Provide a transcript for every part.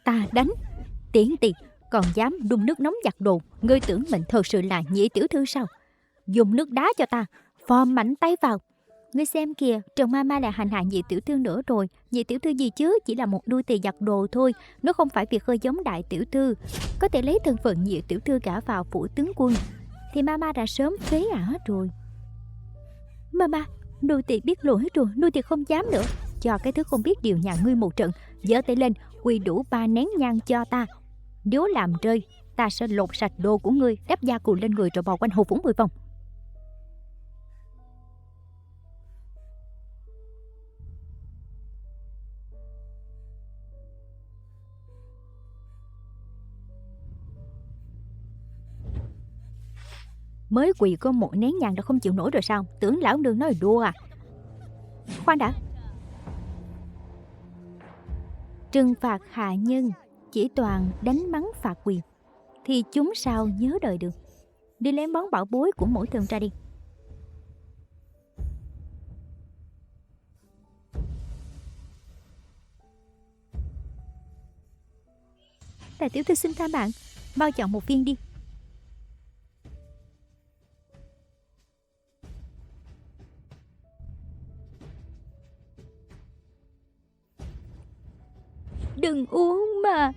ta đánh. Tiện tì, còn dám đun nước nóng giặt đồ. Ngươi tưởng mình thật sự là nhị tiểu thư sao? Dùng nước đá cho ta, phò mạnh tay vào. Ngươi xem kìa, Trần Mama lại hành hạ nhị tiểu thư nữa rồi. Nhị tiểu thư gì chứ, chỉ là một đuôi tỳ giặt đồ thôi. Nó không phải việc hơi giống đại tiểu thư. Có thể lấy thân phận nhị tiểu thư gả vào phủ tướng quân thì Mama đã sớm phế ả rồi. Mama, nô tỳ biết lỗi rồi, nô tỳ không dám nữa. Cho cái thứ không biết điều nhà ngươi một trận, giơ tay lên, quỳ đủ 3 nén nhang cho ta. Nếu làm rơi, ta sẽ lột sạch đồ của ngươi, đắp da cù lên người rồi bò quanh hầu phủ 10 vòng. Mới quỳ có một nén nhang đã không chịu nổi rồi sao? Tưởng lão nương nói đùa à? Khoan đã. Trừng phạt hạ nhân chỉ toàn đánh mắng phạt quyền thì chúng sao nhớ đời được. Đi lấy món bảo bối của mỗi thường ra đi. Đại tiểu thư xin tha mạng, mau chọn một viên đi. Đừng uống mà.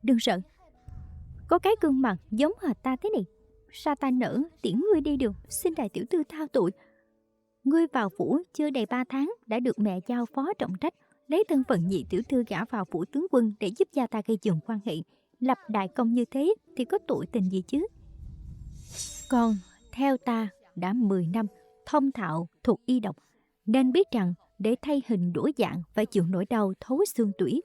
Đừng sợ. Có cái gương mặt giống hệt ta thế này, sao ta nỡ tiễn ngươi đi được. Xin đại tiểu thư tha tội. Ngươi vào phủ chưa đầy 3 tháng đã được mẹ giao phó trọng trách, lấy thân phận nhị tiểu thư gả vào phủ tướng quân để giúp gia ta gây dựng quan hệ. Lập đại công như thế thì có tội tình gì chứ? Còn theo ta đã 10 năm thông thạo thuộc y độc, nên biết rằng để thay hình đổi dạng phải chịu nỗi đau thấu xương tủy.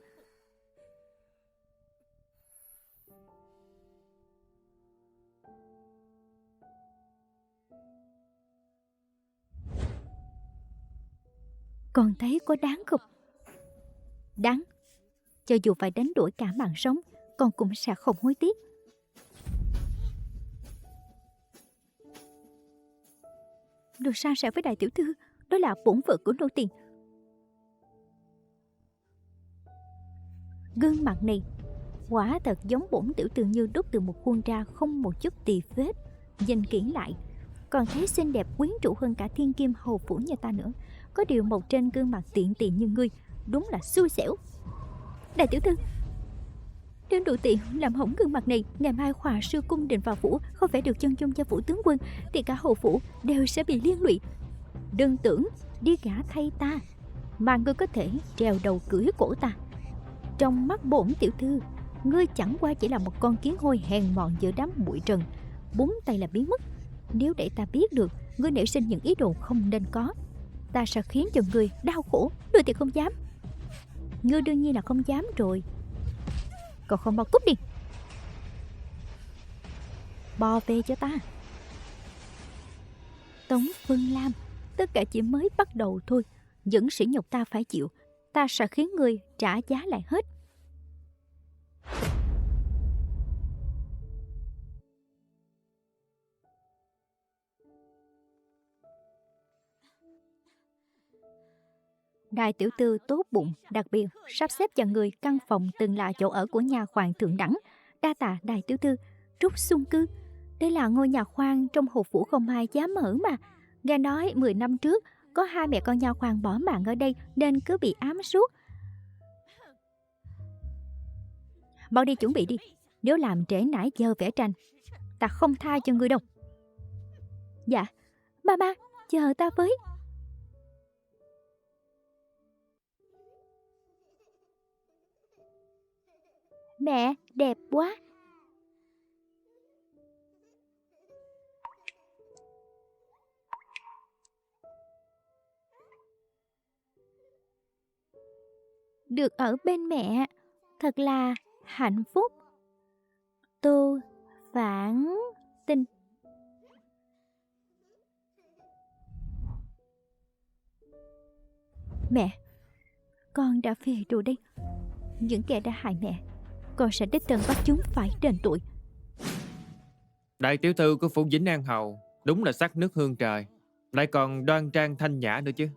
Con thấy có đáng không? Đáng. Cho dù phải đánh đổi cả mạng sống, con cũng sẽ không hối tiếc. Được san sẻ với đại tiểu thư, đó là bổn phận của nô tỳ. Gương mặt này quả thật giống bổn tiểu thư như đúc từ một khuôn ra, không một chút tì vết. Nhìn kỹ lại còn thấy xinh đẹp quyến rũ hơn cả thiên kim hầu phủ nhà ta nữa. Có điều một trên gương mặt tiện tiện như ngươi đúng là xui xẻo. Đại tiểu thư, đến đủ tiện làm hỏng gương mặt này, ngày mai Hòa sư cung định vào phủ, không phải được chân dung cho phủ tướng quân thì cả hầu phủ đều sẽ bị liên lụy. Đừng tưởng đi gả thay ta mà ngươi có thể trèo đầu cưỡi cổ ta. Trong mắt bổn tiểu thư, ngươi chẳng qua chỉ là một con kiến hôi hèn mọn giữa đám bụi trần, búng tay là biến mất. Nếu để ta biết được ngươi nảy sinh những ý đồ không nên có, ta sẽ khiến cho ngươi đau khổ. Đôi thì không dám. Ngươi đương nhiên là không dám rồi. Còn không mau cút đi. Bò về cho ta. Tống Phương Lam, tất cả chỉ mới bắt đầu thôi. Những sỉ nhục ta phải chịu, ta sẽ khiến ngươi trả giá lại hết. Đại tiểu thư tốt bụng, đặc biệt sắp xếp cho người căn phòng từng là chỗ ở của nhà khoan thượng đẳng. Đa tạ đại tiểu thư. Trúc Xuân Cư, đây là ngôi nhà khoan trong hầu phủ không ai dám ở mà. Nghe nói 10 năm trước có 2 mẹ con nha khoan bỏ mạng ở đây nên cứ bị ám suốt. Mau đi chuẩn bị đi, nếu làm trễ nải giờ vẽ tranh, ta không tha cho ngươi đâu. Dạ, mama, chờ ta với. Mẹ, đẹp quá. Được ở bên mẹ thật là hạnh phúc. Tô Phản Tinh. Mẹ, con đã về rồi đây. Những kẻ đã hại mẹ, con sẽ đích thân bắt chúng phải đền tội. Đại tiểu thư của phủ Vĩnh An Hầu đúng là sắc nước hương trời, lại còn đoan trang thanh nhã nữa chứ.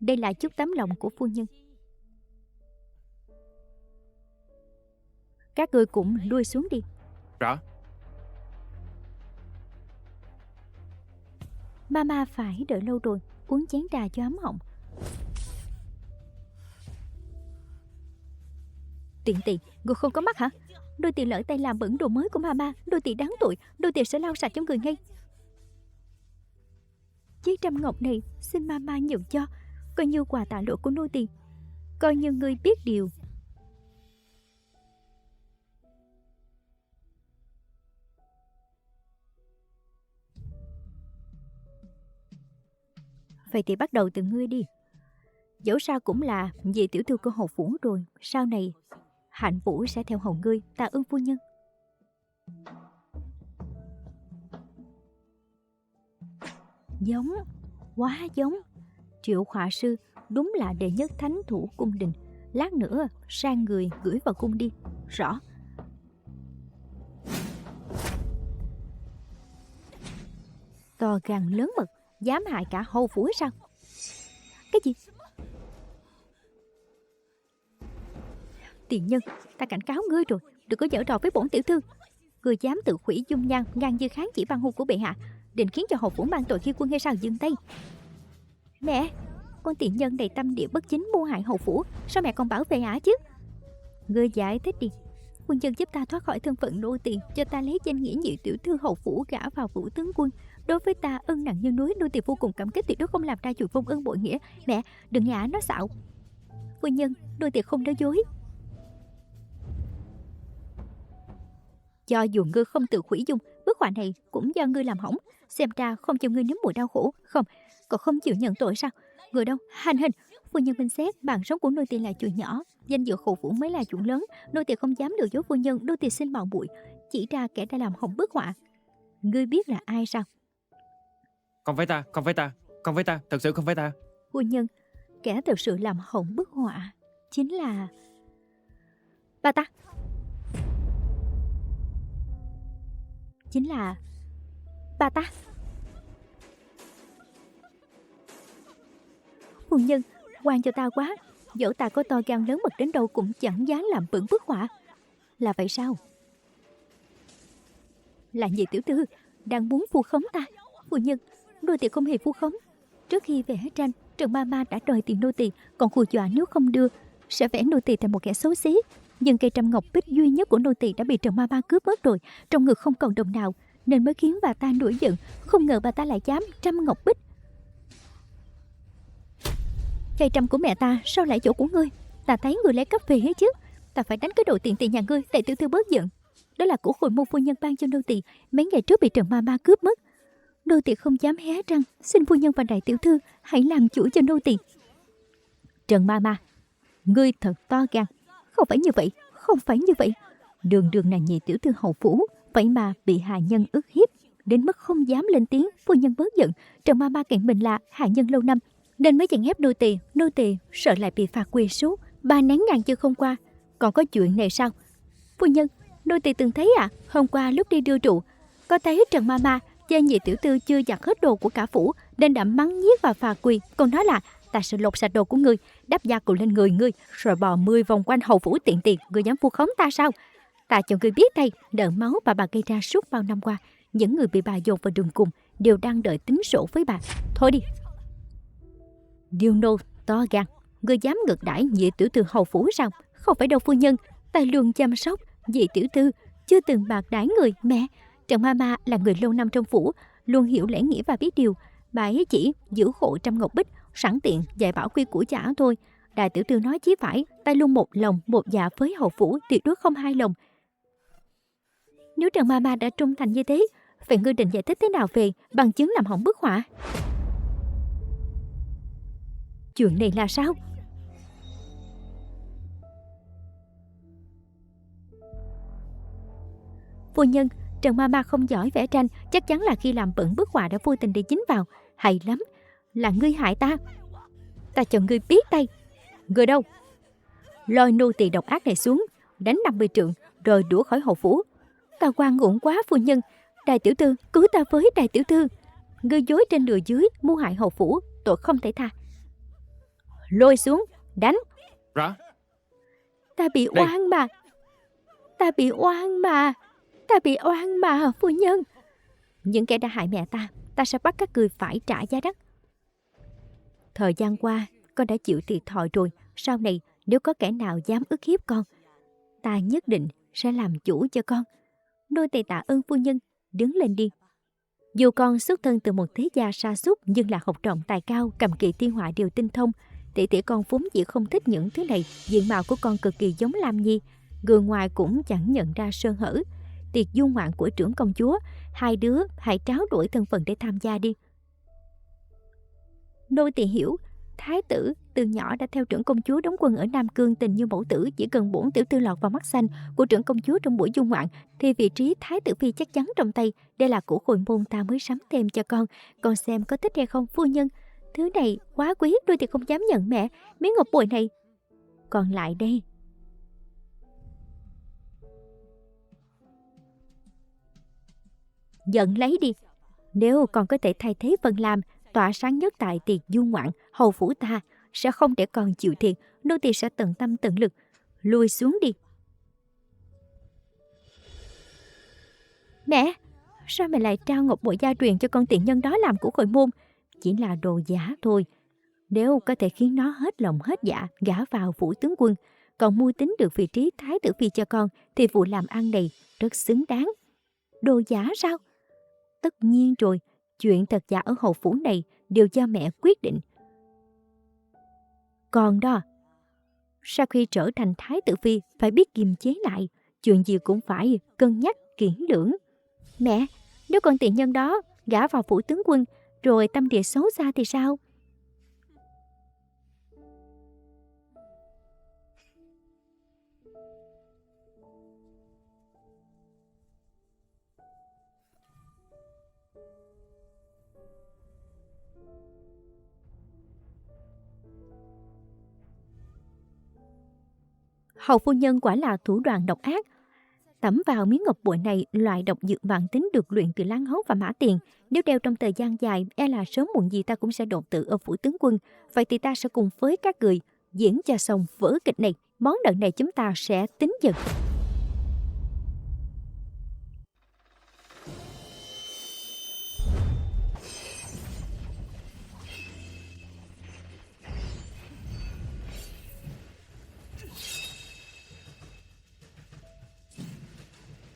Đây là chút tấm lòng của phu nhân. Các người cũng lui xuống đi. Rõ. Mama phải đợi lâu rồi, uống chén trà cho ấm họng. Tiện tỳ, người không có mắt hả? Đôi tỳ lỡ tay làm bẩn đồ mới của mama, đôi tỳ đáng tội, đôi tỳ sẽ lau sạch cho người ngay. Chiếc trăm ngọc này xin mama nhường cho, coi như quà tạ lỗi của nô tỳ, coi như ngươi biết điều. Vậy thì bắt đầu từ ngươi đi. Dẫu sao cũng là vì tiểu thư của hầu phủ rồi, sau này Hạnh Vũ sẽ theo hầu ngươi. Tạ ơn phu nhân. Giống, quá giống. Triệu họa sư đúng là đệ nhất thánh thủ cung đình. Lát nữa sang người gửi vào cung đi. Rõ. To gan lớn mật, dám hại cả hầu phủ hay sao? Cái gì? Tiền nhân, ta cảnh cáo ngươi rồi, đừng có giở trò với bổn tiểu thư. Ngươi dám tự hủy dung nhan ngang dư kháng chỉ ban hôn của bệ hạ, định khiến cho hầu phủ mang tội khi quân hay sao? Dừng tay. Mẹ, con tiền nhân đầy tâm địa bất chính mưu hại hầu phủ, sao mẹ còn bảo vệ ả chứ? Ngươi giải thích đi. Quân nhân giúp ta thoát khỏi thân phận nô tỳ, cho ta lấy danh nghĩa nhị tiểu thư hầu phủ gả vào phủ tướng quân. Đối với ta ân nặng như núi, nô tỳ vô cùng cảm kích, tuyệt đối không làm ra chuyện vong ân bội nghĩa. Mẹ, đừng nghe ả nói xạo. Quân nhân, nô tỳ không nói dối. Cho dù ngươi không tự hủy dung, bức họa này cũng do ngươi làm hỏng. Xem ra không cho ngươi nếm mùi đau khổ. Không, còn không chịu nhận tội sao? Người đâu, hành hình. Phu nhân minh xét, mạng sống của nô tỳ là chuyện nhỏ, danh dự hầu phủ mới là chuyện lớn. Nô tỳ không dám lừa dối phu nhân, nô tỳ xin mạo muội chỉ ra kẻ đã làm hỏng bức họa. Ngươi biết là ai sao? Không phải ta, không phải ta, không phải ta, thật sự không phải ta. Phu nhân, kẻ thực sự làm hỏng bức họa chính là bà ta. Chính là bà ta. Phu nhân, quan cho ta quá. Dẫu ta có to gan lớn mật đến đâu cũng chẳng dám làm bẩn bức họa. Là vậy sao? Là nhị tiểu thư đang muốn vu khống ta. Phu nhân, nô tỳ không hề vu khống. Trước khi vẽ tranh, Trần Mama đã đòi tiền nô tỳ, còn hù dọa nếu không đưa sẽ vẽ nô tỳ thành một kẻ xấu xí. Nhưng cây trăm ngọc bích duy nhất của nô tỳ đã bị Trần Mama cướp mất rồi, trong ngực không còn đồng nào, nên mới khiến bà ta nổi giận. Không ngờ bà ta lại dám trăm ngọc bích. Cây trăm của mẹ ta sao lại chỗ của ngươi? Ta thấy ngươi lấy cắp về hết chứ. Ta phải đánh cái đồ tiện tiền nhà ngươi, để tiểu thư bớt giận. Đó là của Khôi Môn phu nhân ban cho nô tỳ, mấy ngày trước bị Trần Mama cướp mất. Nô tỳ không dám hé răng, xin phu nhân và đại tiểu thư hãy làm chủ cho nô tỳ. Trần Mama, ngươi thật to gan. Không phải như vậy, không phải như vậy. Đường đường là nhị tiểu thư hầu phủ, vậy mà bị hạ nhân ức hiếp, đến mức không dám lên tiếng. Phu nhân bớt giận. Trần Mama kiện mình là hạ nhân lâu năm, nên mới dàn ép nô tỳ sợ lại bị phạt quỳ số 3 nén nhang chưa không qua. Còn có chuyện này sao? Phu nhân, nô tỳ từng thấy hôm qua lúc đi đưa rượu, có thấy Trần Mama chê nhị tiểu thư chưa giặt hết đồ của cả phủ, nên đã mắng nhiếc và phạt quỳ, còn nói là ta sẽ lột sạch đồ của ngươi, đắp da cù lên người ngươi, rồi bò 10 vòng quanh hầu phủ tiện tiền. Ngươi dám vu khống ta sao? Ta cho ngươi biết đây, nợ máu bà gây ra suốt bao năm qua, những người bị bà dồn vào đường cùng đều đang đợi tính sổ với bà. Thôi đi. Điêu nô to gan, ngươi dám ngược đãi nhị tiểu thư hầu phủ sao? Không phải đâu phu nhân, ta luôn chăm sóc nhị tiểu thư, chưa từng bạc đãi người. Mẹ, Trần Mama là người lâu năm trong phủ, luôn hiểu lễ nghĩa và biết điều. Bà ấy chỉ giữ hộ trăm ngọc bích, sẵn tiện dạy bảo quy củ chả thôi. Đại tiểu thư nói chí phải, ta luôn một lòng một dạ với hầu phủ, tuyệt đối không hai lòng. Nếu Trần Mama đã trung thành như thế, Vậy ngươi định giải thích thế nào về bằng chứng làm hỏng bức họa? Chuyện này là sao? Phu nhân, Trần Mama không giỏi vẽ tranh, chắc chắn là khi làm bẩn bức họa đã vô tình để dính vào. Hay lắm, là ngươi hại ta. Ta cho ngươi biết tay. Ngươi đâu? Lôi nô tỳ độc ác này xuống, đánh 50 trượng, rồi đuổi khỏi hậu phủ. Ta oan uổng quá phu nhân. Đại tiểu thư, cứu ta với, đại tiểu thư. Ngươi dối trên lừa dưới, mưu hại hậu phủ, tội không thể tha. Lôi xuống, đánh. Rõ. Ta bị Đây. oan mà. Ta bị oan mà. Ta bị oan mà, phu nhân. Những kẻ đã hại mẹ ta sẽ bắt các người phải trả giá đắt. Thời gian qua, con đã chịu thiệt thòi rồi. Sau này, nếu có kẻ nào dám ức hiếp con, ta nhất định sẽ làm chủ cho con. Nô tỳ tạ ơn phu nhân, đứng lên đi. Dù con xuất thân từ một thế gia sa sút, nhưng là học trọng tài cao, cầm kỳ thiên họa đều tinh thông. Tỷ con vốn dĩ không thích những thứ này. Diện mạo của con cực kỳ giống Lam Nhi, người ngoài cũng chẳng nhận ra sơ hở. Tiệc du ngoạn của trưởng công chúa, hai đứa hãy tráo đổi thân phận để tham gia đi. Nô tỳ hiểu. Thái tử từ nhỏ đã theo trưởng công chúa đóng quân ở Nam Cương, tình như mẫu tử. Chỉ cần bổn tiểu thư lọt vào mắt xanh của trưởng công chúa trong buổi du ngoạn, thì vị trí thái tử phi chắc chắn trong tay. Đây là của Khôi môn ta mới sắm thêm cho con xem có thích hay không phu nhân. Thứ này quá quý, đôi thì không dám nhận mẹ. Miếng ngọc bội này. Còn lại đây. Nhận lấy đi. Nếu còn có thể thay thế phần làm tỏa sáng nhất tại tiệc du ngoạn, hầu phủ ta sẽ không để con chịu thiệt. Nô tỳ sẽ tận tâm tận lực. Lùi xuống đi. Mẹ, sao mẹ lại trao ngọc bội gia truyền cho con tiện nhân đó làm của Khôi môn? Chỉ là đồ giả thôi. Nếu có thể khiến nó hết lòng hết dạ gả vào phủ tướng quân, còn mưu tính được vị trí thái tử phi cho con, thì vụ làm ăn này rất xứng đáng. Đồ giả sao? Tất nhiên rồi, chuyện thật giả ở hậu phủ này đều do mẹ quyết định. Còn đó, sau khi trở thành thái tử phi phải biết kiềm chế lại, chuyện gì cũng phải cân nhắc kỹ lưỡng. Mẹ, nếu con tiện nhân đó gả vào phủ tướng quân rồi tâm địa xấu xa thì sao? Hầu phu nhân quả là thủ đoạn độc ác. Tẩm vào miếng ngọc bội này loại độc dược vạn tính được luyện từ lan hấu và mã tiền. Nếu đeo trong thời gian dài, e là sớm muộn gì ta cũng sẽ đột tử ở phủ tướng quân. Vậy thì ta sẽ cùng với các người diễn cho xong vở kịch này. Món nợ này chúng ta sẽ tính dần.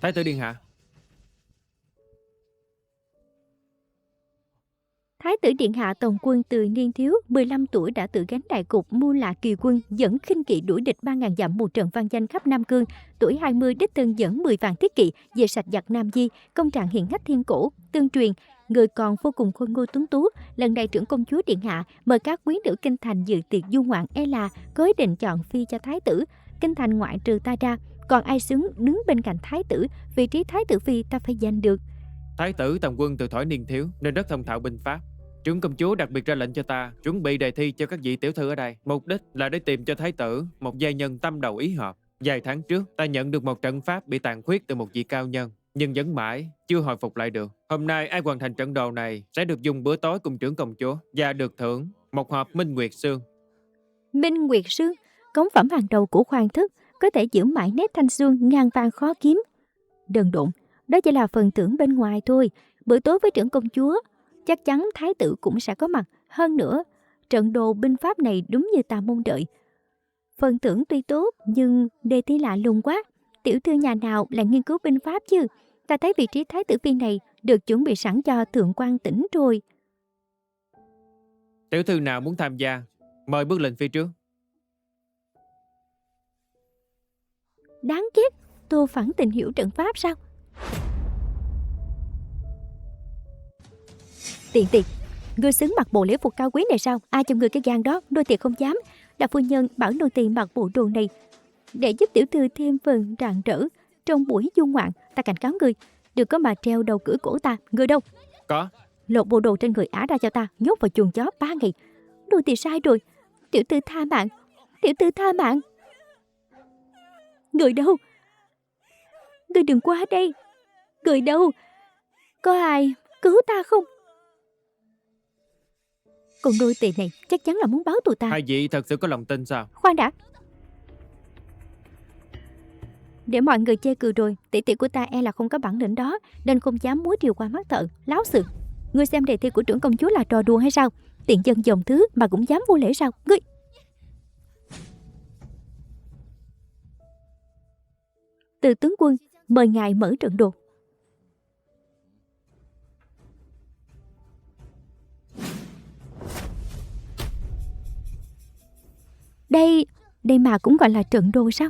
Thái tử điện hạ. Thái tử điện hạ tổng quân từ niên thiếu 15 tuổi đã tự gánh đại cục mưu lạc kỳ quân, dẫn khinh kỵ đuổi địch 3.000 dặm một trận vang danh khắp Nam Cương. Tuổi 20 đích thân dẫn 10 vạn thiết kỵ về sạch giặc Nam Di, công trạng hiển hách thiên cổ. Tương truyền, người còn vô cùng khôi ngô tuấn tú. Lần này trưởng công chúa điện hạ mời các quyến nữ kinh thành dự tiệc du ngoạn, e là có ý định chọn phi cho thái tử. Kinh thành ngoại trừ ta ra, còn ai xứng đứng bên cạnh thái tử? Vị trí thái tử phi ta phải giành được. Thái tử tòng quân từ thuở niên thiếu nên rất thông thạo binh pháp. Trưởng công chúa đặc biệt ra lệnh cho ta chuẩn bị đề thi cho các vị tiểu thư ở đây. Mục đích là để tìm cho thái tử một giai nhân tâm đầu ý hợp. Vài tháng trước, ta nhận được một trận pháp bị tàn khuyết từ một vị cao nhân, nhưng vẫn mãi chưa hồi phục lại được. Hôm nay ai hoàn thành trận đồ này sẽ được dùng bữa tối cùng trưởng công chúa và được thưởng một hộp Minh Nguyệt Sương. Minh Nguyệt Sương, cống phẩm hàng đầu của khoan thức, có thể giữ mãi nét thanh xuân ngàn vàng khó kiếm. Đần độn, đó chỉ là phần thưởng bên ngoài thôi. Bữa tối với trưởng công chúa, chắc chắn thái tử cũng sẽ có mặt. Hơn nữa, trận đồ binh pháp này đúng như ta mong đợi. Phần thưởng tuy tốt, nhưng đề thi lạ lùng quá. Tiểu thư nhà nào lại nghiên cứu binh pháp chứ? Ta thấy vị trí thái tử phi này được chuẩn bị sẵn cho thượng quan tỉnh rồi. Tiểu thư nào muốn tham gia, mời bước lên phía trước. Đáng ghét, Tô Phản Tình hiểu trận pháp sao? Tiện tiện, ngươi xứng mặc bộ lễ phục cao quý này sao? Ai cho ngươi cái gan đó? Nô tỳ không dám. Đại phu nhân bảo nô tỳ mặc bộ đồ này để giúp tiểu thư thêm phần rạng rỡ trong buổi du ngoạn. Ta cảnh cáo ngươi, đừng có mà treo đầu cưỡi cổ ta. Ngươi đâu? Có. Lột bộ đồ trên người ả ra cho ta, nhốt vào chuồng chó 3 ngày. Nô tỳ sai rồi, tiểu thư tha mạng, tiểu thư tha mạng. Người đâu? Ngươi đừng qua đây. Người đâu? Có ai cứu ta không? Con đôi tỳ này chắc chắn là muốn báo tù ta. Hai vị thật sự có lòng tin sao? Khoan đã. Để mọi người chê cười rồi, tỷ tỷ của ta e là không có bản lĩnh đó, nên không dám múa rìu qua mắt thợ. Láo xược. Ngươi xem đề thi của trưởng công chúa là trò đùa hay sao? Tiện dân dòng thứ mà cũng dám vô lễ sao? Ngươi... Từ tướng quân mời ngài mở trận đồ. Đây mà cũng gọi là trận đồ sao?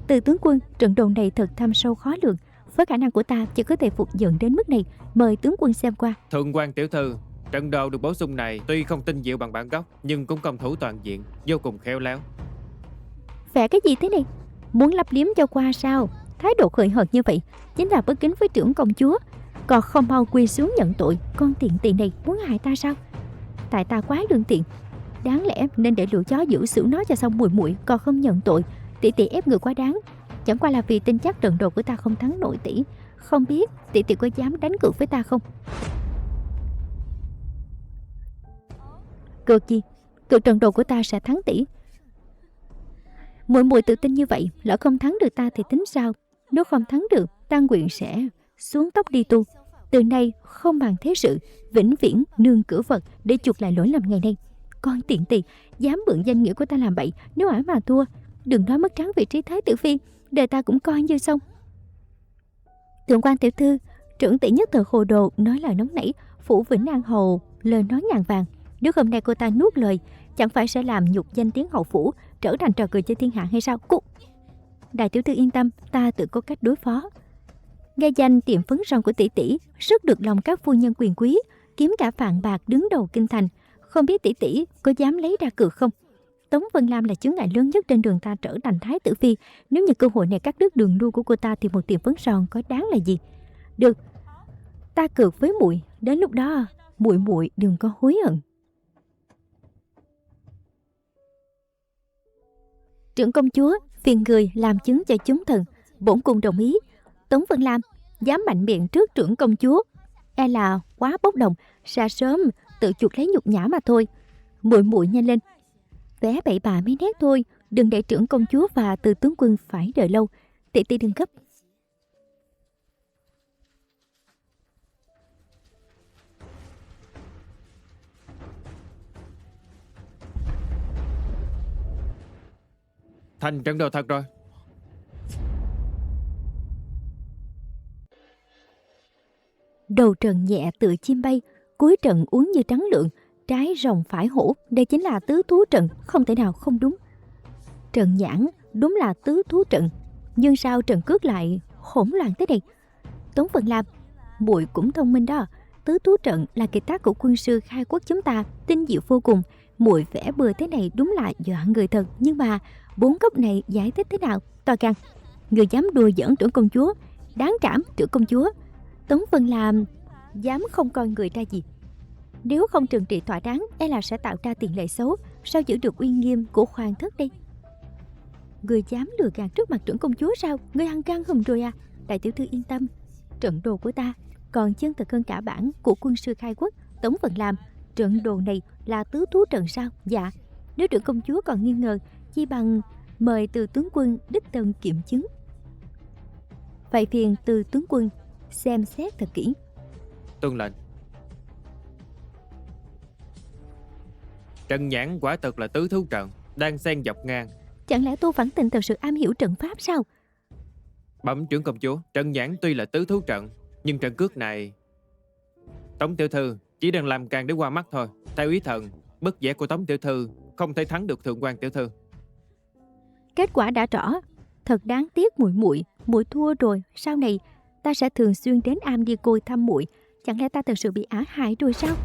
Từ tướng quân, trận đồ này thật thâm sâu khó lường. Với khả năng của ta chỉ có thể phục dựng đến mức này. Mời tướng quân xem qua. Thượng quan tiểu thư, trận đồ được bổ sung này tuy không tinh diệu bằng bản gốc, nhưng cũng công thủ toàn diện, vô cùng khéo léo. Vẽ cái gì thế này? Muốn lấp liếm cho qua sao? Thái độ khởi hợt như vậy chính là bất kính với trưởng công chúa. Còn không mau quỳ xuống nhận tội. Con tiện tỳ này muốn hại ta sao? Tại ta quá lương tiện, đáng lẽ nên để lũ chó giữ xử nó cho xong mùi muội, còn không nhận tội. Tỷ tỷ ép người quá đáng. Chẳng qua là vì tin chắc trận đồ của ta không thắng nổi tỷ. Không biết tỷ tỷ có dám đánh cược với ta không? Cược gì? Cược trận đồ của ta sẽ thắng tỷ. Muội muội tự tin như vậy, lỡ không thắng được ta thì tính sao? Nếu không thắng được, ta nguyện sẽ xuống tóc đi tu. Từ nay không bàn thế sự, vĩnh viễn nương cửa vật để chuộc lại lỗi lầm ngày nay. Con tiện tỳ dám mượn danh nghĩa của ta làm bậy, nếu ả mà thua, đừng nói mất trắng vị trí thái tử phi, đời ta cũng coi như xong. Thượng quan tiểu thư, trưởng tỷ nhất thời hồ đồ, nói lời nóng nảy, phủ Vĩnh An Hầu lời nói ngàn vàng. Nếu hôm nay cô ta nuốt lời, chẳng phải sẽ làm nhục danh tiếng hậu phủ, trở thành trò cười cho thiên hạ hay sao? Đại tiểu thư yên tâm, ta tự có cách đối phó. Nghe danh tiệm phấn son của tỷ tỷ rất được lòng các phu nhân quyền quý, kiếm cả vạn bạc đứng đầu kinh thành. Không biết tỷ tỷ có dám lấy ra cược không? Tống Vân Lam là chướng ngại lớn nhất trên đường ta trở thành thái tử phi. Nếu như cơ hội này cắt đứt đường đua của cô ta thì một tiệm phấn son có đáng là gì? Được, ta cược với muội, đến lúc đó muội muội đừng có hối hận. Trưởng công chúa, phiền người làm chứng cho chúng thần. Bổn cung đồng ý. Tống Vân Lam dám mạnh miệng trước trưởng công chúa, e là quá bốc đồng, xa sớm tự chuộc lấy nhục nhã mà thôi. Muội muội nhanh lên, vẽ bậy bạ mấy nét thôi, đừng để trưởng công chúa và Từ tướng quân phải đợi lâu. Tỷ tỷ đừng gấp. Thành trận đồ thật rồi. Đầu trận nhẹ tựa chim bay, cuối trận uốn như trắng lượng, trái rồng phải hổ. Đây chính là tứ thú trận, không thể nào không đúng. Trận nhãn đúng là tứ thú trận, nhưng sao trận cước lại hỗn loạn thế này? Tống Vân Lam, muội cũng thông minh đó. Tứ thú trận là kiệt tác của quân sư khai quốc chúng ta, tinh diệu vô cùng. Muội vẽ bừa thế này đúng là dọa người thật. Nhưng mà 4 góc này giải thích thế nào? To gan, người dám đùa giỡn trưởng công chúa, đáng trảm trưởng công chúa. Tống Vân Lam dám không coi người ra gì. Nếu không trừng trị thỏa đáng, e là sẽ tạo ra tiền lệ xấu. Sao giữ được uy nghiêm của hoàng thất đây? Người dám lừa gạt trước mặt trưởng công chúa sao? Người ăn gan hùm rồi à? Đại tiểu thư yên tâm, trận đồ của ta còn chân thật hơn cả bản của quân sư khai quốc. Tống Vân Lam, trận đồ này là tứ thú trận sao? Dạ. Nếu trưởng công chúa còn nghi ngờ, chi bằng mời Từ tướng quân đích thân kiểm chứng. Vậy phiền Từ tướng quân xem xét thật kỹ. Tuân lệnh. Trận nhãn quả thật là tứ thú trận, đang xen dọc ngang. Chẳng lẽ Tô Phản Tình thật sự am hiểu trận pháp sao? Bẩm trưởng công chúa, trận nhãn tuy là tứ thú trận, nhưng trận cước này Tống tiểu thư chỉ đang làm càng để qua mắt thôi. Theo ý thần, bất giả của Tống tiểu thư không thể thắng được thượng quan tiểu thư. Kết quả đã rõ. Thật đáng tiếc muội thua rồi. Sau này ta sẽ thường xuyên đến am đi côi thăm muội. Chẳng lẽ ta thật sự bị ả hại rồi sao?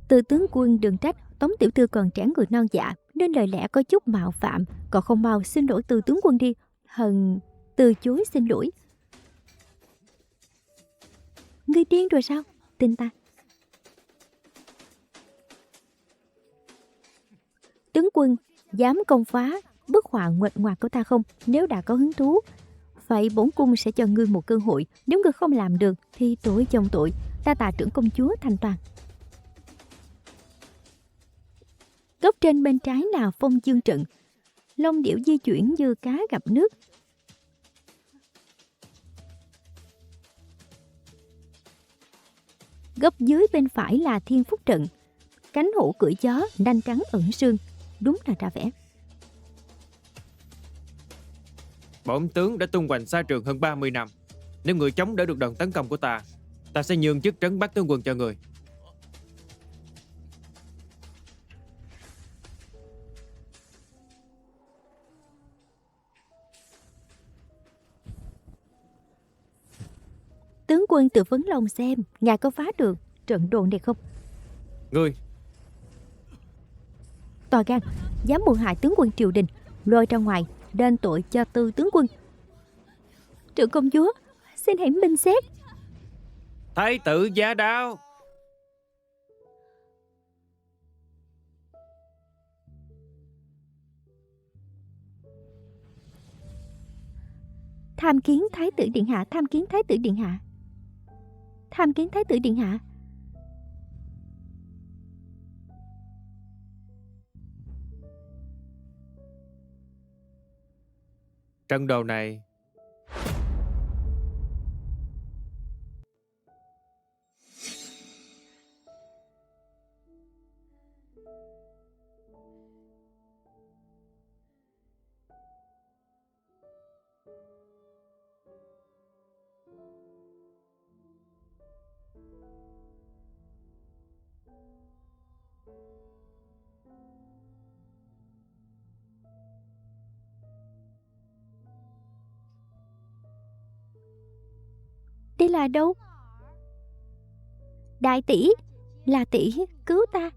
Từ tướng quân đừng trách, Tống tiểu thư còn trẻ người non dạ nên lời lẽ có chút mạo phạm. Còn không mau xin lỗi từ tướng quân đi. Hần từ chối xin lỗi. Ngươi điên rồi sao? Tin ta. Tướng quân dám công phá bức họa nguệch ngoạc của ta không? Nếu đã có hứng thú, vậy bổn cung sẽ cho ngươi một cơ hội. Nếu ngươi không làm được thì tội chồng tội, ta tạ trưởng công chúa thành toàn. Góc trên bên trái là phong dương trận, long điểu di chuyển như cá gặp nước. Góc dưới bên phải là thiên phúc trận, cánh hổ cưỡi gió, nanh trắng ẩn sương, đúng là ra vẻ. Bổn tướng đã tung hoành xa trường hơn 30 năm. Nếu người chống đỡ được đòn tấn công của ta, ta sẽ nhường chức trấn Bắc tướng quân cho người. Tướng quân tự vấn lòng xem, ngài có phá được trận đồn này không? Ngươi To gan, dám mưu hại tướng quân triều đình, lôi ra ngoài đền tội cho Tư tướng quân. Trưởng công chúa, xin hãy minh xét. thái tử giá đao. Tham kiến thái tử điện hạ, tham kiến thái tử điện hạ, tham kiến thái tử điện hạ. Trận đồ này Đây là đâu? Đại tỷ, là tỷ cứu ta.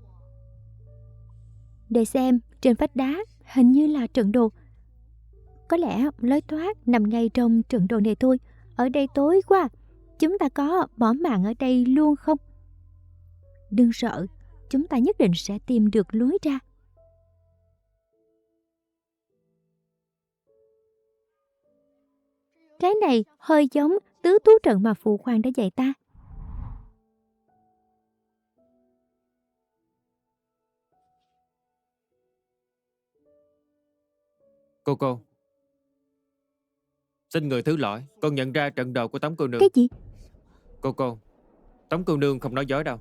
Để xem, trên vách đá hình như là trận đồ. Có lẽ lối thoát nằm ngay trong trận đồ này thôi. Ở đây tối quá, chúng ta có bỏ mạng ở đây luôn không? Đừng sợ, chúng ta nhất định sẽ tìm được lối ra. Cái này hơi giống tứ thú trận mà phụ hoàng đã dạy ta. Cô xin người thứ lỗi, con nhận ra trận đồ của Tống cô nương. Cái gì? Cô Tống cô nương không nói dối đâu.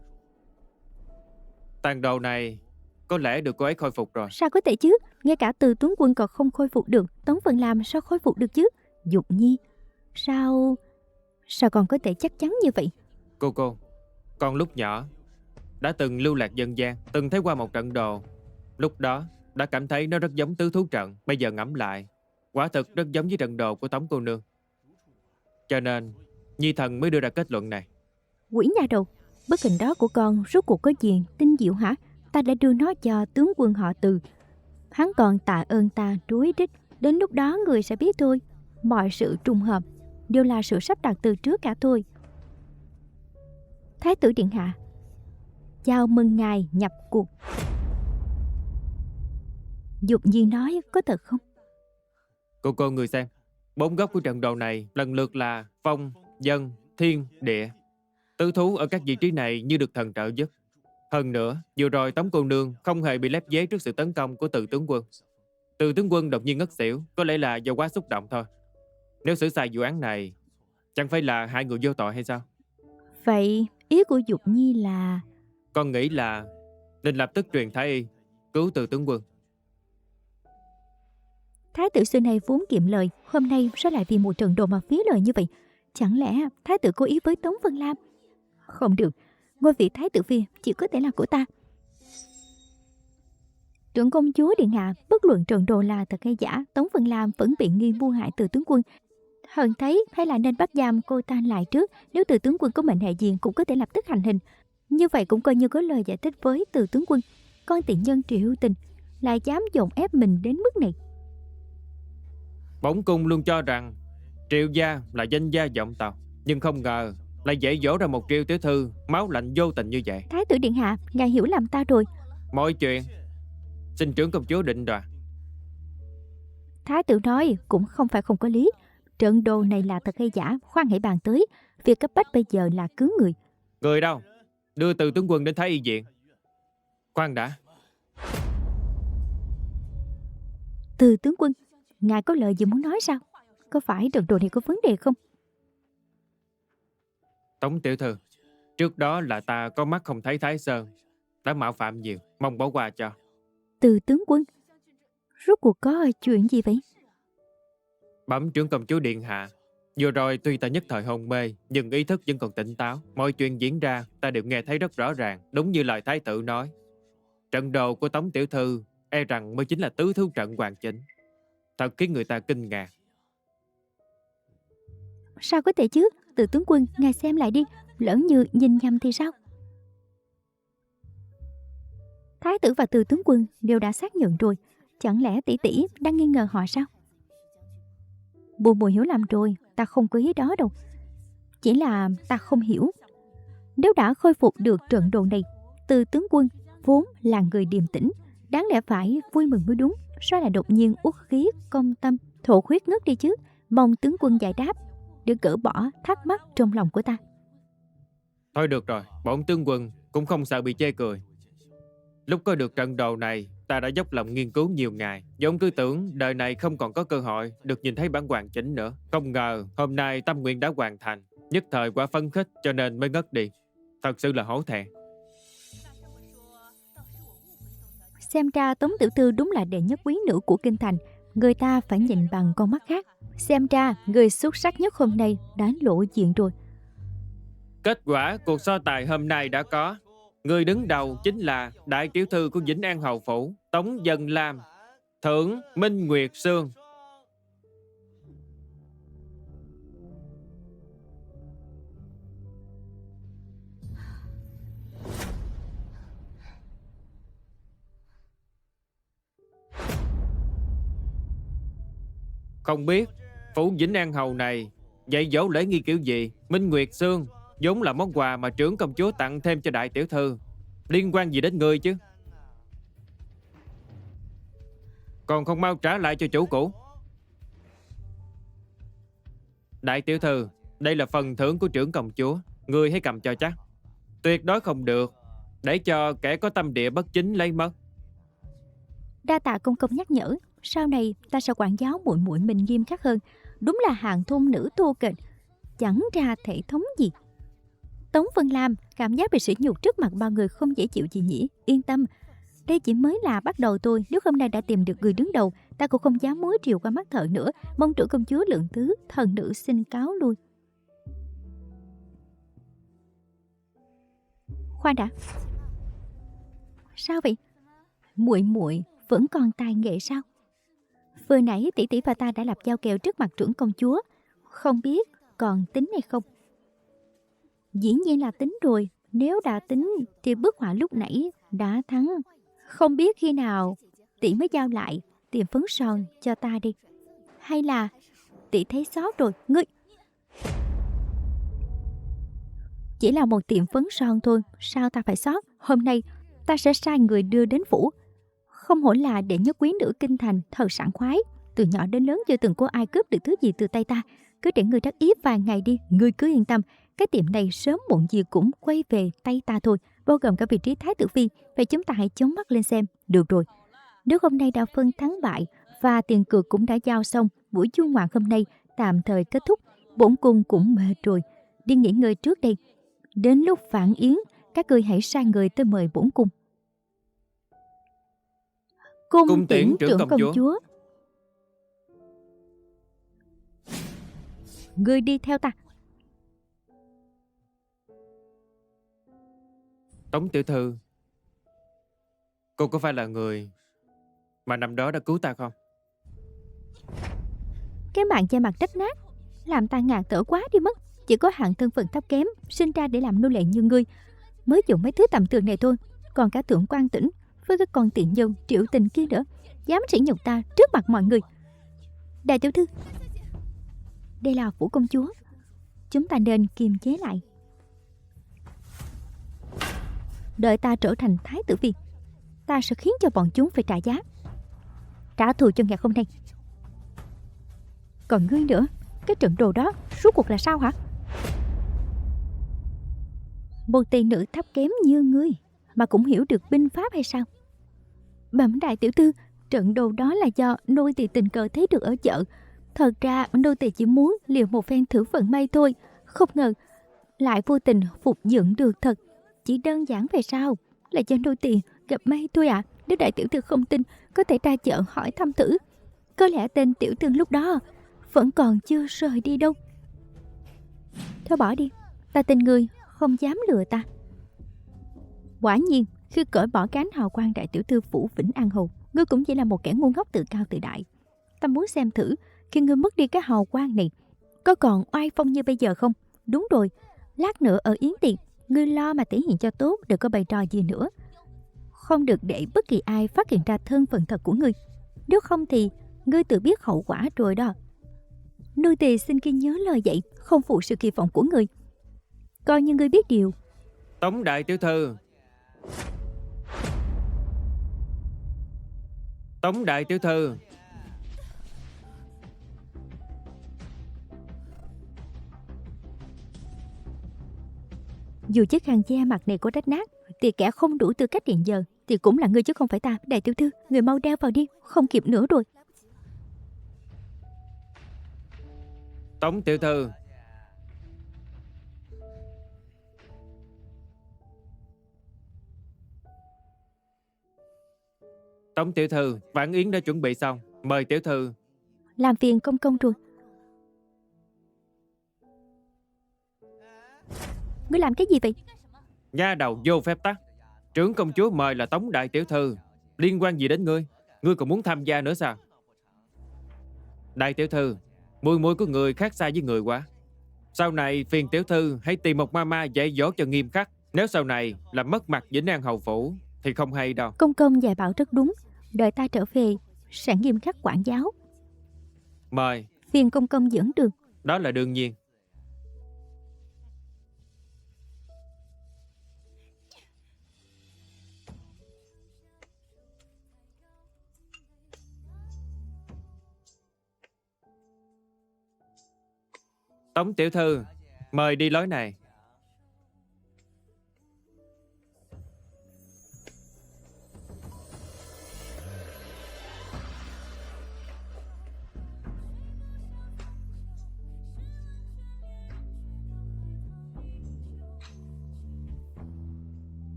Tàn đồ này có lẽ được cô ấy khôi phục rồi. Sao có thể chứ? Ngay cả Từ tướng quân còn không khôi phục được, Tống Phần Làm sao khôi phục được chứ? Dục Nhi, sao còn có thể chắc chắn như vậy? Cô con lúc nhỏ đã từng lưu lạc dân gian, từng thấy qua một trận đồ. Lúc đó đã cảm thấy nó rất giống tứ thú trận. Bây giờ ngẫm lại, quả thực rất giống với trận đồ của Tống cô nương. Cho nên Nhi thần mới đưa ra kết luận này. Quỷ nhà đầu, bức hình đó của con rốt cuộc có gì tinh diệu hả? Ta đã đưa nó cho tướng quân họ Từ. Hắn còn tạ ơn ta đuối đích. Đến lúc đó người sẽ biết thôi. Mọi sự trùng hợp đều là sự sắp đặt từ trước cả thôi. Thái tử điện hạ, chào mừng ngài nhập cuộc. Dục Nhi nói có thật không? Cô người xem, 4 góc của trận đồ này lần lượt là phong, dân, thiên, địa. Tứ thú ở các vị trí này như được thần trợ giúp. Hơn nữa, vừa rồi Tống cô nương không hề bị lép vế trước sự tấn công của Từ tướng quân. Từ tướng quân đột nhiên ngất xỉu, có lẽ là do quá xúc động thôi. Nếu xử sai vụ án này, chẳng phải là hai người vô tội hay sao? Vậy ý của Dục Nhi là... Con nghĩ là nên lập tức truyền thái y cứu Từ tướng quân. Thái tử xưa nay vốn kiệm lời, hôm nay sao lại vì một trận đồ mà phí lời như vậy? Chẳng lẽ thái tử cố ý với Tống Vân Lam? Không được, ngôi vị thái tử phi chỉ có thể là của ta. Trưởng công chúa điện hạ, bất luận trận đồ là thật hay giả, Tống Vân Lam vẫn bị nghi mưu hại Từ tướng quân. Hờn thấy hay là nên bắt giam cô ta lại trước, nếu Từ tướng quân có mệnh hệ gì cũng có thể lập tức hành hình. Như vậy cũng coi như có lời giải thích với Từ tướng quân. Con tiện nhân Triệu Tình lại dám dồn ép mình đến mức này. Bổn cung luôn cho rằng Triệu gia là danh gia vọng tộc, nhưng không ngờ lại dạy dỗ ra một Triệu tiểu thư máu lạnh vô tình như vậy. Thái tử điện hạ, ngài hiểu lầm ta rồi. Mọi chuyện xin trưởng công chúa định đoạt. Thái tử nói cũng không phải không có lý. Trận đồ này là thật hay giả, khoan hãy bàn tới. Việc cấp bách bây giờ là cứu người. Người đâu? Đưa Từ tướng quân đến thái y viện. Khoan đã. Từ tướng quân, ngài có lời gì muốn nói sao? Có phải trận đồ này có vấn đề không? Tống tiểu thư, trước đó là ta có mắt không thấy Thái Sơn, đã mạo phạm nhiều, mong bỏ qua cho. Từ tướng quân, rốt cuộc có chuyện gì vậy? Bẩm trưởng công chúa điện hạ, vừa rồi tuy ta nhất thời hôn mê, nhưng ý thức vẫn còn tỉnh táo. Mọi chuyện diễn ra ta đều nghe thấy rất rõ ràng, đúng như lời thái tử nói. Trận đồ của Tống tiểu thư e rằng mới chính là tứ thứ trận hoàn chỉnh. Thật khiến người ta kinh ngạc. Sao có thể chứ? Từ tướng quân, ngài xem lại đi. Lỡ như nhìn nhầm thì sao? Thái tử và Từ tướng quân đều đã xác nhận rồi. Chẳng lẽ tỷ tỷ đang nghi ngờ họ sao? Bùi Mùi hiểu lầm rồi, ta không có ý đó đâu. Chỉ là ta không hiểu. Nếu đã khôi phục được trận đồ này, Từ tướng quân vốn là người điềm tĩnh, đáng lẽ phải vui mừng mới đúng. Sao lại đột nhiên uất khí, công tâm, thổ huyết ngất đi chứ? Mong tướng quân giải đáp để gỡ bỏ thắc mắc trong lòng của ta. Thôi được rồi, bổn tướng quân cũng không sợ bị chê cười. Lúc có được trận đồ này, ta đã dốc lòng nghiên cứu nhiều ngày. Vốn cứ tưởng đời này không còn có cơ hội được nhìn thấy bản hoàn chỉnh nữa. Không ngờ hôm nay tâm nguyện đã hoàn thành. Nhất thời quá phấn khích cho nên mới ngất đi. Thật sự là hổ thẹn. Xem ra Tống tiểu thư đúng là đệ nhất quý nữ của kinh thành. Người ta phải nhìn bằng con mắt khác. Xem ra người xuất sắc nhất hôm nay đã lộ diện rồi. Kết quả cuộc so tài hôm nay đã có. Người đứng đầu chính là đại tiểu thư của Vĩnh An Hầu Phủ, Tống Dân Lam, thưởng Minh Nguyệt Sương. Không biết Phủ Vĩnh An Hầu này dạy dỗ lễ nghi kiểu gì? Minh Nguyệt Sương vốn là món quà mà trưởng công chúa tặng thêm cho đại tiểu thư, liên quan gì đến ngươi chứ? Còn không mau trả lại cho chủ cũ. Đại tiểu thư, đây là phần thưởng của trưởng công chúa, ngươi hãy cầm cho chắc. Tuyệt đối không được để cho kẻ có tâm địa bất chính lấy mất. Đa tạ công công nhắc nhở. Sau này ta sẽ quản giáo muội muội mình nghiêm khắc hơn. Đúng là hàng thôn nữ thô kệch, chẳng ra thể thống gì. Tống Vân Lam cảm giác bị sỉ nhục trước mặt bao người không dễ chịu gì nhỉ. Yên tâm, đây chỉ mới là bắt đầu thôi. Nếu hôm nay đã tìm được người đứng đầu, ta cũng không dám múa rìu qua mắt thợ nữa. Mong trưởng công chúa lượng thứ, thần nữ xin cáo lui. Khoan đã. Sao vậy? Muội muội vẫn còn tài nghệ sao? Vừa nãy tỷ tỷ và ta đã lập giao kèo trước mặt trưởng công chúa, không biết còn tính hay không? Dĩ nhiên là tính rồi. Nếu đã tính thì bức họa lúc nãy đã thắng. Không biết khi nào tỷ mới giao lại tiền phấn son cho ta đi. Hay là tỷ thấy sót rồi? Ngươi chỉ là một tiệm phấn son thôi, sao ta phải sót? Hôm nay ta sẽ sai người đưa đến phủ. Không hổ là đệ nhất quý nữ kinh thành, thật sảng khoái. Từ nhỏ đến lớn chưa từng có ai cướp được thứ gì từ tay ta. Cứ để người đắc ý vài ngày đi, ngươi cứ yên tâm. Cái tiệm này sớm muộn gì cũng quay về tay ta thôi, bao gồm cả vị trí thái tử phi. Vậy chúng ta hãy chống mắt lên xem. Được rồi, nếu hôm nay đã phân thắng bại và tiền cược cũng đã giao xong, buổi du ngoạn hôm nay tạm thời kết thúc. Bổn cung cũng mệt rồi, đi nghỉ ngơi trước đây. Đến lúc phản yến, các ngươi hãy sai người tới mời bổn cung. Cung tiễn trưởng công chúa. Ngươi đi theo ta. Tống tiểu thư, cô có phải là người mà năm đó đã cứu ta không? Cái mạng che mặt rách nát làm ta ngạt thở quá đi mất. Chỉ có hạng thân phận thấp kém, sinh ra để làm nô lệ như ngươi mới dùng mấy thứ tầm thường này thôi. Còn cả thượng quan Tĩnh với cái con tiện nhân Triệu Tình kia nữa, dám sỉ nhục ta trước mặt mọi người. Đại tiểu thư, đây là phủ công chúa, chúng ta nên kiềm chế lại. Đợi ta trở thành thái tử phi, ta sẽ khiến cho bọn chúng phải trả giá, trả thù cho ngày hôm nay. Còn ngươi nữa, cái trận đồ đó rốt cuộc là sao hả? Một tỷ nữ thấp kém như ngươi mà cũng hiểu được binh pháp hay sao? Bẩm đại tiểu thư, trận đồ đó là do nô tỳ tình cờ thấy được ở chợ. Thật ra nô tỳ chỉ muốn liều một phen thử vận may thôi, không ngờ lại vô tình phục dựng được thật. Chỉ đơn giản về sao là do nô tỳ gặp may thôi ạ. Nếu đại tiểu thư không tin, có thể ra chợ hỏi thăm thử. Có lẽ tên tiểu thư lúc đó vẫn còn chưa rời đi đâu. Thôi bỏ đi, ta tin ngươi không dám lừa ta. Quả nhiên, khi cởi bỏ cái ánh hào quang đại tiểu thư phủ Vĩnh An Hầu, ngươi cũng chỉ là một kẻ ngu ngốc tự cao tự đại. Ta muốn xem thử, khi ngươi mất đi cái hào quang này, có còn oai phong như bây giờ không? Đúng rồi, lát nữa ở yến tiệc, ngươi lo mà thể hiện cho tốt, đừng có bày trò gì nữa. Không được để bất kỳ ai phát hiện ra thân phận thật của ngươi. Nếu không thì ngươi tự biết hậu quả rồi đó. Nô tỳ xin ghi nhớ lời dạy, không phụ sự kỳ vọng của ngươi. Coi như ngươi biết điều. Tống đại tiểu thư, Tống đại tiểu thư. Dù chiếc khăn che mặt này có rách nát, thì kẻ không đủ tư cách hiện giờ thì cũng là ngươi chứ không phải ta. Đại tiểu thư, người mau đeo vào đi, không kịp nữa rồi. Tống tiểu thư, Tống tiểu thư, vãn yến đã chuẩn bị xong, mời tiểu thư. Làm phiền công công rồi. Ngươi làm cái gì vậy? Nha đầu vô phép tắc. Trưởng công chúa mời là Tống đại tiểu thư, liên quan gì đến ngươi? Ngươi còn muốn tham gia nữa sao? Đại tiểu thư, mùi mũi của người khác xa với người quá. Sau này phiền tiểu thư hãy tìm một mama dạy dỗ cho nghiêm khắc. Nếu sau này làm mất mặt Vĩnh An Hầu phủ thì không hay đâu. Công công dạy bảo rất đúng. Đợi ta trở về sẽ nghiêm khắc quản giáo. Mời. Phiền công công dẫn đường. Đó là đương nhiên. Tống tiểu thư, mời đi lối này.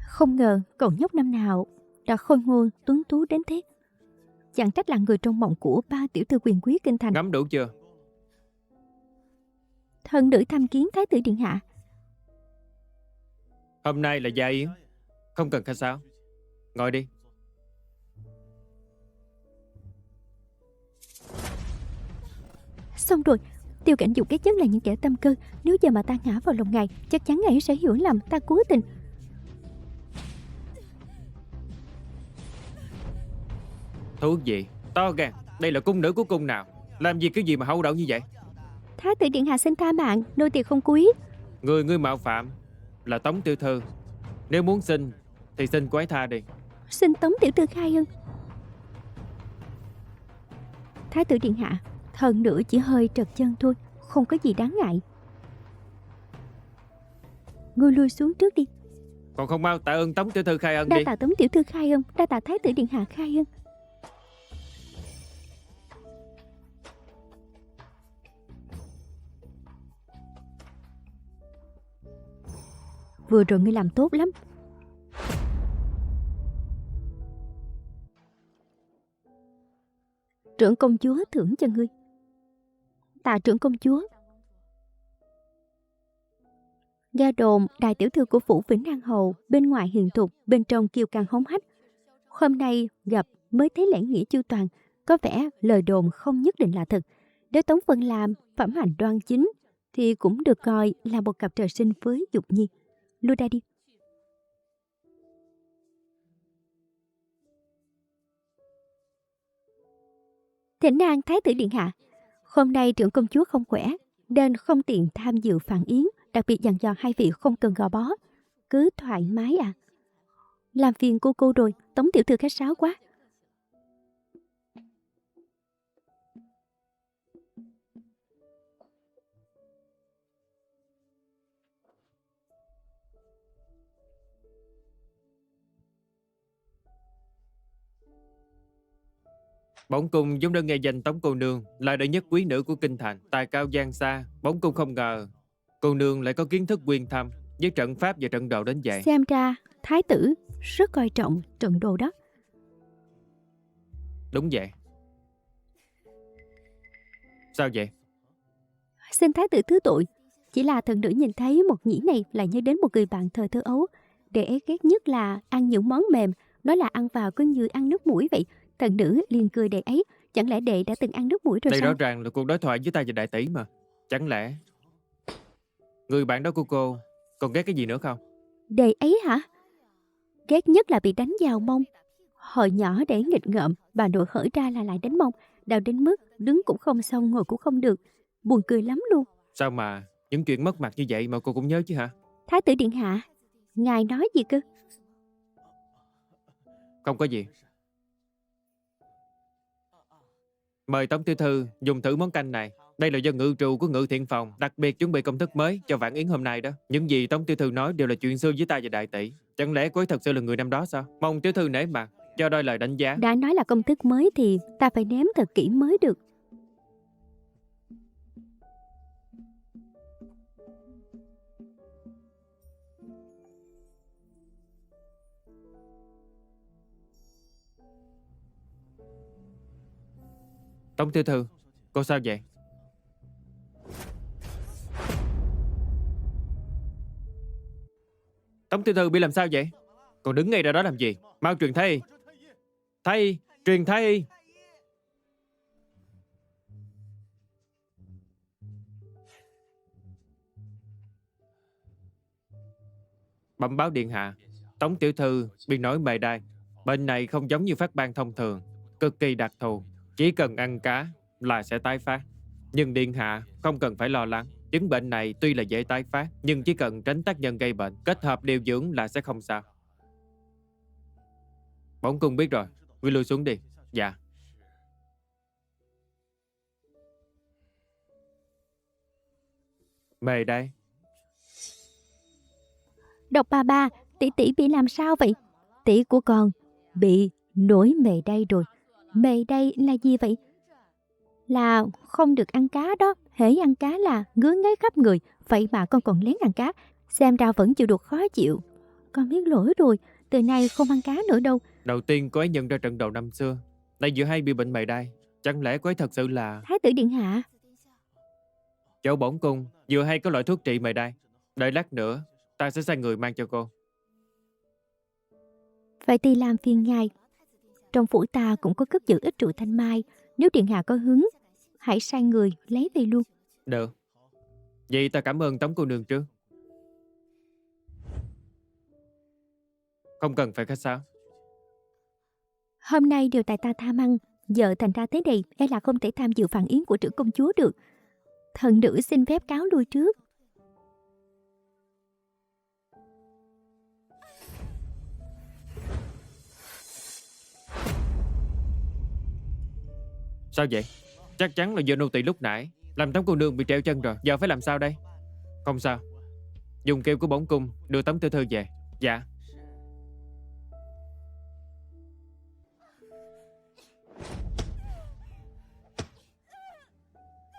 Không ngờ cậu nhóc năm nào đã khôi ngô tuấn tú đến thế. Chẳng trách là người trong mộng của ba tiểu thư quyền quý kinh thành. Ngắm đủ chưa? Thần nữ tham kiến thái tử điện hạ. Hôm nay là gia yến, không cần khách sáo. Ngồi đi. Xong rồi, Tiêu Cảnh Dục cái chất là những kẻ tâm cơ. Nếu giờ mà ta ngã vào lòng ngài, chắc chắn ngài sẽ hiểu lầm ta cố tình. Thú vị, to gan. Đây là cung nữ của cung nào? Làm gì cái gì mà hậu đậu như vậy? Thái tử điện hạ xin tha mạng, nô tỳ không quý. Người mạo phạm là Tống tiểu thư. Nếu muốn xin thì xin cô ấy tha đi. Xin Tống tiểu thư khai ân. Thái tử điện hạ, thần nữ chỉ hơi trật chân thôi, không có gì đáng ngại. Ngươi lui xuống trước đi. Còn không mau tạ ơn Tống tiểu thư khai ân Đa đi. tạ Tống tiểu thư khai ân, đa tạ thái tử điện hạ khai ân. Vừa rồi ngươi làm tốt lắm, Trưởng công chúa thưởng cho ngươi. Tạ trưởng công chúa. Nghe đồn đại tiểu thư của phủ Vĩnh An Hầu bên ngoài hiền thục, bên trong kiêu căng hống hách. Hôm nay gặp mới thấy lễ nghĩa chu toàn, có vẻ lời đồn không nhất định là thật. Nếu Tống Vân làm phẩm hạnh đoan chính thì cũng được coi là một cặp trời sinh với Dục Nhi. Lui ra đi. Thỉnh an thái tử điện hạ. Hôm nay trưởng công chúa không khỏe nên không tiện tham dự phản yến, đặc biệt dặn dò hai vị không cần gò bó, cứ thoải mái à. Làm phiền cô rồi, Tống tiểu thư khách sáo quá. Bổn cung vốn đã nghe danh Tống cô nương là đệ nhất quý nữ của kinh thành, tài cao giang xa. Bổn cung không ngờ cô nương lại có kiến thức uyên thâm với trận pháp và trận đồ đến vậy. Xem ra thái tử rất coi trọng trận đồ đó. Đúng vậy. Sao vậy? Xin thái tử thứ tội. Chỉ là thần nữ nhìn thấy một nhĩ này lại nhớ đến một người bạn thời thơ ấu. Đệ ấy ghét nhất là ăn những món mềm, nói là ăn vào cứ như ăn nước mũi vậy. Thần nữ liền cười đệ ấy. Chẳng lẽ đệ đã từng ăn nước mũi rồi Đây sao? rõ ràng là cuộc đối thoại với ta và đại tỷ mà. Chẳng lẽ người bạn đó của cô còn ghét cái gì nữa không? Đệ ấy hả? Ghét nhất là bị đánh vào mông. Hồi nhỏ để nghịch ngợm, bà nội hở ra là lại đánh mông, đau đến mức đứng cũng không xong, ngồi cũng không được. Buồn cười lắm luôn. Sao mà những chuyện mất mặt như vậy mà cô cũng nhớ chứ hả? Thái tử điện hạ, ngài nói gì cơ? Không có gì. Mời Tống tiểu thư dùng thử món canh này. Đây là do ngự trù của Ngự Thiện Phòng đặc biệt chuẩn bị công thức mới cho vạn yến hôm nay đó. Những gì Tống tiểu thư nói đều là chuyện xưa với ta và đại tỷ. Chẳng lẽ cô ấy thật sự là người năm đó sao? Mong tiểu thư nể mặt cho đôi lời đánh giá. Đã nói là công thức mới thì ta phải nếm thật kỹ mới được. Tống tiểu thư, cô sao vậy? Tống tiểu thư bị làm sao vậy? Còn đứng ngay ra đó làm gì? Mau truyền thái y. Thái y, truyền thái y. Bẩm báo điện hạ, Tống tiểu thư bị nổi mề đay. Bệnh này không giống như phát ban thông thường, cực kỳ đặc thù. Chỉ cần ăn cá là sẽ tái phát. Nhưng điện hạ không cần phải lo lắng. Chứng bệnh này tuy là dễ tái phát, nhưng chỉ cần tránh tác nhân gây bệnh, kết hợp điều dưỡng là sẽ không sao. Bổn cung biết rồi, ngươi lui xuống đi. Dạ. Mề đây. Độc bà, tỷ tỷ bị làm sao vậy? Tỷ của con bị nổi mề đay rồi. Mề đay là gì vậy? Là không được ăn cá đó. Hễ ăn cá là ngứa ngáy khắp người. Vậy mà con còn lén ăn cá. Xem ra vẫn chịu được khó chịu. Con biết lỗi rồi. Từ nay không ăn cá nữa đâu. Đầu tiên cô ấy nhận ra trận đầu năm xưa. Nay vừa hay bị bệnh mề đay. Chẳng lẽ cô ấy thật sự là... Thái tử điện hạ. Chỗ bổn cung vừa hay có loại thuốc trị mề đay. Đợi lát nữa ta sẽ sai người mang cho cô. Vậy thì làm phiền ngài. Trong phủ ta cũng có cất giữ ít rượu thanh mai. Nếu điện hạ có hứng, hãy sai người lấy về luôn. Được. Vậy ta cảm ơn Tống cô nương trước. Không cần phải khách sáo. Hôm nay đều tại ta tham ăn. Giờ thành ra thế này, e là không thể tham dự phản yến của trưởng công chúa được. Thần nữ xin phép cáo lui trước. Sao vậy? Chắc chắn là do nô tỳ lúc nãy làm Tống cô nương bị treo chân rồi. Giờ phải làm sao đây? Không sao. Dùng kêu của bổn cung đưa Tống tiểu thư về. Dạ.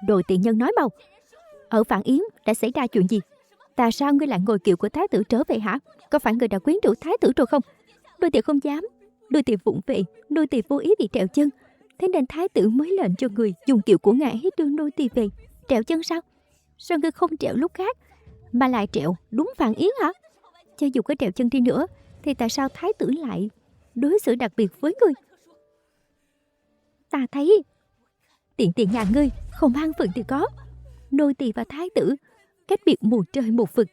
Đồ tiện nhân nói mau. Ở phản yến đã xảy ra chuyện gì? Tại sao ngươi lại ngồi kiệu của thái tử trở về hả? Có phải ngươi đã quyến rũ thái tử rồi không? Nô tỳ không dám. Nô tỳ vụng về, nô tỳ vô ý bị trẹo chân. Thế nên thái tử mới lệnh cho người dùng kiệu của ngài đưa nô tỳ về. Trẹo chân sao? Sao ngươi không trẹo lúc khác mà lại trẹo đúng Vạn Yến hả? Cho dù có trẹo chân đi nữa thì tại sao thái tử lại đối xử đặc biệt với ngươi? Ta thấy tiện tiện nhà ngươi không an phận thì có. Nô tỳ và thái tử cách biệt một trời một vực.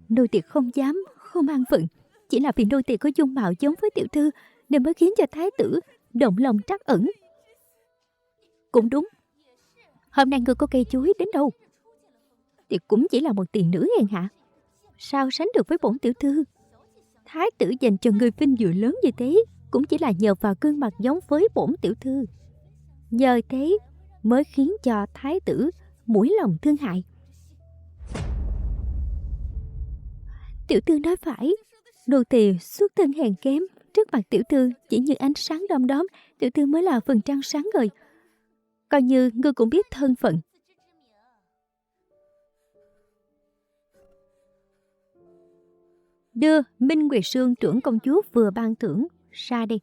Nô tỳ không dám không an phận. Chỉ là vì nô tỳ có dung mạo giống với tiểu thư nên mới khiến cho thái tử động lòng trắc ẩn. Cũng đúng. Hôm nay ngươi có cây chuối đến đâu thì cũng chỉ là một tỷ nữ hèn hạ, sao sánh được với bổn tiểu thư. Thái tử dành cho ngươi vinh dự lớn như thế cũng chỉ là nhờ vào gương mặt giống với bổn tiểu thư. Nhờ thế mới khiến cho thái tử mũi lòng thương hại. Tiểu thư nói phải. Nô tỳ xuất thân hèn kém, trước mặt tiểu thư chỉ như ánh sáng đom đóm. Tiểu thư mới là phần trăng sáng ngời. Coi như ngươi cũng biết thân phận. Đưa Minh Nguyệt Sương trưởng công chúa vừa ban thưởng ra đây.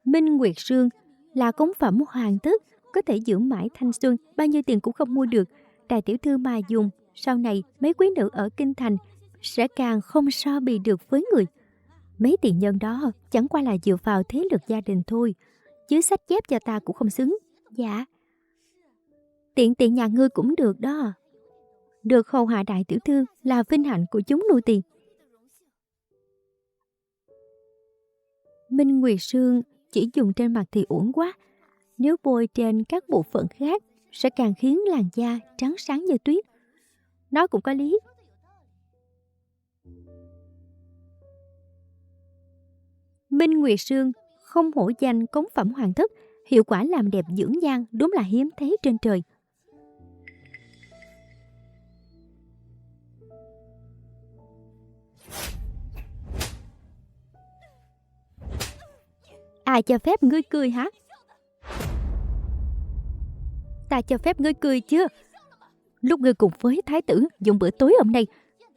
Minh Nguyệt Sương là cống phẩm hoàng thất, có thể giữ mãi thanh xuân, bao nhiêu tiền cũng không mua được. Đại tiểu thư mà dùng, sau này mấy quý nữ ở kinh thành sẽ càng không so bì được với người. Mấy tiền nhân đó chẳng qua là dựa vào thế lực gia đình thôi, chứ sách chép cho ta cũng không xứng. Dạ. Tiện tiện nhà ngươi cũng được đó. Được hầu hạ đại tiểu thư là vinh hạnh của chúng nô tỳ. Minh Nguyệt Sương chỉ dùng trên mặt thì uổng quá. Nếu bôi trên các bộ phận khác sẽ càng khiến làn da trắng sáng như tuyết. Nó cũng có lý. Minh Nguyệt Sương không hổ danh cống phẩm hoàng thất, hiệu quả làm đẹp dưỡng nhan đúng là hiếm thấy trên trời. Ai cho phép ngươi cười hả? Ta cho phép ngươi cười chưa? Lúc ngươi cùng với thái tử dùng bữa tối hôm nay,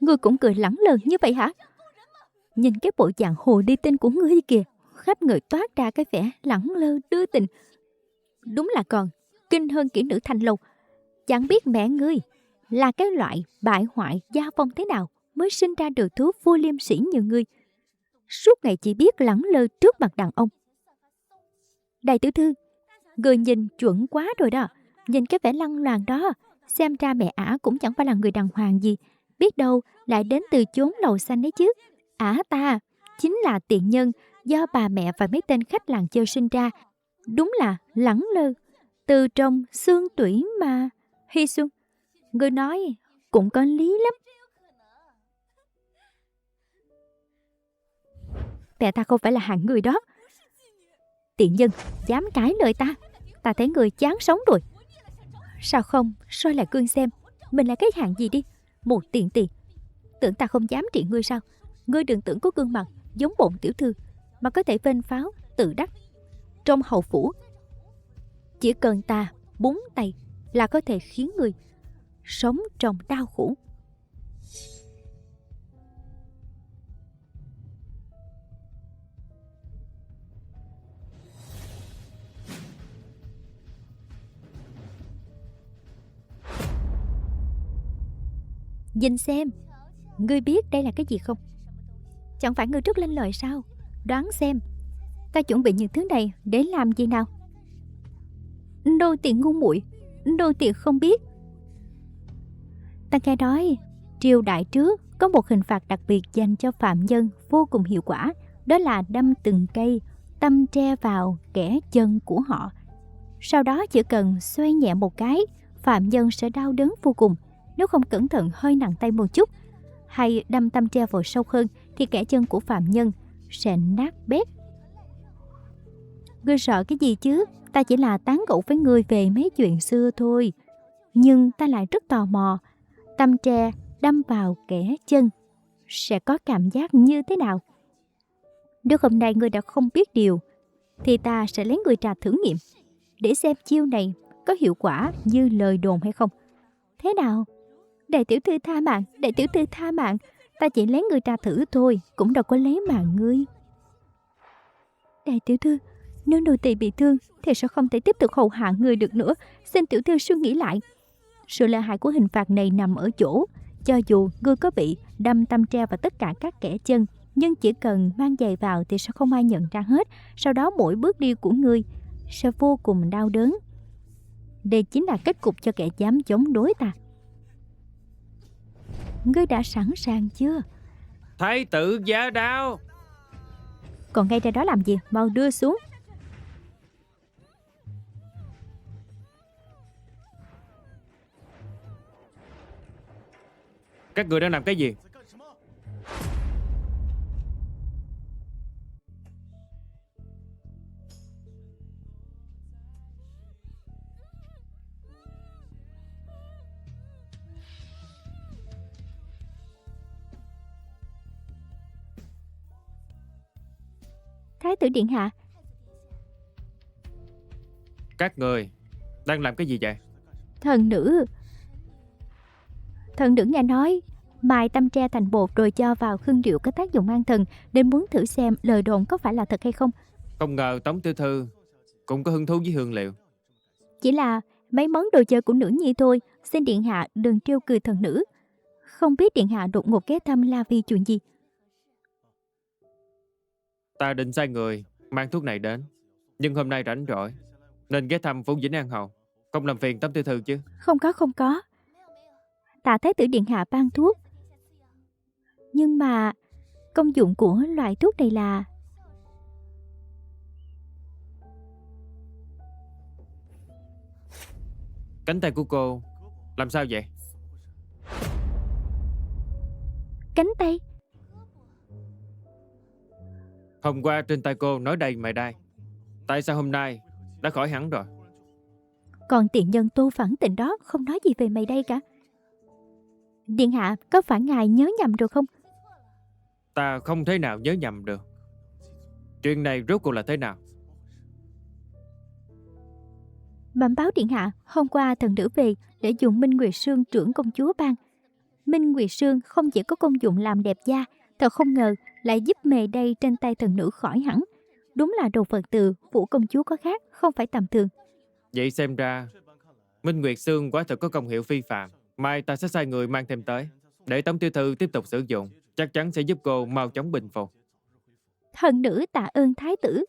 ngươi cũng cười lẳng lờ như vậy hả? Nhìn cái bộ dạng hồ ly tinh của ngươi kìa, khắp người toát ra cái vẻ lẳng lơ đưa tình. Đúng là còn kinh hơn kỹ nữ Thanh Lâu. Chẳng biết mẹ ngươi là cái loại bại hoại gia phong thế nào mới sinh ra được thứ vô liêm sỉ như ngươi. Suốt ngày chỉ biết lẳng lơ trước mặt đàn ông. Đại tiểu thư, ngươi nhìn chuẩn quá rồi đó. Nhìn cái vẻ lăng loàn đó, xem ra mẹ ả cũng chẳng phải là người đàng hoàng gì. Biết đâu lại đến từ chốn lầu xanh đấy chứ. Ả ta chính là tiện nhân do bà mẹ và mấy tên khách làng chơi sinh ra. Đúng là lẳng lơ, từ trong xương tủy mà. Hy Xuân, ngươi nói cũng có lý lắm. Mẹ ta không phải là hạng người đó. Tiện nhân dám cãi lời ta, ta thấy người chán sống rồi. Sao không soi lại gương xem mình là cái hạng gì đi. Một tiện tỳ, tưởng ta không dám trị ngươi sao? Ngươi đừng tưởng có gương mặt giống bổn tiểu thư mà có thể vênh pháo tự đắc trong hầu phủ. Chỉ cần ta búng tay là có thể khiến ngươi sống trong đau khổ. Nhìn xem, ngươi biết đây là cái gì không? Chẳng phải ngươi rất lanh lợi sao? Đoán xem, ta chuẩn bị những thứ này để làm gì nào? Nô tỳ ngu muội, nô tỳ không biết. Ta nghe nói triều đại trước có một hình phạt đặc biệt dành cho phạm nhân vô cùng hiệu quả, đó là đâm từng cây tăm tre vào kẽ chân của họ. Sau đó chỉ cần xoay nhẹ một cái, phạm nhân sẽ đau đớn vô cùng. Nếu không cẩn thận hơi nặng tay một chút, hay đâm tăm tre vào sâu hơn, thì kẽ chân của phạm nhân sẽ nát bét. Ngươi sợ cái gì chứ? Ta chỉ là tán gẫu với ngươi về mấy chuyện xưa thôi. Nhưng ta lại rất tò mò, tăm tre đâm vào kẽ chân sẽ có cảm giác như thế nào? Nếu hôm nay ngươi đã không biết điều, thì ta sẽ lấy ngươi trà thử nghiệm. để xem chiêu này có hiệu quả như lời đồn hay không. Thế nào? Đại tiểu thư tha mạng, đại tiểu thư tha mạng. Ta chỉ lấy người ra thử thôi, cũng đâu có lấy mạng ngươi. Đại tiểu thư, nếu nô tỳ bị thương thì sẽ không thể tiếp tục hầu hạ người được nữa. Xin tiểu thư suy nghĩ lại. Sự lợi hại của hình phạt này nằm ở chỗ, cho dù ngươi có bị đâm tăm tre vào tất cả các kẽ chân, nhưng chỉ cần mang giày vào thì sẽ không ai nhận ra hết. Sau đó mỗi bước đi của ngươi sẽ vô cùng đau đớn. Đây chính là kết cục cho kẻ dám chống đối ta. Ngươi đã sẵn sàng chưa? Thái tử giá đao. Còn ngay ra đó làm gì? Mau đưa xuống. Các người đang làm cái gì? Thái tử điện hạ. Các người đang làm cái gì vậy? Thần nữ nghe nói mài tăm tre thành bột rồi cho vào hương rượu có tác dụng an thần, nên muốn thử xem lời đồn có phải là thật hay không. Không ngờ Tống tiểu thư cũng có hứng thú với hương liệu. Chỉ là mấy món đồ chơi của nữ nhi thôi, xin điện hạ đừng trêu cười thần nữ. Không biết điện hạ đột ngột ghé thăm là vì chuyện gì? Ta định sai người mang thuốc này đến, nhưng hôm nay rảnh rỗi nên ghé thăm Phủ Vĩnh An Hầu. Không làm phiền Tống tiểu thư chứ? Không có. Tạ thái tử điện hạ ban thuốc, nhưng mà công dụng của loại thuốc này là... Cánh tay của cô làm sao vậy? Cánh tay? Hôm qua trên tay cô nói đây mày đai, tại sao hôm nay đã khỏi hẳn rồi? Còn tiện nhân Tô Phản Tình đó không nói gì về mày đây cả. Điện hạ, có phải ngài nhớ nhầm rồi không? Ta không thể nào nhớ nhầm được. Chuyện này rốt cuộc là thế nào? Bẩm báo điện hạ, hôm qua thần nữ về để dùng Minh Nguyệt Sương trưởng công chúa ban. Minh Nguyệt Sương không chỉ có công dụng làm đẹp da, thật không ngờ lại giúp mề đay trên tay thần nữ khỏi hẳn. Đúng là đồ vật từ phủ công chúa có khác, không phải tầm thường. Vậy xem ra Minh Nguyệt Sương quả thật có công hiệu phi phàm. Mai ta sẽ sai người mang thêm tới, để Tống tiểu thư tiếp tục sử dụng. Chắc chắn sẽ giúp cô mau chóng bình phục. Thần nữ tạ ơn thái tử.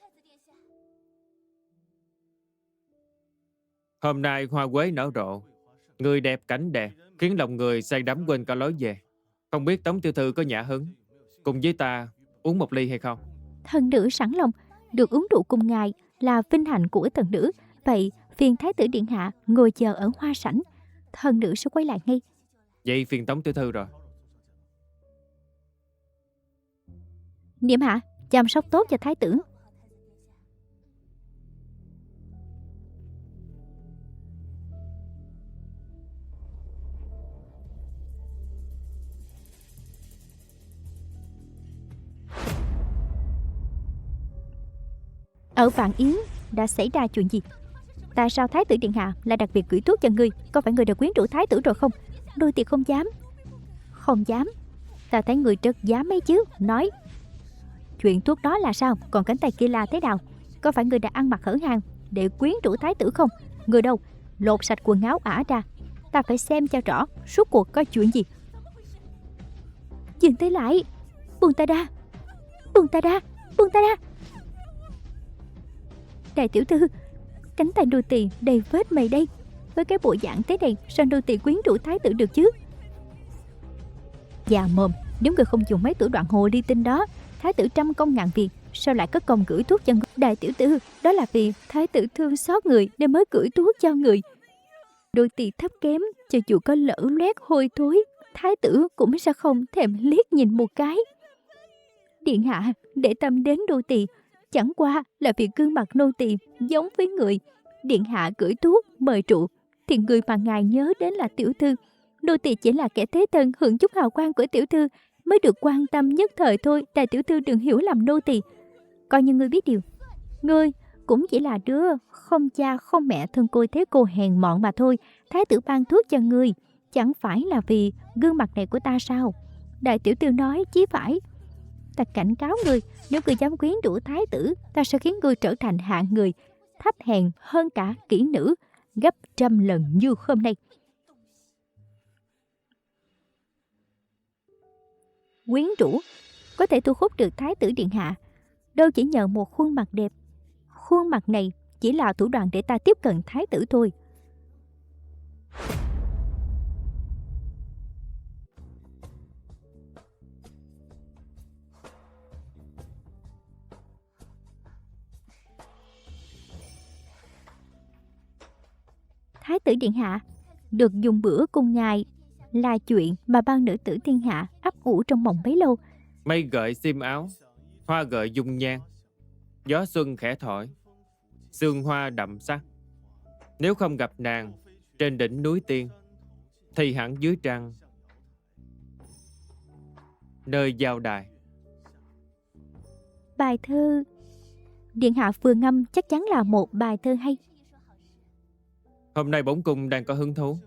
Hôm nay hoa quế nở rộ, người đẹp cảnh đẹp, khiến lòng người say đắm quên cả lối về. Không biết Tống tiểu thư có nhã hứng cùng với ta uống một ly hay không? Thần nữ sẵn lòng, được uống rượu cùng ngài là vinh hạnh của thần nữ. Vậy phiền thái tử điện hạ ngồi chờ ở hoa sảnh, thần nữ sẽ quay lại ngay. Vậy phiền Tống tiểu thư rồi. Niệm hạ, chăm sóc tốt cho thái tử. Ở Vạn Yến đã xảy ra chuyện gì? Tại sao thái tử điện hạ lại đặc biệt gửi thuốc cho ngươi? Có phải ngươi đã quyến rũ thái tử rồi không? Đôi thì không dám. Không dám? Ta thấy người rất dám ấy chứ. Nói, chuyện thuốc đó là sao? Còn cánh tay kia là thế nào? Có phải ngươi đã ăn mặc hở hang để quyến rũ thái tử không? Người đâu? Lột sạch quần áo ả ra, ta phải xem cho rõ suốt cuộc có chuyện gì. Dừng tay lại. Buông ta ra. Buông ta ra. Buông ta ra. Đại tiểu thư, cánh tay nô tỳ đầy vết mày đây. Với cái bộ dạng thế này, sao nô tỳ quyến rũ thái tử được chứ? Già mồm, nếu người không dùng mấy thủ đoạn hồ ly tinh đó, thái tử trăm công ngàn việc, sao lại có công gửi thuốc cho người? Đại tiểu thư, đó là vì thái tử thương xót người nên mới gửi thuốc cho người. Đôi tỳ thấp kém, cho dù có lỡ loét hôi thối, thái tử cũng sẽ không thèm liếc nhìn một cái. Điện hạ, để tâm đến đôi tỳ, chẳng qua là vì gương mặt nô tỳ giống với người. Điện hạ gửi thuốc mời rượu thì người mà ngài nhớ đến là tiểu thư. Nô tỳ chỉ là kẻ thế thân hưởng chút hào quang của tiểu thư mới được quan tâm nhất thời thôi. Đại tiểu thư đừng hiểu lầm nô tỳ. Coi như ngươi biết điều, ngươi cũng chỉ là đứa không cha không mẹ thân côi thế cô hèn mọn mà thôi. Thái tử ban thuốc cho ngươi chẳng phải là vì gương mặt này của ta sao? Đại tiểu thư nói chí phải. Ta cảnh cáo ngươi, nếu ngươi dám quyến rũ thái tử, ta sẽ khiến ngươi trở thành hạng người thấp hèn hơn cả kỹ nữ gấp trăm lần như hôm nay. Quyến rũ có thể thu hút được thái tử điện hạ, đâu chỉ nhờ một khuôn mặt đẹp. Khuôn mặt này chỉ là thủ đoạn để ta tiếp cận thái tử thôi. Thái tử điện hạ, được dùng bữa cùng ngài là chuyện mà bao nữ tử thiên hạ ấp ủ trong mộng bấy lâu. Mây gợi xiêm áo, hoa gợi dung nhan, gió xuân khẽ thổi, sương hoa đậm sắc. Nếu không gặp nàng trên đỉnh núi tiên, thì hẳn dưới trăng nơi giao đài. Bài thơ điện hạ vừa ngâm chắc chắn là một bài thơ hay. Hôm nay bổn cung đang có hứng thú,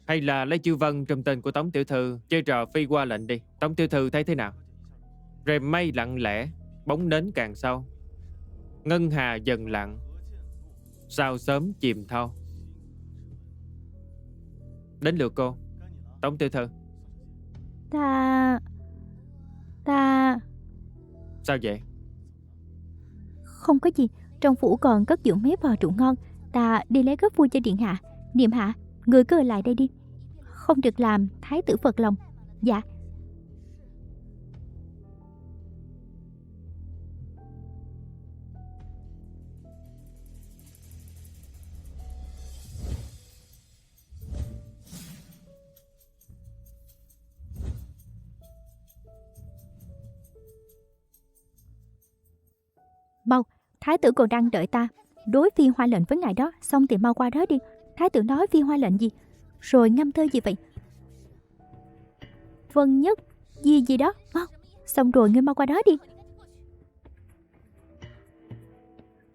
hay là lấy chữ văn trong tên của Tống tiểu thư chơi trò phi qua lệnh đi. Tống tiểu thư thấy thế nào? Rèm mây lặng lẽ, bóng nến càng sâu, ngân hà dần lặng, sao sớm chìm thâu. Đến lượt cô, Tống tiểu thư. Ta Sao vậy? không có gì. Trong phủ còn cất giữ mấy bò rượu ngon. Ta đi lấy gấp vui cho điện hạ. Niệm hạ, người cứ ở lại đây đi. Không được làm thái tử phật lòng. Dạ. Mau, thái tử còn đang đợi ta đối phi hoa lệnh với ngài đó. Xong thì mau qua đó đi. Thái tử nói phi hoa lệnh gì, rồi ngâm thơ gì vậy? Vân nhất gì gì đó. Mau, xong rồi ngươi mau qua đó đi.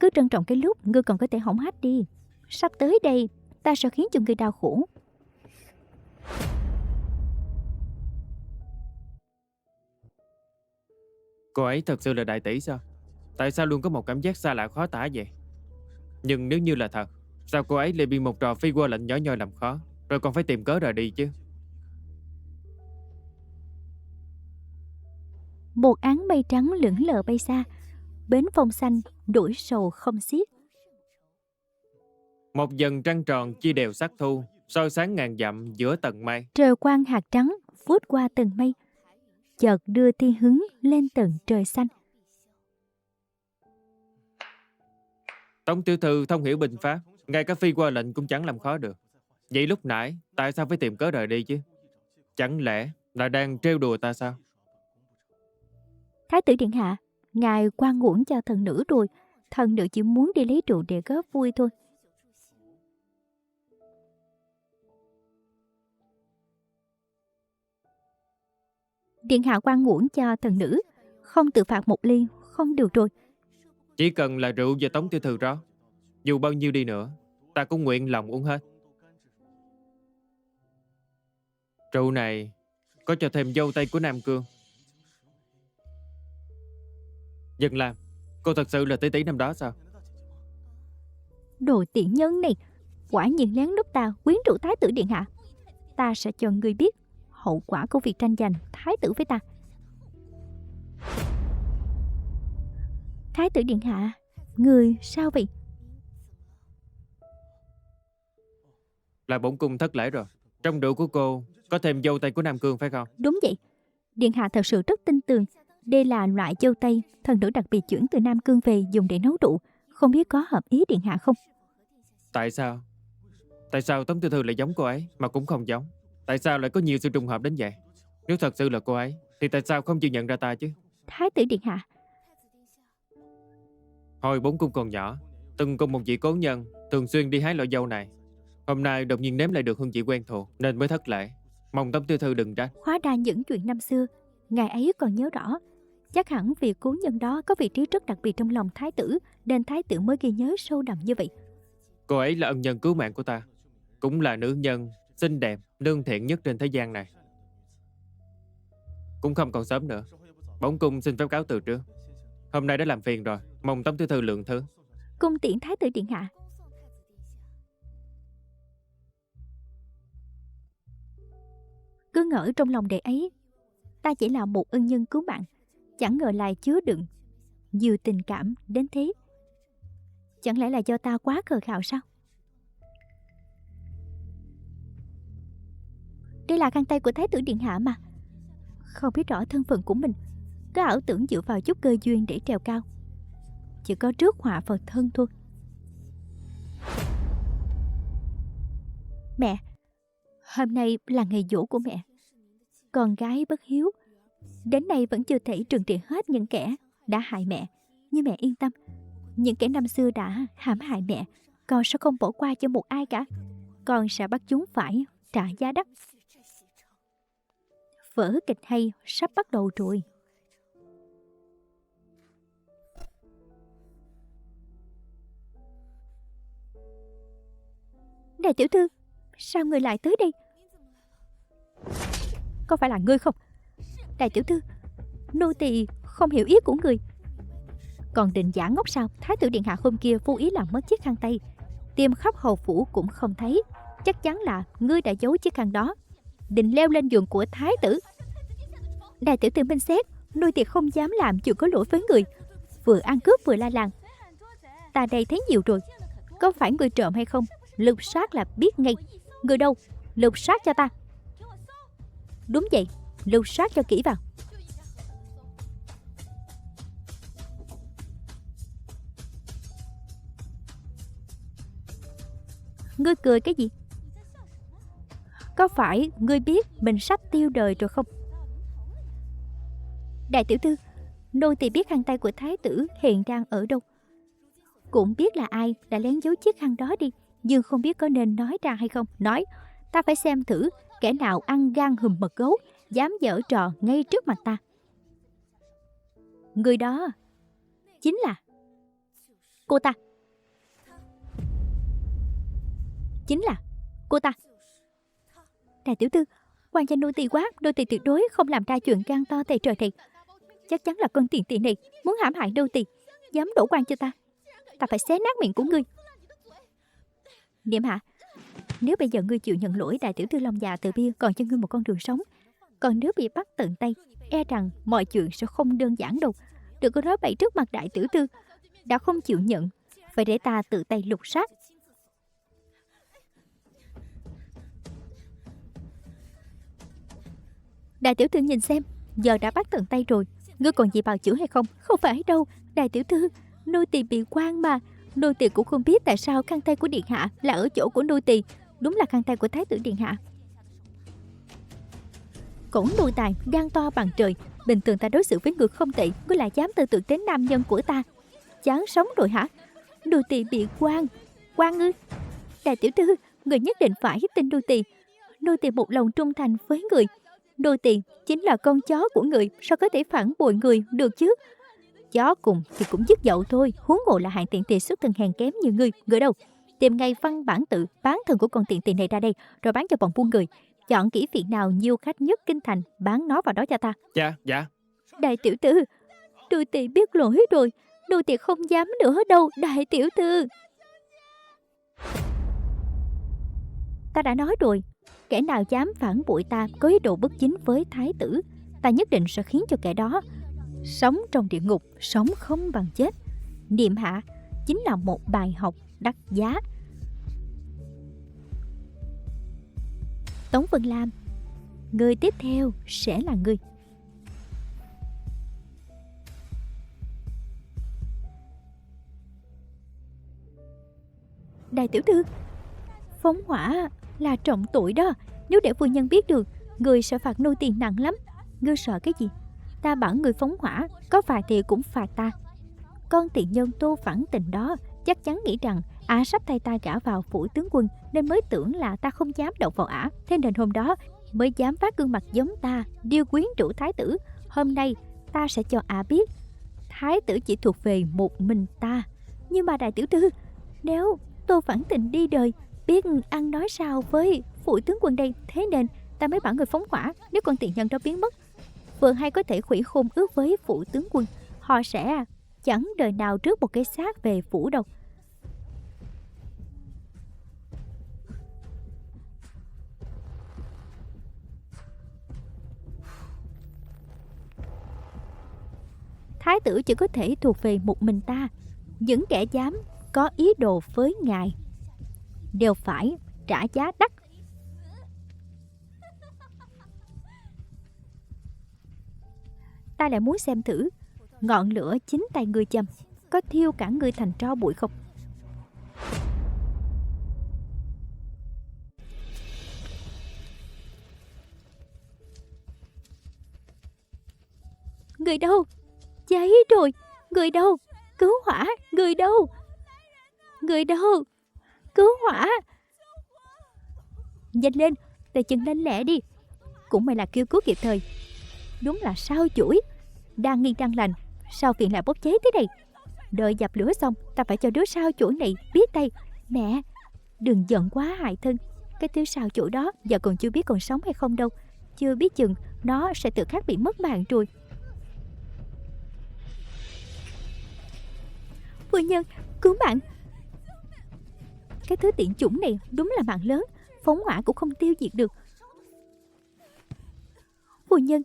Cứ trân trọng cái lúc ngươi còn có thể hỏng hách đi. Sắp tới đây ta sẽ khiến cho ngươi đau khổ. Cô ấy thật sự là đại tỷ sao? Tại sao luôn có một cảm giác xa lạ khó tả vậy? Nhưng nếu như là thật, sao cô ấy lại bị một trò phi qua lệnh nhỏ nhoi làm khó, rồi còn phải tìm cớ rời đi chứ? Một áng mây trắng lững lờ bay xa, bến phong xanh đổi sầu không xiết. Một dần trăng tròn chia đều sắc thu, soi sáng ngàn dặm giữa tầng mây. Trời quang hạt trắng vút qua tầng mây, chợt đưa thiên hứng lên tầng trời xanh. Tống tiểu thư thông hiểu binh pháp, ngay cả phi qua lệnh cũng chẳng làm khó được. Vậy lúc nãy tại sao phải tìm cớ rời đi chứ? Chẳng lẽ là đang trêu đùa ta sao? Thái tử điện hạ, ngài quan uổng cho thần nữ rồi. Thần nữ chỉ muốn đi lấy rượu để góp vui thôi. Điện hạ quan uổng cho thần nữ, không tự phạt một ly không được rồi. Chỉ cần là rượu do Tống tiểu thư rót, dù bao nhiêu đi nữa, ta cũng nguyện lòng uống hết. Rượu này có cho thêm dâu tây của Nam Cương. Dân Lam, cô thật sự là tỷ tỷ năm đó sao? Đồ tiện nhân này, quả nhiên lén lút ta quyến rũ thái tử điện hạ. Ta sẽ cho ngươi biết hậu quả của việc tranh giành thái tử với ta. Thái tử điện hạ, người sao vậy? Là bổn cung thất lễ rồi. Trong rượu của cô có thêm dâu tây của Nam Cương phải không? Đúng vậy, điện hạ thật sự rất tin tưởng. Đây là loại dâu tây thần nữ đặc biệt chuyển từ Nam Cương về dùng để nấu rượu. Không biết có hợp ý điện hạ không? Tại sao? Tại sao Tống tiểu thư lại giống cô ấy mà cũng không giống? Tại sao lại có nhiều sự trùng hợp đến vậy? Nếu thật sự là cô ấy thì tại sao không chịu nhận ra ta chứ? Thái tử điện hạ, Hồi bổn cung còn nhỏ, từng cùng một vị cố nhân thường xuyên đi hái loại dâu này. Hôm nay đột nhiên nếm lại được hương vị quen thuộc nên mới thất lễ. Mong Tống tiểu thư đừng trách. hóa ra những chuyện năm xưa ngài ấy còn nhớ rõ. Chắc hẳn vì cố nhân đó có vị trí rất đặc biệt trong lòng thái tử, nên thái tử mới ghi nhớ sâu đậm như vậy. Cô ấy là ân nhân cứu mạng của ta, cũng là nữ nhân xinh đẹp, lương thiện nhất trên thế gian này. Cũng không còn sớm nữa, bổn cung xin phép cáo từ trước. Hôm nay đã làm phiền rồi, mong Tống tiểu thư lượng thứ. Cung tiễn thái tử điện hạ. Cứ ngỡ trong lòng đệ ấy, ta chỉ là một ân nhân cứu mạng, chẳng ngờ lại chứa đựng nhiều tình cảm đến thế. Chẳng lẽ là do ta quá khờ khạo sao? Đây là khăn tay của thái tử điện hạ mà. Không biết rõ thân phận của mình, cứ ảo tưởng dựa vào chút cơ duyên để trèo cao. Chỉ có rước họa vào thân thôi. Mẹ, hôm nay là ngày giỗ của mẹ. Con gái bất hiếu, đến nay vẫn chưa thể trừng trị hết những kẻ đã hại mẹ. Nhưng mẹ yên tâm, những kẻ năm xưa đã hãm hại mẹ, con sẽ không bỏ qua cho một ai cả. Con sẽ bắt chúng phải trả giá đắt. Vở kịch hay sắp bắt đầu rồi. Đại tiểu thư, sao người lại tới đây? Có phải là ngươi không? Đại tiểu thư, nô tỳ không hiểu ý của người. Còn định giả ngốc sao? Thái tử điện hạ hôm kia vô ý làm mất chiếc khăn tay, tìm khắp hầu phủ cũng không thấy. Chắc chắn là ngươi đã giấu chiếc khăn đó, định leo lên giường của thái tử. Đại tiểu thư minh xét, nô tỳ không dám làm chuyện có lỗi với người, vừa ăn cướp vừa la làng. Ta đây thấy nhiều rồi, có phải người trộm hay không? Lục soát là biết ngay. Người đâu? Lục soát cho ta. Đúng vậy, lục soát cho kỹ vào. Ngươi cười cái gì? Có phải ngươi biết mình sắp tiêu đời rồi không? Đại tiểu thư, nô tỳ biết khăn tay của thái tử hiện đang ở đâu, cũng biết là ai đã lén giấu chiếc khăn đó đi, nhưng không biết có nên nói ra hay không. Nói, ta phải xem thử kẻ nào ăn gan hùm mật gấu, dám giở trò ngay trước mặt ta. Người đó chính là cô ta. Chính là cô ta. Đại tiểu thư, quan cho nô tỳ quá, nô tỳ tuyệt đối không làm ra chuyện gan to tày trời này. Chắc chắn là con tiền tỷ này muốn hãm hại nô tỳ, dám đổ quan cho ta. Ta phải xé nát miệng của ngươi. Niệm hạ, nếu bây giờ ngươi chịu nhận lỗi, đại tiểu thư lòng dạ từ bi còn cho ngươi một con đường sống. Còn nếu bị bắt tận tay, e rằng mọi chuyện sẽ không đơn giản đâu. Đừng có nói bậy trước mặt đại tiểu thư. Đã không chịu nhận, phải để ta tự tay lục soát. Đại tiểu thư nhìn xem, giờ đã bắt tận tay rồi, ngươi còn gì bào chữa hay không? Không phải đâu, đại tiểu thư, nô tỳ bị quan mà. Nô tỳ cũng không biết tại sao khăn tay của điện hạ là ở chỗ của nô tỳ. Đúng là khăn tay của thái tử điện hạ. Cổn nô tài, gan to bằng trời. Bình thường ta đối xử với người không tệ, ngươi lại dám tư tưởng đến nam nhân của ta. Chán sống rồi hả? Nô tỳ bị quan. Quan ư? Đại tiểu thư, người nhất định phải tin nô tỳ. Nô tỳ một lòng trung thành với người. Nô tỳ chính là con chó của người, sao có thể phản bội người được chứ? Chó cùng thì cũng dứt dậu thôi, huống hồ là hạng tiện tỳ xuất thân hèn kém như ngươi. Người đâu? Tìm ngay văn bản tự bán thân của con tiện tỳ này ra đây, rồi bán cho bọn buôn người. Chọn kỹ viện nào nhiều khách nhất kinh thành, bán nó vào đó cho ta. Dạ. Đại tiểu thư, nô tỳ biết lỗi rồi, nô tỳ không dám nữa đâu, đại tiểu thư. Ta đã nói rồi, kẻ nào dám phản bội ta, có ý đồ bất chính với thái tử, ta nhất định sẽ khiến cho kẻ đó sống trong địa ngục, sống không bằng chết. Niệm hạ chính là một bài học đắt giá. Tống Vân Lam, người tiếp theo sẽ là ngươi. Đại tiểu thư, phóng hỏa là trọng tội đó. Nếu để phu nhân biết được, người sẽ phạt nô tiền nặng lắm. Ngươi sợ cái gì? Ta bảo người phóng hỏa, có phạt thì cũng phạt ta. Con tiện nhân Tô Phản Tình đó chắc chắn nghĩ rằng ả sắp thay ta gả vào phủ tướng quân, nên mới tưởng là ta không dám động vào ả. Thế nên hôm đó mới dám phát gương mặt giống ta, điêu quyến rũ thái tử. Hôm nay ta sẽ cho ả biết thái tử chỉ thuộc về một mình ta. Nhưng mà đại tiểu thư, nếu Tô Phản Tình đi đời, biết ăn nói sao với phụ tướng quân đây, thế nên ta mới bảo người phóng hỏa. Nếu con tiện nhân đó biến mất, vừa hay có thể hủy hôn ước với phụ tướng quân, họ sẽ chẳng đời nào rước một cái xác về phủ đâu. Thái tử chỉ có thể thuộc về một mình ta. Những kẻ dám có ý đồ với ngài đều phải trả giá đắt. Ta lại muốn xem thử ngọn lửa chính tay ngươi châm có thiêu cả ngươi thành tro bụi không. Người đâu? Cháy rồi. Người đâu? Cứu hỏa. Người đâu? Người đâu? Cứu hỏa. Nhanh lên, tay chân lanh lẹ đi. Cũng may là kêu cứu kịp thời. Đúng là sao chổi, đang nghiêng đang lành, sao viện lại bốc cháy thế này? Đợi dập lửa xong, ta phải cho đứa sao chổi này biết tay. Mẹ, đừng giận quá hại thân. Cái thứ sao chổi đó giờ còn chưa biết còn sống hay không đâu. Chưa biết chừng nó sẽ tự khắc bị mất mạng rồi. Phu nhân, cứu mạng. Cái thứ tiện chủng này đúng là mạng lớn, phóng hỏa cũng không tiêu diệt được. Phu nhân,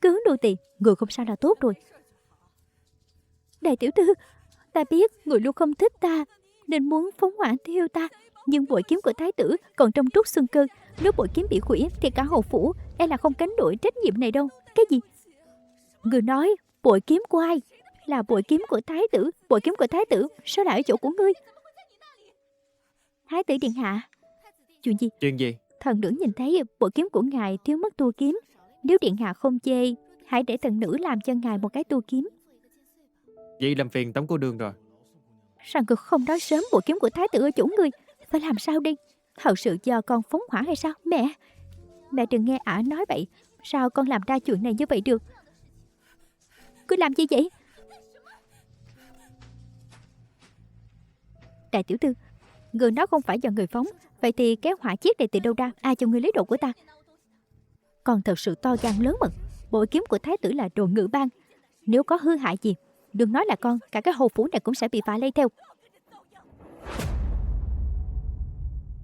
cứu nô tỳ, người không sao là tốt rồi. Đại tiểu thư, ta biết người luôn không thích ta nên muốn phóng hỏa thiêu ta, nhưng bội kiếm của thái tử còn trong trúc xương cơ. Nếu bội kiếm bị hủy thì cả hầu phủ e là không gánh nổi trách nhiệm này đâu. Cái gì? Người nói bội kiếm của ai? Là bội kiếm của thái tử. Bội kiếm của thái tử sao lại ở chỗ của ngươi? Thái tử điện hạ. Chuyện gì? Chuyện gì? Thần nữ nhìn thấy bội kiếm của ngài thiếu mất tua kiếm. Nếu điện hạ không chê, hãy để thần nữ làm cho ngài một cái tua kiếm. Vậy làm phiền tống cô nương rồi. Sao cực không nói sớm bội kiếm của thái tử ở chỗ ngươi? Phải làm sao đi? Thật sự do con phóng hỏa hay sao? Mẹ đừng nghe ả nói vậy. Sao con làm ra chuyện này như vậy được? Cứ làm gì vậy? Đại tiểu thư, người nói không phải do người phóng, vậy thì cái hỏa chiếc này từ đâu ra? Ai cho ngươi lấy đồ của ta? Con thật sự to gan lớn mật. Bội kiếm của thái tử là đồ ngự bang. Nếu có hư hại gì, đừng nói là con, cả cái hầu phủ này cũng sẽ bị phá lây theo.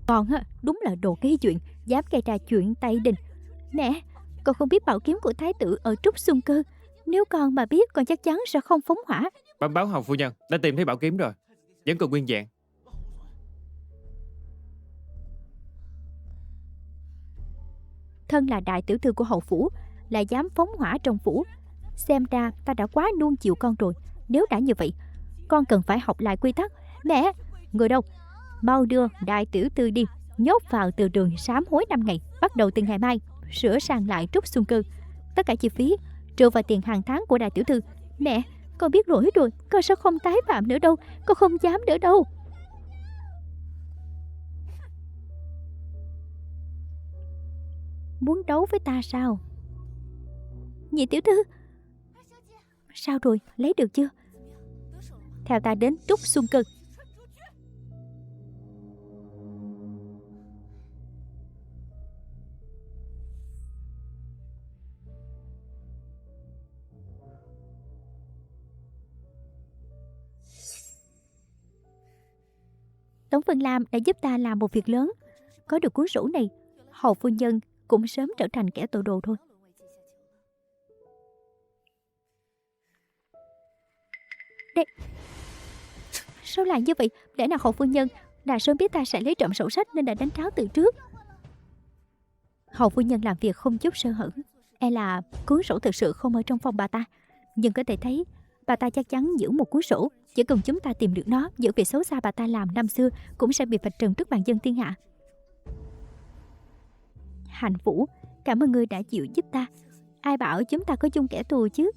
Con đúng là đồ gây chuyện, dám gây ra chuyện Tây Đình. Mẹ, con không biết bảo kiếm của thái tử ở trúc xung cơ. Nếu con mà biết, con chắc chắn sẽ không phóng hỏa. Bẩm báo hầu phu nhân, đã tìm thấy bảo kiếm rồi, vẫn còn nguyên vẹn. Thân là đại tiểu thư của hầu phủ, lại dám phóng hỏa trong phủ. Xem ra ta đã quá nuông chiều con rồi. Nếu đã như vậy, con cần phải học lại quy tắc. Mẹ, người đâu? Mau đưa đại tiểu thư đi, nhốt vào từ đường sám hối 5 ngày, bắt đầu từ ngày mai, sửa sang lại trúc xung cư. Tất cả chi phí trừ vào tiền hàng tháng của đại tiểu thư. Mẹ, con biết lỗi rồi, con sẽ không tái phạm nữa đâu. Con không dám nữa đâu. Muốn đấu với ta sao? Nhị tiểu thư, sao rồi, lấy được chưa? Theo ta đến trúc xung cư. Tống Vân Lam đã giúp ta làm một việc lớn. Có được cuốn sổ này, hầu phu nhân cũng sớm trở thành kẻ tội đồ thôi. Đây, sao lại như vậy? Lẽ nào hầu phu nhân đã sớm biết ta sẽ lấy trộm sổ sách nên đã đánh tráo từ trước? Hầu phu nhân làm việc không chút sơ hở, e là cuốn sổ thực sự không ở trong phòng bà ta. Nhưng có thể thấy bà ta chắc chắn giữ một cuốn sổ. Chỉ cần chúng ta tìm được nó, những việc xấu xa bà ta làm năm xưa cũng sẽ bị vạch trần trước bàn dân thiên hạ. Hạnh Vũ, cảm ơn ngươi đã chịu giúp ta. Ai bảo chúng ta có chung kẻ thù chứ?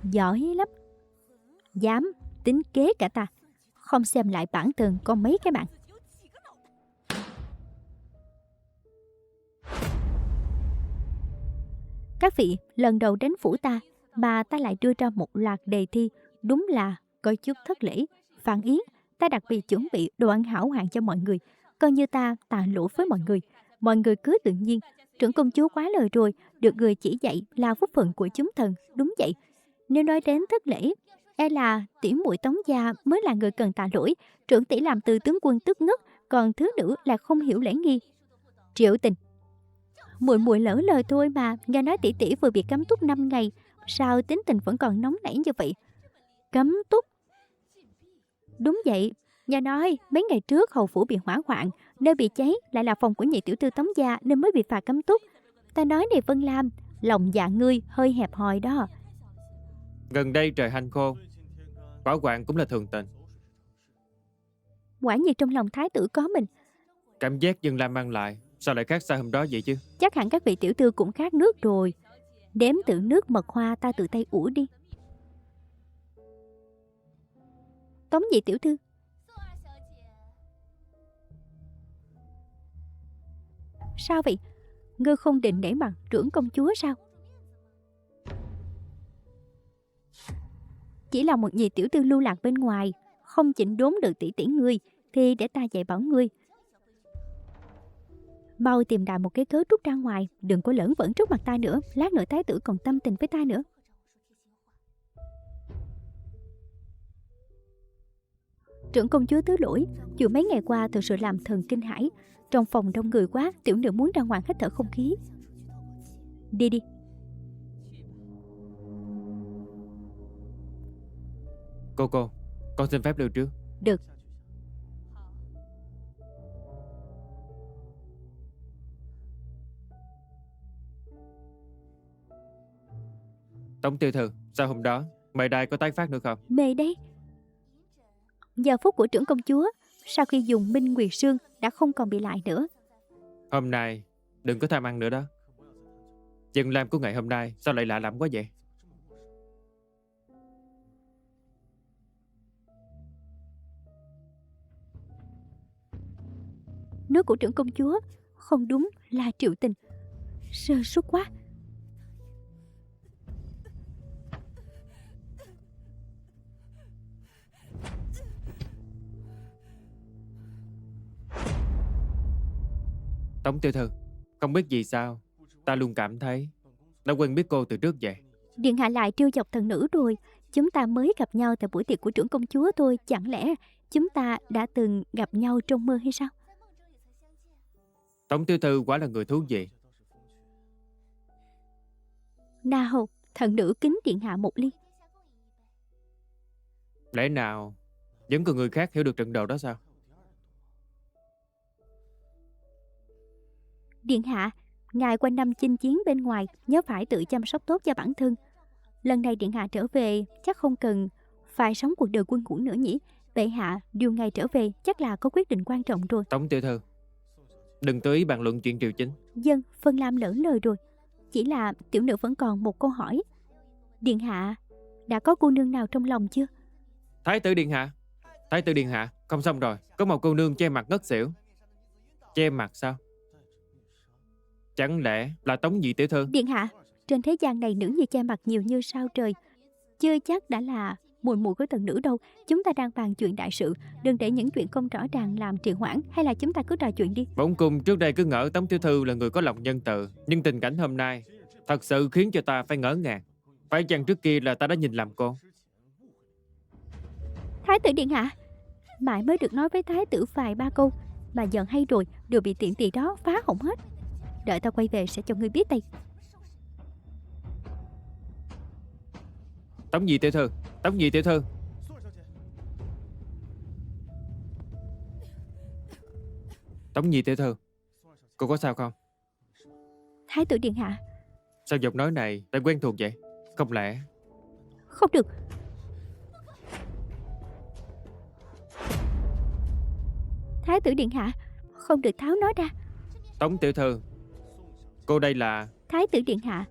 Giỏi lắm. Dám tính kế cả ta. Không xem lại bản tường có mấy cái bạn. Các vị lần đầu đến phủ ta mà ta lại đưa ra một loạt đề thi, đúng là có chút thất lễ. Phản Yến, ta đặc biệt chuẩn bị đồ ăn hảo hạng cho mọi người, coi như ta tạ lỗi với mọi người. Mọi người cứ tự nhiên. Trưởng công chúa quá lời rồi, được người chỉ dạy là phúc phận của chúng thần. Đúng vậy. Nếu nói đến thất lễ, e là tỷ muội Tống gia mới là người cần tạ lỗi. Trưởng tỷ làm từ tướng quân tức ngất, còn thứ nữ là không hiểu lễ nghi. Triệu Tình, muội muội lỡ lời thôi mà. Nghe nói tỷ tỷ vừa bị cấm túc 5 ngày, sao tính tình vẫn còn nóng nảy như vậy? Cấm túc? Đúng vậy. Nghe nói mấy ngày trước hầu phủ bị hỏa hoạn, nơi bị cháy lại là phòng của nhị tiểu thư Tống gia nên mới bị phạt cấm túc. Ta nói này Vân Lam, lòng dạ ngươi hơi hẹp hòi đó. Gần đây trời hanh khô, hỏa hoạn cũng là thường tình. Quả nhiên trong lòng thái tử có mình. Cảm giác dân Lam mang lại sao lại khác xa hôm đó vậy chứ? Chắc hẳn các vị tiểu thư cũng khát nước rồi. Đếm tự nước mật hoa ta tự tay ủ đi. Tống nhị tiểu thư. Sao vậy? Ngươi không định nể mặt trưởng công chúa sao? Chỉ là một nhị tiểu thư lưu lạc bên ngoài, không chỉnh đốn được tỷ tỷ ngươi, thì để ta dạy bảo ngươi. Mau tìm đại một cái cớ rút ra ngoài, đừng có lởn vởn trước mặt ta nữa. Lát nữa thái tử còn tâm tình với ta nữa. Trưởng công chúa thứ lỗi, chuyện mấy ngày qua thực sự làm thần kinh hãi. Trong phòng đông người quá, tiểu nữ muốn ra ngoài hít thở không khí. Đi đi. Cô, con xin phép lưu trước. Được. Tống tiểu thư, sao hôm đó mời đài có tái phát nữa không? Mê đấy. Giờ phút của trưởng công chúa, sau khi dùng Minh Nguyệt Sương đã không còn bị lại nữa. Hôm nay đừng có tham ăn nữa đó. Dân Lam của ngày hôm nay sao lại lạ lẫm quá vậy? Nước của trưởng công chúa không đúng là Triệu Tình. Sơ suất quá. Tống tiểu thư, không biết vì sao ta luôn cảm thấy đã quen biết cô từ trước vậy. Điện hạ lại trêu chọc thần nữ rồi. Chúng ta mới gặp nhau tại buổi tiệc của trưởng công chúa thôi. Chẳng lẽ chúng ta đã từng gặp nhau trong mơ hay sao? Tống tiểu thư quả là người thú vị. Nào, thần nữ kính điện hạ một ly. Lẽ nào vẫn còn người khác hiểu được trận đầu đó sao? Điện hạ, ngài quanh năm chinh chiến bên ngoài, nhớ phải tự chăm sóc tốt cho bản thân. Lần này điện hạ trở về chắc không cần phải sống cuộc đời quân ngũ nữa nhỉ? Bệ hạ điều ngài trở về chắc là có quyết định quan trọng rồi. Tống tiểu thư, đừng tự ý bàn luận chuyện triều chính. Dân, Phân Lam lỡ lời rồi. Chỉ là tiểu nữ vẫn còn một câu hỏi. Điện hạ đã có cô nương nào trong lòng chưa? Thái tử điện hạ, Thái tử điện hạ, không xong rồi. Có một cô nương che mặt ngất xỉu. Che mặt sao? Chẳng lẽ là Tống nhị tiểu thư? Điện hạ, trên thế gian này nữ nhi che mặt nhiều như sao trời. Chưa chắc đã là muội muội của thần nữ đâu. Chúng ta đang bàn chuyện đại sự, đừng để những chuyện không rõ ràng làm trì hoãn. Hay là chúng ta cứ trò chuyện đi. Bổn cung trước đây cứ ngỡ Tống tiểu thư là người có lòng nhân từ, nhưng tình cảnh hôm nay thật sự khiến cho ta phải ngỡ ngàng. Phải chăng trước kia là ta đã nhìn lầm cô? Thái tử điện hạ, mãi mới được nói với thái tử vài ba câu mà giận hay rồi đều bị tiện tỳ đó phá hỏng hết. Đợi ta quay về sẽ cho ngươi biết đây. Tống nhị tiểu thư, Tống nhị tiểu thư. Tống nhị tiểu thư, cô có sao không? Thái tử điện hạ. Sao giọng nói này lại quen thuộc vậy? Không lẽ Không được. Thái tử điện hạ, không được tháo nó ra. Tống tiểu thư, cô đây là... Thái tử điện hạ,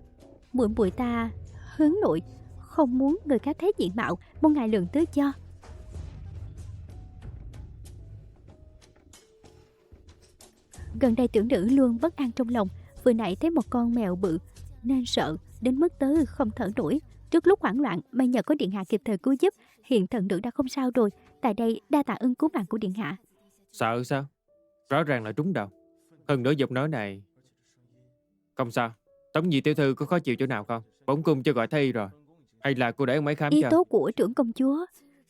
muội muội ta hướng nội, không muốn người khác thấy diện mạo, mong ngài lượng thứ cho. Gần đây tiểu nữ luôn bất an trong lòng, vừa nãy thấy một con mèo bự nên sợ đến mức tới không thở nổi. Trước lúc hoảng loạn, may nhờ có điện hạ kịp thời cứu giúp, hiện thần nữ đã không sao rồi. Tại đây đa tạ ơn cứu mạng của điện hạ. Sợ sao? Rõ ràng là trúng đầu. Hơn nữa giọng nói này. Không sao. Tống nhị tiểu thư có khó chịu chỗ nào không? Bổn cung cho gọi thấy y rồi. Hay là cô để ông ấy khám Ý cho? tố của trưởng công chúa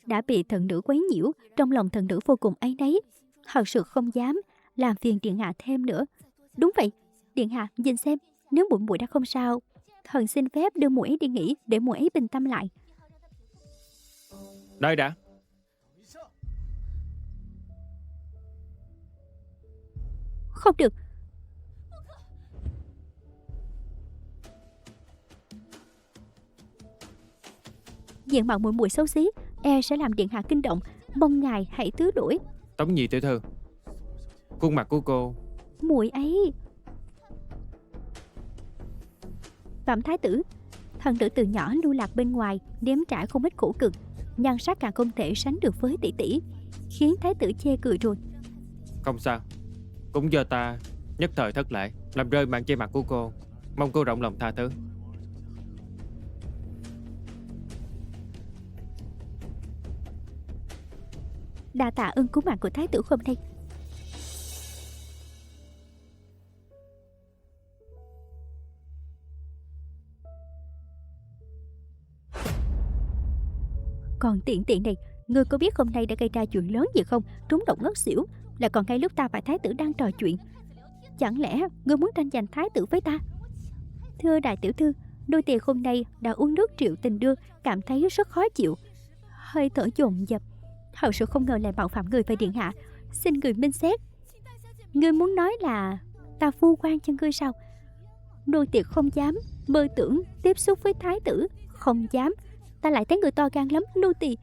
đã bị thần nữ quấy nhiễu, trong lòng thần nữ vô cùng áy náy, thật sự không dám làm phiền điện hạ thêm nữa. Đúng vậy, điện hạ nhìn xem, nếu muội muội đã không sao, thần xin phép đưa muội ấy đi nghỉ để muội ấy bình tâm lại. Đây đã. Không được. Diện mạo muội muội xấu xí, e sẽ làm điện hạ kinh động, mong ngài hãy thứ đuổi. Tống nhị tiểu thư, khuôn mặt của cô. Muội ấy. Phạm thái tử, thần tử từ nhỏ lưu lạc bên ngoài, nếm trải không ít khổ cực, nhan sắc càng không thể sánh được với tỷ tỷ, khiến thái tử chê cười rồi. Không sao. Cũng do ta nhất thời thất lễ, làm rơi màn che mặt của cô. Mong cô rộng lòng tha thứ. Đa tạ ơn cứu mạng của thái tử hôm nay. Còn tiện tiện này, ngươi có biết hôm nay đã gây ra chuyện lớn gì không? Trúng độc ngất xỉu, là còn ngay lúc ta và thái tử đang trò chuyện. Chẳng lẽ ngươi muốn tranh giành thái tử với ta? Thưa đại tiểu thư, đôi tỳ hôm nay đã uống nước triệu tình đưa, cảm thấy rất khó chịu, hơi thở dồn dập, thật sự không ngờ lại mạo phạm người về điện hạ, xin người minh xét. Ngươi muốn nói là ta vu oan cho ngươi sao? Đôi tỳ không dám mơ tưởng tiếp xúc với thái tử, không dám. Ta lại thấy người to gan lắm, nô tỳ.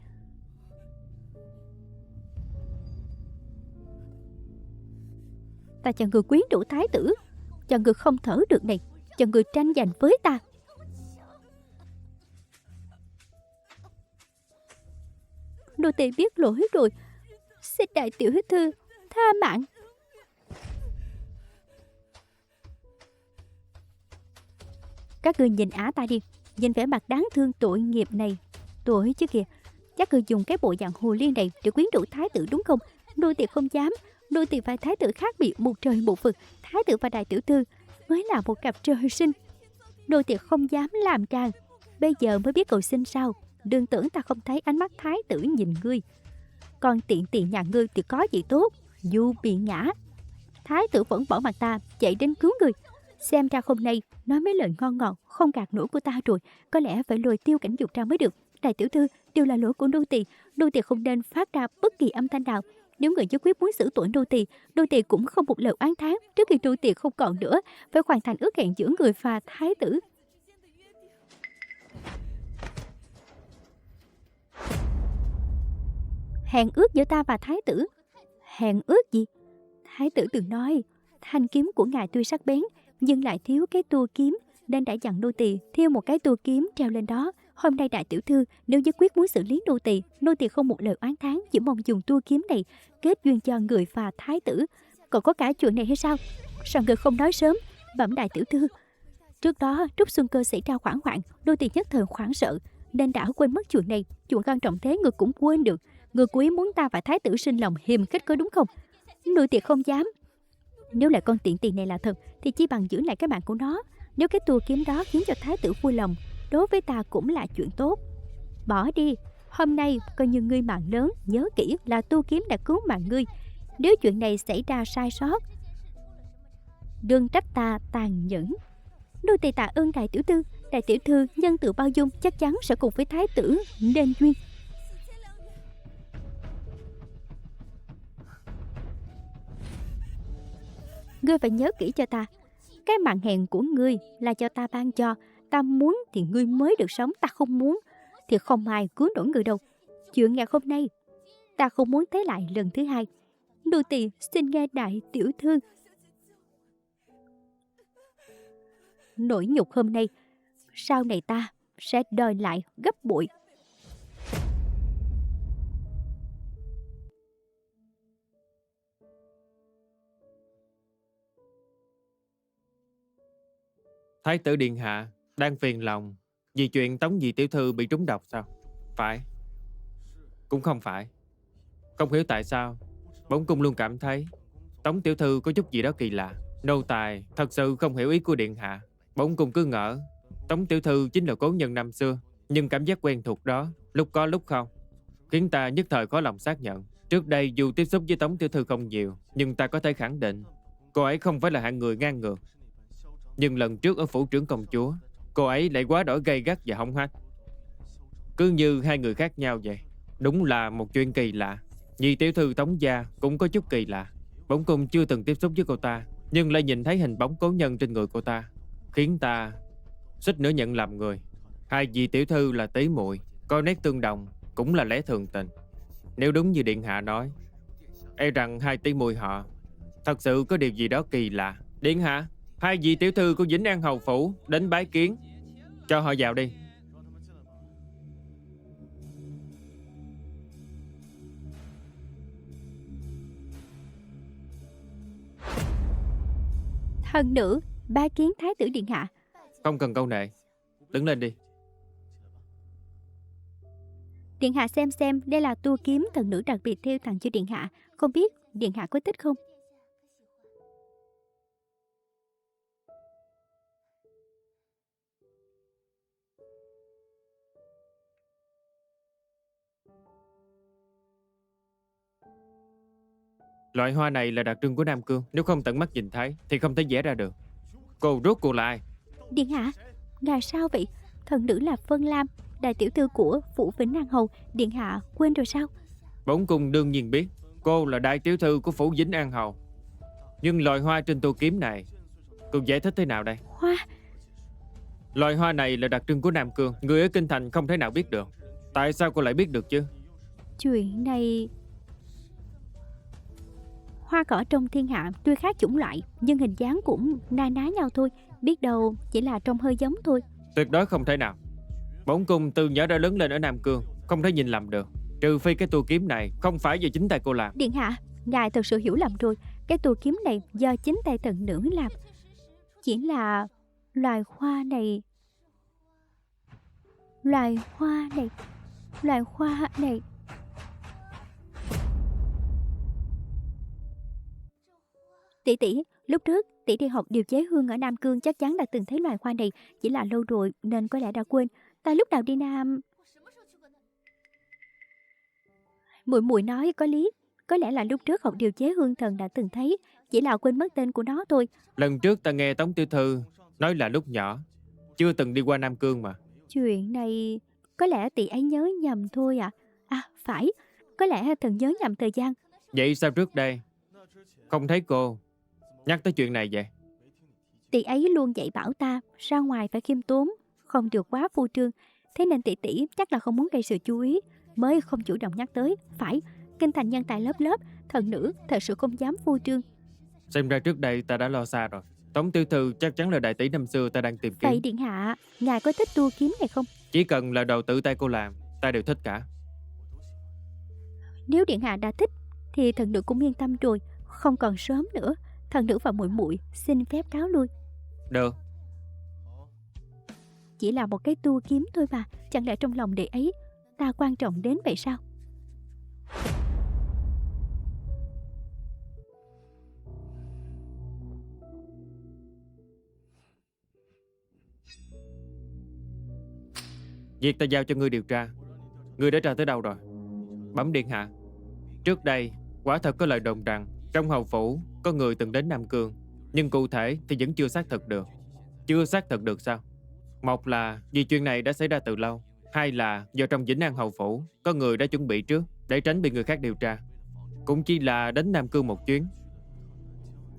Ta cho người quyến rũ thái tử, cho người không thở được này, cho người tranh giành với ta. Nô tỳ biết lỗi rồi, xin đại tiểu thư tha mạng. Các ngươi nhìn Á ta đi, nhìn vẻ mặt đáng thương tội nghiệp này. Tội chứ kìa, chắc ngươi dùng cái bộ dạng hồ ly này để quyến rũ thái tử đúng không? Nô tỳ không dám, nô tỳ và thái tử khác biệt một trời một vực. Thái tử và đại tiểu thư mới là một cặp trời sinh. Nô tỳ không dám làm càng. Bây giờ mới biết cầu xin sao? Đừng tưởng ta không thấy ánh mắt thái tử nhìn ngươi. Còn tiện tiện nhà ngươi thì có gì tốt? Dù bị ngã, thái tử vẫn bỏ mặt ta chạy đến cứu ngươi. Xem ra hôm nay nói mấy lời ngon ngọt không gạt nổi của ta rồi, có lẽ phải lôi Tiêu Cảnh Dục ra mới được. Đại tiểu thư, đều là lỗi của nô tỳ không nên phát ra bất kỳ âm thanh nào. Nếu người nhất quyết muốn xử tội nô tỳ cũng không một lời oán thán. Trước khi nô tỳ không còn nữa, phải hoàn thành ước hẹn giữa người và thái tử. Hẹn ước giữa ta và thái tử? Hẹn ước gì? Thái tử từng nói, thanh kiếm của ngài tuy sắc bén nhưng lại thiếu cái tua kiếm, nên đã dặn nô tỳ thiêu một cái tua kiếm treo lên đó. Hôm nay đại tiểu thư nếu nhất quyết muốn xử lý nô tỳ không một lời oán thán, chỉ mong dùng tua kiếm này kết duyên cho người và thái tử. Còn có cả chuyện này hay sao? Sao người không nói sớm? Bẩm đại tiểu thư, trước đó Trúc Xuân Cơ xảy ra hỏa hoạn, nô tỳ nhất thời hoảng sợ nên đã quên mất chuyện này. Chuyện quan trọng thế người cũng quên được. Người cố ý muốn ta và thái tử sinh lòng hiềm khích có đúng không? Nô tỳ không dám. Nếu lại con tiện tiền này là thật thì chi bằng giữ lại cái mạng của nó. Nếu cái tua kiếm đó khiến cho thái tử vui lòng, đối với ta cũng là chuyện tốt. Bỏ đi, hôm nay coi như ngươi mạng lớn, nhớ kỹ là tua kiếm đã cứu mạng ngươi. Nếu chuyện này xảy ra sai sót, đừng trách ta tàn nhẫn. Nô tỳ tạ ơn đại tiểu thư. Đại tiểu thư nhân từ bao dung, chắc chắn sẽ cùng với thái tử nên duyên. Ngươi phải nhớ kỹ cho ta, cái mạng hèn của ngươi là cho ta ban cho. Ta muốn thì ngươi mới được sống, ta không muốn thì không ai cứu nổi người đâu. Chuyện ngày hôm nay ta không muốn thấy lại lần thứ hai. Nô tỳ xin nghe đại tiểu thư. Nỗi nhục hôm nay, sau này ta sẽ đòi lại gấp bội. Thái tử điện hạ đang phiền lòng vì chuyện Tống nhị tiểu thư bị trúng độc sao? Phải. Cũng không phải. Không hiểu tại sao bổn cung luôn cảm thấy Tống tiểu thư có chút gì đó kỳ lạ. Nô tài thật sự không hiểu ý của điện hạ. Bổn cung cứ ngỡ Tống tiểu thư chính là cố nhân năm xưa, nhưng cảm giác quen thuộc đó lúc có lúc không, khiến ta nhất thời khó lòng xác nhận. Trước đây dù tiếp xúc với Tống tiểu thư không nhiều, nhưng ta có thể khẳng định cô ấy không phải là hạng người ngang ngược. Nhưng lần trước ở phủ trưởng công chúa, cô ấy lại quá đỗi gay gắt và hống hách, cứ như hai người khác nhau vậy. Đúng là một chuyện kỳ lạ. Nhị tiểu thư Tống gia cũng có chút kỳ lạ. Bổn cung chưa từng tiếp xúc với cô ta, nhưng lại nhìn thấy hình bóng cố nhân trên người cô ta, khiến ta suýt nữa nhận lầm người. Hai vị tiểu thư là tỷ muội, có nét tương đồng cũng là lẽ thường tình. Nếu đúng như điện hạ nói, e rằng hai tỷ muội họ thật sự có điều gì đó kỳ lạ. Điện hạ, hai vị tiểu thư của Vĩnh An hầu phủ đến bái kiến, cho họ vào đi. Thần nữ bái kiến Thái tử điện hạ. Không cần câu nệ, đứng lên đi. Điện hạ xem, đây là tua kiếm thần nữ đặc biệt thêu tặng cho điện hạ, không biết điện hạ có thích không? Loại hoa này là đặc trưng của Nam Cương, nếu không tận mắt nhìn thấy thì không thể vẽ ra được. Cô rốt cuộc là ai? Điện hạ, ngài sao vậy? Thần nữ là Vân Lam, đại tiểu thư của phủ Vĩnh An hầu, điện hạ quên rồi sao? Bổn cung đương nhiên biết cô là đại tiểu thư của phủ Vĩnh An hầu, nhưng loài hoa trên tô kiếm này cô giải thích thế nào đây? Hoa? Loài hoa này là đặc trưng của Nam Cương, người ở kinh thành không thể nào biết được. Tại sao cô lại biết được chứ? Chuyện này... Hoa cỏ trong thiên hạ tuy khác chủng loại, nhưng hình dáng cũng na ná nhau thôi, biết đâu chỉ là trông hơi giống thôi. Tuyệt đối không thể nào. Bổn cung từ nhỏ đã lớn lên ở Nam Cương, không thể nhìn lầm được. Trừ phi cái tua kiếm này không phải do chính tay cô làm. Điện hạ, ngài thật sự hiểu lầm rồi. Cái tua kiếm này do chính tay thần nữ làm. Chỉ là loài hoa này... Loài hoa này... Tỷ, lúc trước tỷ đi học điều chế hương ở Nam Cương, chắc chắn đã từng thấy loài hoa này, chỉ là lâu rồi nên có lẽ đã quên. Ta lúc nào đi Nam... Muội nói có lý, có lẽ là lúc trước học điều chế hương thần đã từng thấy, chỉ là quên mất tên của nó thôi. Lần trước ta nghe Tống tiểu thư nói là lúc nhỏ chưa từng đi qua Nam Cương mà. Chuyện này có lẽ tỷ ấy nhớ nhầm thôi ạ. À phải, có lẽ thần nhớ nhầm thời gian. Vậy sao trước đây không thấy cô nhắc tới chuyện này vậy? Tỷ ấy luôn dạy bảo ta ra ngoài phải khiêm tốn, không được quá phô trương. Thế nên tỷ chắc là không muốn gây sự chú ý, mới không chủ động nhắc tới. Phải, kinh thành nhân tài lớp lớp, thần nữ thật sự không dám phô trương. Xem ra trước đây ta đã lo xa rồi. Tống tiểu thư chắc chắn là đại tỷ năm xưa ta đang tìm kiếm. Vậy điện hạ, ngài có thích tua kiếm này không? Chỉ cần là đồ tự tay cô làm, ta đều thích cả. Nếu điện hạ đã thích thì thần nữ cũng yên tâm rồi. Không còn sớm nữa, thần nữ và muội xin phép cáo lui. Được. Chỉ là một cái tua kiếm thôi mà, chẳng lẽ trong lòng đệ ấy ta quan trọng đến vậy sao? Việc ta giao cho ngươi điều tra, ngươi đã tra tới đâu rồi? Bẩm điện hạ, trước đây quả thật có lời đồn rằng trong hầu phủ có người từng đến Nam Cương, nhưng cụ thể thì vẫn chưa xác thực được. Chưa xác thực được sao? Một là vì chuyện này đã xảy ra từ lâu, hai là do trong Vĩnh An hầu phủ có người đã chuẩn bị trước để tránh bị người khác điều tra. Cũng chỉ là đến Nam Cương một chuyến,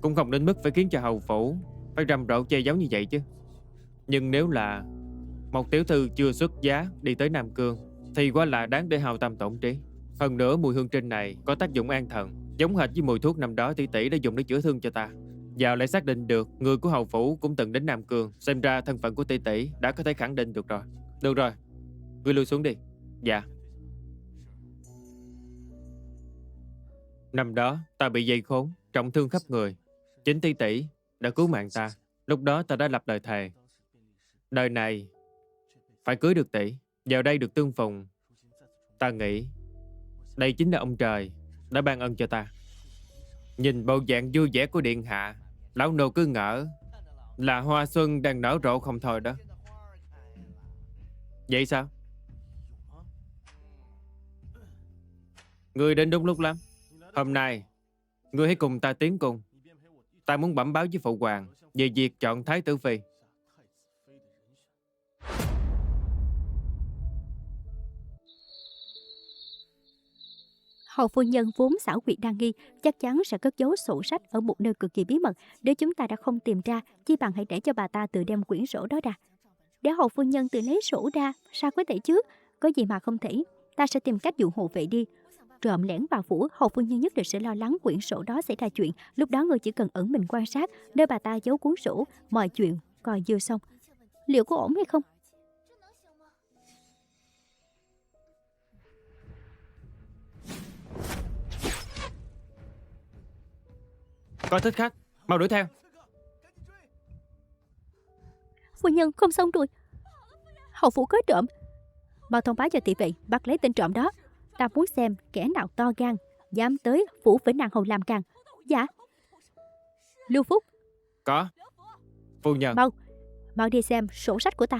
cũng không đến mức phải khiến cho hầu phủ phải rầm rộ che giấu như vậy chứ. Nhưng nếu là một tiểu thư chưa xuất giá đi tới Nam Cương thì quá là đáng để hao tâm tổn trí. Hơn nữa mùi hương trinh này có tác dụng an thần, giống hệt với mùi thuốc năm đó tỷ đã dùng để chữa thương cho ta. Giờ lại xác định được người của hầu phủ cũng từng đến Nam Cương, xem ra thân phận của tỷ đã có thể khẳng định được rồi. Được rồi, ngươi lui xuống đi. Dạ. Năm đó ta bị dây khốn, trọng thương khắp người. Chính tỷ đã cứu mạng ta. Lúc đó ta đã lập lời thề, đời này phải cưới được tỷ, vào đây được tương phùng. Ta nghĩ đây chính là ông trời đã ban ân cho ta. Nhìn bộ dạng vui vẻ của điện hạ, lão nô cứ ngỡ là hoa xuân đang nở rộ không thôi đó. Vậy sao? Ngươi đến đúng lúc lắm. Hôm nay ngươi hãy cùng ta tiến cung. Ta muốn bẩm báo với phụ hoàng về việc chọn thái tử phi. Hầu phu nhân vốn xảo quyệt đa nghi, chắc chắn sẽ cất giấu sổ sách ở một nơi cực kỳ bí mật. Nếu chúng ta đã không tìm ra, chi bằng hãy để cho bà ta tự đem quyển sổ đó ra. Để hầu phu nhân tự lấy sổ ra, sao có thể chứ? Có gì mà không thể. Ta sẽ tìm cách dụ hộ vệ đi, trộm lẻn vào phủ. Hầu phu nhân nhất định sẽ lo lắng quyển sổ đó xảy ra chuyện. Lúc đó người chỉ cần ẩn mình quan sát nơi bà ta giấu cuốn sổ, mọi chuyện coi như xong. Liệu có ổn hay không? Có thích khách, mau đuổi theo. Phu nhân, không xong rồi. Hầu phủ có trộm. Mau thông báo cho thị vệ bắt lấy tên trộm đó. Ta muốn xem kẻ nào to gan dám tới phủ Vĩnh An Hầu làm càng. Dạ. Lưu Phúc, Có. Phu nhân. mau đi xem sổ sách của ta.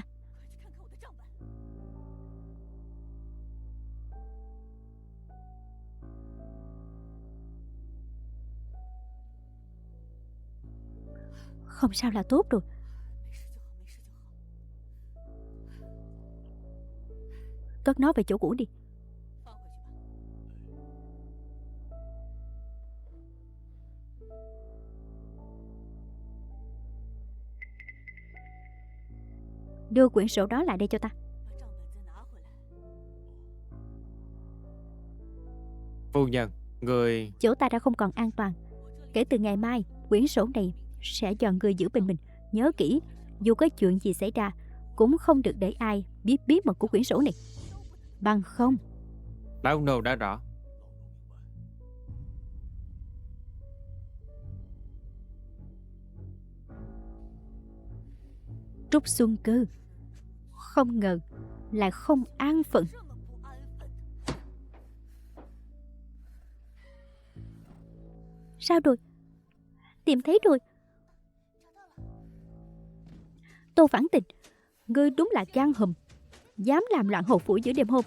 Không sao là tốt rồi. Cất nó về chỗ cũ đi. Đưa quyển sổ đó lại đây cho ta. Phu nhân, người... Chỗ ta đã không còn an toàn. Kể từ ngày mai, quyển sổ này sẽ do người giữ bên mình. Nhớ kỹ, dù có chuyện gì xảy ra cũng không được để ai biết bí mật của quyển sổ này. Bằng không. Lão nô đã rõ. Trúc Xuân Cơ không ngờ lại không an phận. Sao rồi? Tìm thấy rồi. Tô Phản Tình, ngươi đúng là gan hùm, dám làm loạn hầu phủ giữa đêm hôm.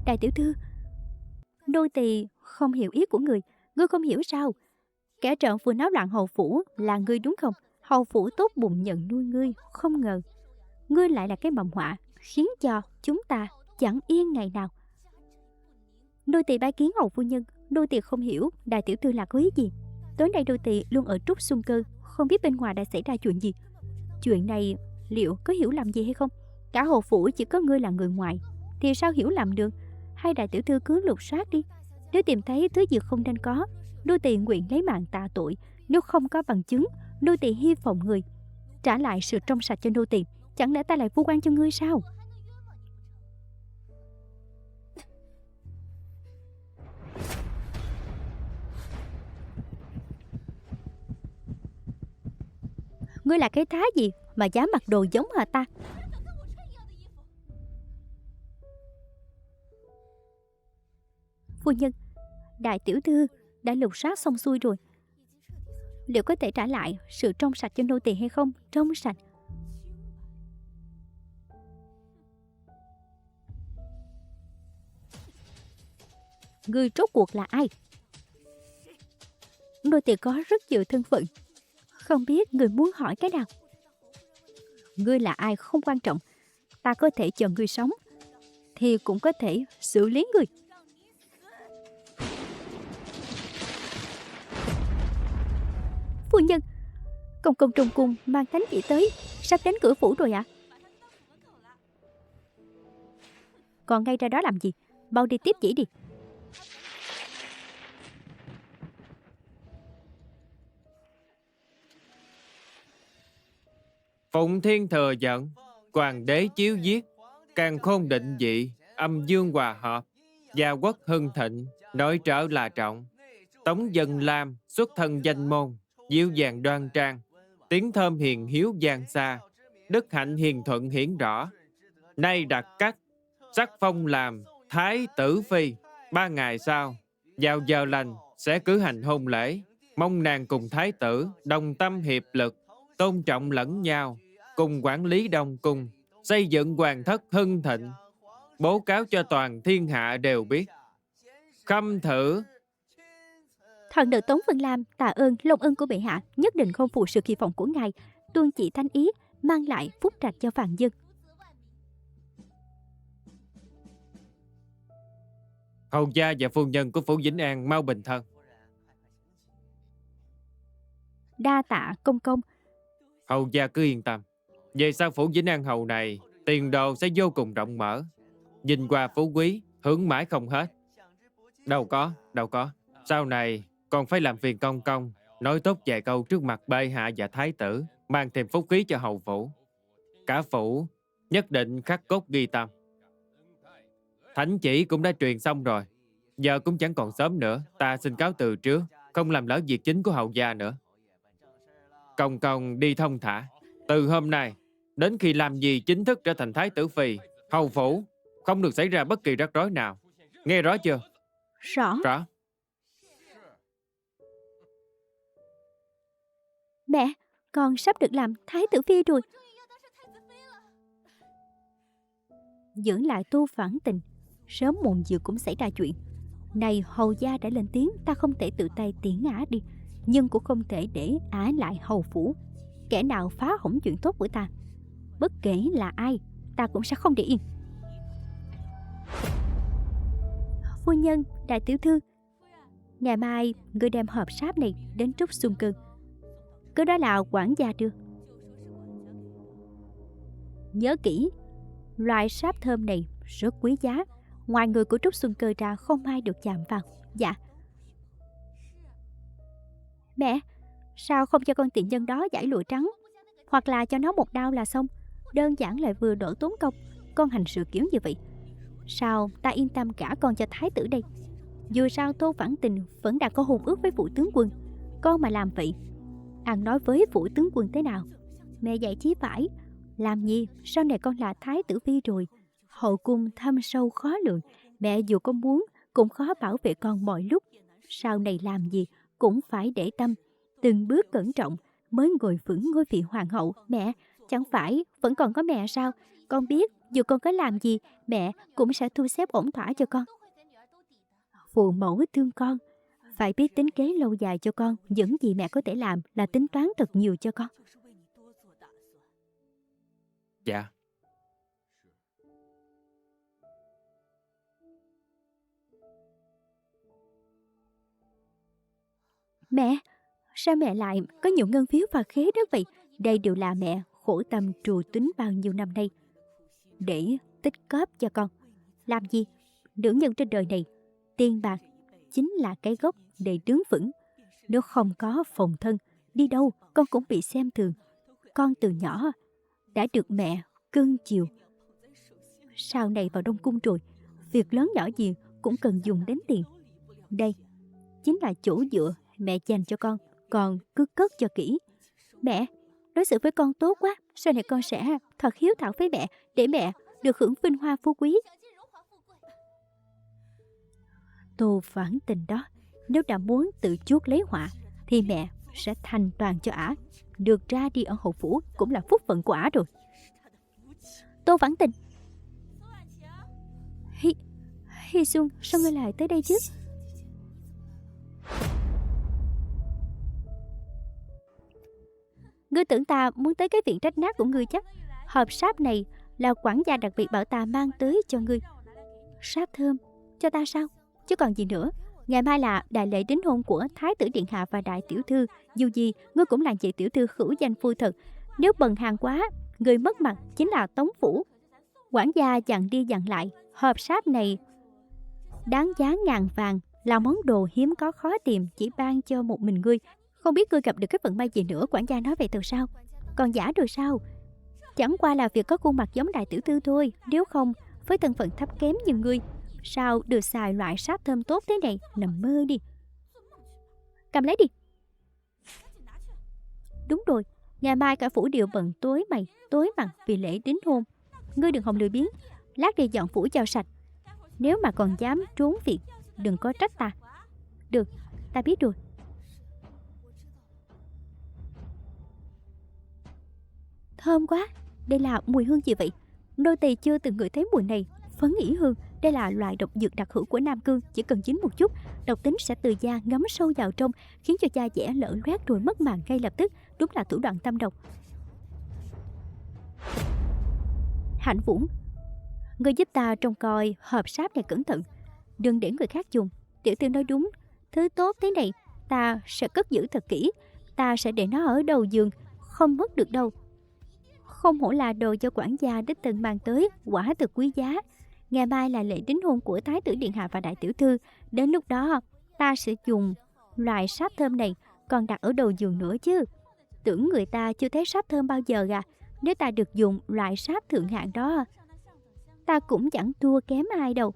Đại tiểu thư, nô tỳ không hiểu ý của ngươi không hiểu sao? Kẻ trộm vừa náo loạn hầu phủ là ngươi đúng không? Hầu phủ tốt bụng nhận nuôi ngươi, không ngờ ngươi lại là cái mầm họa, khiến cho chúng ta chẳng yên ngày nào. Nô tỳ bái kiến hầu phu nhân. Nô tỳ không hiểu đại tiểu thư là có ý gì. Tối nay nô tỳ luôn ở Trúc Xuân Cơ, không biết bên ngoài đã xảy ra chuyện gì. Chuyện này liệu có hiểu lầm gì hay không? Cả hầu phủ chỉ có ngươi là người ngoài, thì sao hiểu lầm được? Hay đại tiểu thư cứ lục soát đi. Nếu tìm thấy thứ gì không nên có, nô tỳ nguyện lấy mạng tạ tội. Nếu không có bằng chứng, nô tỳ hy vọng người trả lại sự trong sạch cho nô tỳ. Chẳng lẽ ta lại vu oan cho ngươi sao? Ngươi là cái thá gì mà dám mặc đồ giống hệt ta? Phu nhân, đại tiểu thư đã lục soát xong xuôi rồi. Liệu có thể trả lại sự trong sạch cho nô tỳ hay không? Trong sạch. Ngươi rốt cuộc là ai? Nô tỳ có rất nhiều thân phận, không biết người muốn hỏi cái nào. Ngươi là ai không quan trọng. Ta có thể chờ ngươi sống, thì cũng có thể xử lý ngươi. Phu nhân, công công trong cung mang thánh chỉ tới, sắp đến cửa phủ rồi ạ. Còn ngay ra đó làm gì? Mau đi tiếp chỉ đi. Phụng thiên thừa giận, hoàng đế chiếu giết, càn khôn định dị, âm dương hòa hợp, gia quốc hưng thịnh, nội trợ là trọng. Tống Dân Lam xuất thân danh môn, dịu dàng đoan trang, tiếng thơm hiền hiếu giang xa, đức hạnh hiền thuận hiển rõ. Nay đặt cách, sắc phong làm thái tử phi. 3 ngày sau, vào giờ lành sẽ cử hành hôn lễ. Mong nàng cùng thái tử đồng tâm hiệp lực, tôn trọng lẫn nhau, cùng quản lý đông cung, xây dựng hoàng thất hưng thịnh, bố cáo cho toàn thiên hạ đều biết. Khâm thử. Thần nữ Tống Vân Lam tạ ơn long ân của bệ hạ, nhất định không phụ sự kỳ vọng của ngài, tuân chỉ thánh ý, mang lại phúc trạch cho vạn dân. Hầu gia và phu nhân của phủ Vĩnh An mau bình thân. Đa tạ công công. Hầu gia cứ yên tâm, về sau phủ Vĩnh An hầu này tiền đồ sẽ vô cùng rộng mở, vinh hoa phú quý hưởng mãi không hết. Đâu có, sau này còn phải làm phiền công công nói tốt vài câu trước mặt bệ hạ và thái tử, mang thêm phúc khí cho hầu phủ. Cả phủ nhất định khắc cốt ghi tâm. Thánh chỉ cũng đã truyền xong rồi, giờ cũng chẳng còn sớm nữa, ta xin cáo từ trước, không làm lỡ việc chính của hầu gia nữa. Công công đi thông thả. Từ hôm nay đến khi làm gì chính thức trở thành thái tử phi, hầu phủ không được xảy ra bất kỳ rắc rối nào. Nghe rõ chưa? Rõ. Mẹ, con sắp được làm thái tử phi rồi. Giữ lại Tô Phản Tình, sớm muộn gì cũng xảy ra chuyện. Này hầu gia đã lên tiếng, ta không thể tự tay tiễn ả đi, nhưng cũng không thể để ả lại hầu phủ. Kẻ nào phá hỏng chuyện tốt của ta, bất kể là ai, ta cũng sẽ không để yên. Phu nhân, đại tiểu thư, ngày mai ngươi đem hộp sáp này đến Trúc Xuân Cơn. Cứ đó là quản gia đưa. Nhớ kỹ, loại sáp thơm này rất quý giá, ngoài người của Trúc Xuân Cơ ra không ai được chạm vào. Dạ. Mẹ, sao không cho con tiện nhân đó giải lụa trắng, hoặc là cho nó một đao là xong? Đơn giản lại vừa đỡ tốn công. Con hành sự kiểu như vậy, sao ta yên tâm gả con cho thái tử đây? Dù sao Tô Phản Tình vẫn đã có hôn ước với Vũ tướng quân. Con mà làm vậy, ăn nói với Vũ tướng quân thế nào? Mẹ dạy chí phải. Làm gì, sau này con là thái tử phi rồi, hậu cung thâm sâu khó lường, mẹ dù có muốn cũng khó bảo vệ con mọi lúc. Sau này làm gì cũng phải để tâm, từng bước cẩn trọng mới ngồi vững ngôi vị hoàng hậu. Mẹ, chẳng phải vẫn còn có mẹ sao? Con biết dù con có làm gì, mẹ cũng sẽ thu xếp ổn thỏa cho con. Phụ mẫu thương con, phải biết tính kế lâu dài cho con. Những gì mẹ có thể làm là tính toán thật nhiều cho con. Dạ. Mẹ, sao mẹ lại có nhiều ngân phiếu và khế đó vậy? Đây đều là mẹ khổ tâm trù tính bao nhiêu năm nay để tích góp cho con. Làm gì? Nữ nhân trên đời này, tiền bạc chính là cái gốc để đứng vững. Nếu không có phòng thân, đi đâu con cũng bị xem thường. Con từ nhỏ đã được mẹ cưng chiều. Sau này vào Đông Cung rồi, việc lớn nhỏ gì cũng cần dùng đến tiền. Đây chính là chỗ dựa mẹ dành cho con cứ cất cho kỹ. Mẹ, đối xử với con tốt quá, sau này con sẽ thật hiếu thảo với mẹ, để mẹ được hưởng vinh hoa phú quý. Tô Phản Tình đó, nếu đã muốn tự chuốc lấy họa thì mẹ sẽ thành toàn cho ả. Được ra đi ở hậu phủ cũng là phúc phận của ả rồi. Tô Phản Tình, Hy Xuân, sao ngươi lại tới đây chứ? Ngươi tưởng ta muốn tới cái viện trách nát của ngươi chắc? Hộp sáp này là quản gia đặc biệt bảo ta mang tới cho ngươi. Sáp thơm cho ta sao? Chứ còn gì nữa. Ngày mai là đại lễ đính hôn của thái tử điện hạ và đại tiểu thư. Dù gì ngươi cũng là chị tiểu thư hữu danh phu thật. Nếu bần hàng quá, người mất mặt chính là Tống phủ. Quản gia dặn đi dặn lại, hộp sáp này đáng giá ngàn vàng, là món đồ hiếm có khó tìm, chỉ ban cho một mình ngươi. Không biết ngươi gặp được cái vận may gì nữa. Quản gia nói vậy từ sao? Còn giả rồi sao? Chẳng qua là việc có khuôn mặt giống đại tiểu thư thôi. Nếu không, với thân phận thấp kém như ngươi, sao được xài loại sáp thơm tốt thế này? Nằm mơ đi. Cầm lấy đi. Đúng rồi, ngày mai cả phủ đều bận tối mày tối mặt vì lễ đính hôn. Ngươi đừng hòng lười biếng, lát đi dọn phủ cho sạch. Nếu mà còn dám trốn việc, đừng có trách ta. Được, ta biết rồi. Thơm quá. Đây là mùi hương gì vậy? Nô tỳ chưa từng ngửi thấy mùi này. Phấn ỉ hương, đây là loại độc dược đặc hữu của Nam Cương. Chỉ cần chín một chút, độc tính sẽ từ da ngấm sâu vào trong, khiến cho da dẻ lở loét rồi mất mạng ngay lập tức. Đúng là thủ đoạn tâm độc. Hạnh Vũ, ngươi giúp ta trông coi hộp sáp này cẩn thận, đừng để người khác dùng. Tiểu thư nói đúng, thứ tốt thế này ta sẽ cất giữ thật kỹ. Ta sẽ để nó ở đầu giường, không mất được đâu. Không hổ là đồ do quản gia đích thân mang tới, quả thực quý giá. Ngày mai là lễ đính hôn của Thái tử điện hạ và đại tiểu thư. Đến lúc đó ta sẽ dùng loại sáp thơm này, còn đặt ở đầu giường nữa chứ. Tưởng người ta chưa thấy sáp thơm bao giờ à? Nếu ta được dùng loại sáp thượng hạng đó, ta cũng chẳng thua kém ai đâu.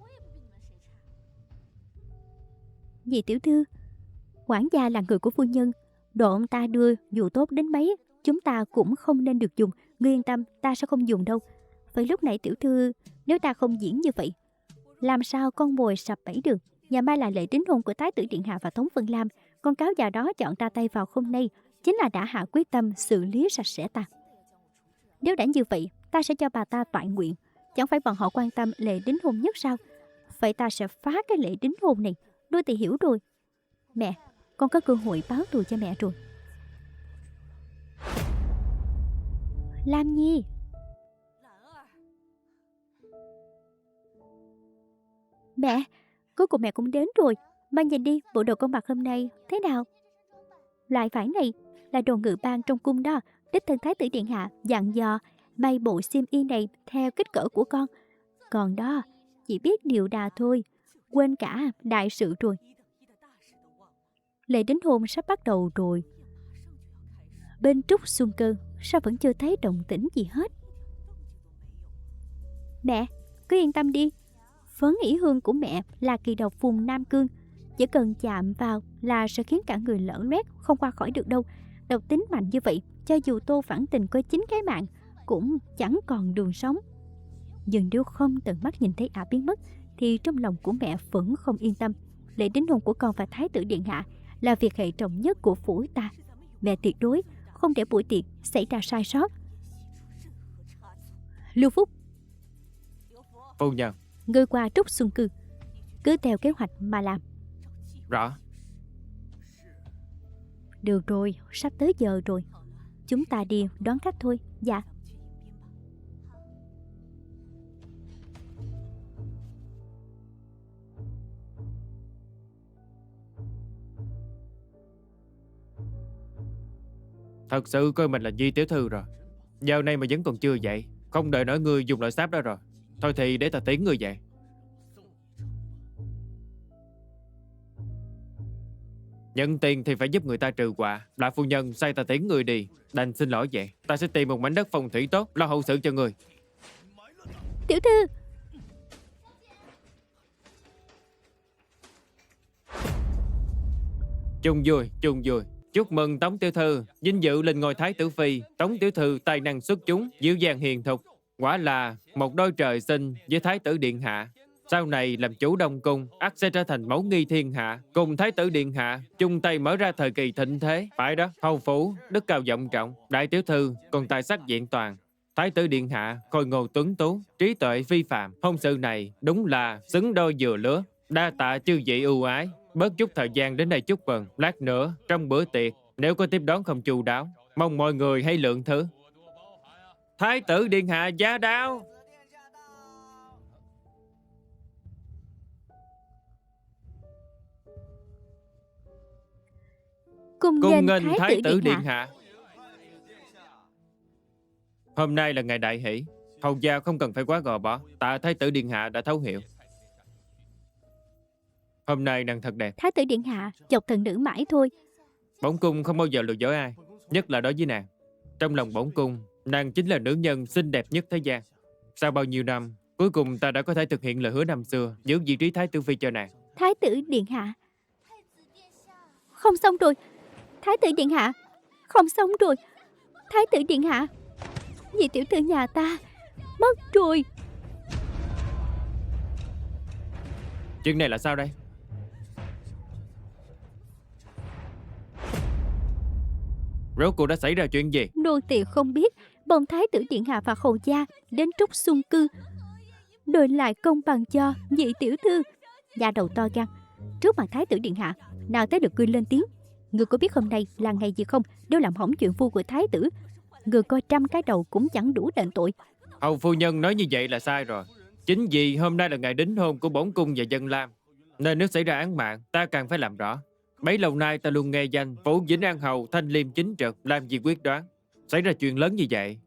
Dì tiểu thư, quản gia là người của phu nhân, đồ ông ta đưa dù tốt đến mấy, chúng ta cũng không nên được dùng. Ngươi yên tâm, ta sẽ không dùng đâu. Vậy lúc nãy tiểu thư, nếu ta không diễn như vậy, làm sao con mồi sập bẫy được? Ngày mai là lễ đính hôn của Thái tử điện hạ và Tống Vân Lam. Con cáo già đó chọn ra tay vào hôm nay, chính là đã hạ quyết tâm xử lý sạch sẽ ta. Nếu đã như vậy, ta sẽ cho bà ta toại nguyện. Chẳng phải bọn họ quan tâm lễ đính hôn nhất sao? Vậy ta sẽ phá cái lễ đính hôn này. Đôi thì hiểu rồi. Mẹ, con có cơ hội báo thù cho mẹ rồi. Lam Nhi. Mẹ, cuối cùng mẹ cũng đến rồi. Mang nhìn đi, bộ đồ con mặc hôm nay thế nào? Loại vải này là đồ ngự ban trong cung đó. Đích thân Thái tử điện hạ dặn dò may bộ xiêm y này theo kích cỡ của con. Còn đó, chỉ biết điều đà thôi, quên cả đại sự rồi. Lễ đính hôn sắp bắt đầu rồi. Bên Trúc Xuân Cơ sao vẫn chưa thấy động tĩnh gì hết? Mẹ, cứ yên tâm đi. Phấn ỉ hương của mẹ là kỳ độc vùng Nam Cương. Chỉ cần chạm vào là sẽ khiến cả người lở loét, không qua khỏi được đâu. Độc tính mạnh như vậy, cho dù Tô Phản Tình có 9 cái mạng cũng chẳng còn đường sống. Nhưng nếu không tận mắt nhìn thấy ả biến mất, thì trong lòng của mẹ vẫn không yên tâm. Lễ đính hôn của con và Thái tử điện hạ là việc hệ trọng nhất của phủ ta. Mẹ tuyệt đối không để buổi tiệc xảy ra sai sót. Lưu Phúc, Phu nhân. ngươi qua Trúc Xuân Cư, cứ theo kế hoạch mà làm. Rõ. Được rồi, sắp tới giờ rồi, chúng ta đi đón khách thôi. Dạ. Thật sự coi mình là Di tiểu thư rồi. Giờ này mà vẫn còn chưa dậy, không đợi nổi ngươi dùng loại sáp đó rồi. Thôi thì để ta tiễn ngươi dậy. Nhận tiền thì phải giúp người ta trừ họa. Đại phu nhân sai ta tiễn ngươi đi, đành xin lỗi vậy. Ta sẽ tìm một mảnh đất phong thủy tốt, lo hậu sự cho ngươi. Tiểu thư, Chung vui, chung vui. Chúc mừng Tống tiểu thư vinh dự lên ngôi thái tử phi. Tống tiểu thư tài năng xuất chúng, dịu dàng hiền thục, quả là một đôi trời sinh với thái tử điện hạ. Sau này làm chủ đông cung, ắt sẽ trở thành mẫu nghi thiên hạ, cùng thái tử điện hạ chung tay mở ra thời kỳ thịnh thế. Phải đó, hầu phủ đức cao vọng trọng, đại tiểu thư còn tài sắc diện toàn, thái tử điện hạ khôi ngô tuấn tú, trí tuệ phi phàm. Hôn sự này đúng là xứng đôi vừa lứa. Đa tạ chư vị ưu ái, bớt chút thời gian đến đây chúc mừng. Lát nữa trong bữa tiệc nếu có tiếp đón không chu đáo, mong mọi người hãy lượng thứ. Thái tử điện hạ giá đáo. cùng Cùng nghênh nghênh Thái tử điện hạ. Hôm nay là ngày đại hỷ, hầu gia không cần phải quá gò bó. Tạ thái tử điện hạ đã thấu hiểu. Hôm nay nàng thật đẹp. Thái tử điện hạ chọc thần nữ mãi thôi. Bổn cung không bao giờ lừa dối ai, nhất là đối với nàng. Trong lòng bổn cung Nàng chính là nữ nhân xinh đẹp nhất thế gian. Sau bao nhiêu năm, cuối cùng ta đã có thể thực hiện lời hứa năm xưa, giữ vị trí Thái tử Phi cho nàng. Thái tử điện hạ. Không xong rồi. Thái tử điện hạ. Không xong rồi. Thái tử điện hạ. Nhị tiểu thư nhà ta mất rồi. Chuyện này là sao đây? Rốt cuộc đã xảy ra chuyện gì? Nô tỳ không biết. Bồng thái tử điện hạ và hầu gia đến Trúc Xuân Cư, đòi lại công bằng cho nhị tiểu thư. Da đầu to gan, trước mặt thái tử điện hạ, nào tới được ngươi lên tiếng. Ngươi có biết hôm nay là ngày gì không? Nếu làm hỏng chuyện vui của thái tử, ngươi coi 100 cái đầu cũng chẳng đủ đền tội. Hầu phu nhân nói như vậy là sai rồi. Chính vì hôm nay là ngày đính hôn của bổn cung và dân Lam, nên nếu xảy ra án mạng, ta càng phải làm rõ. Bấy lâu nay ta luôn nghe danh Phủ Vĩnh An hầu thanh liêm chính trực, làm gì quyết đoán. Xảy ra chuyện lớn như vậy,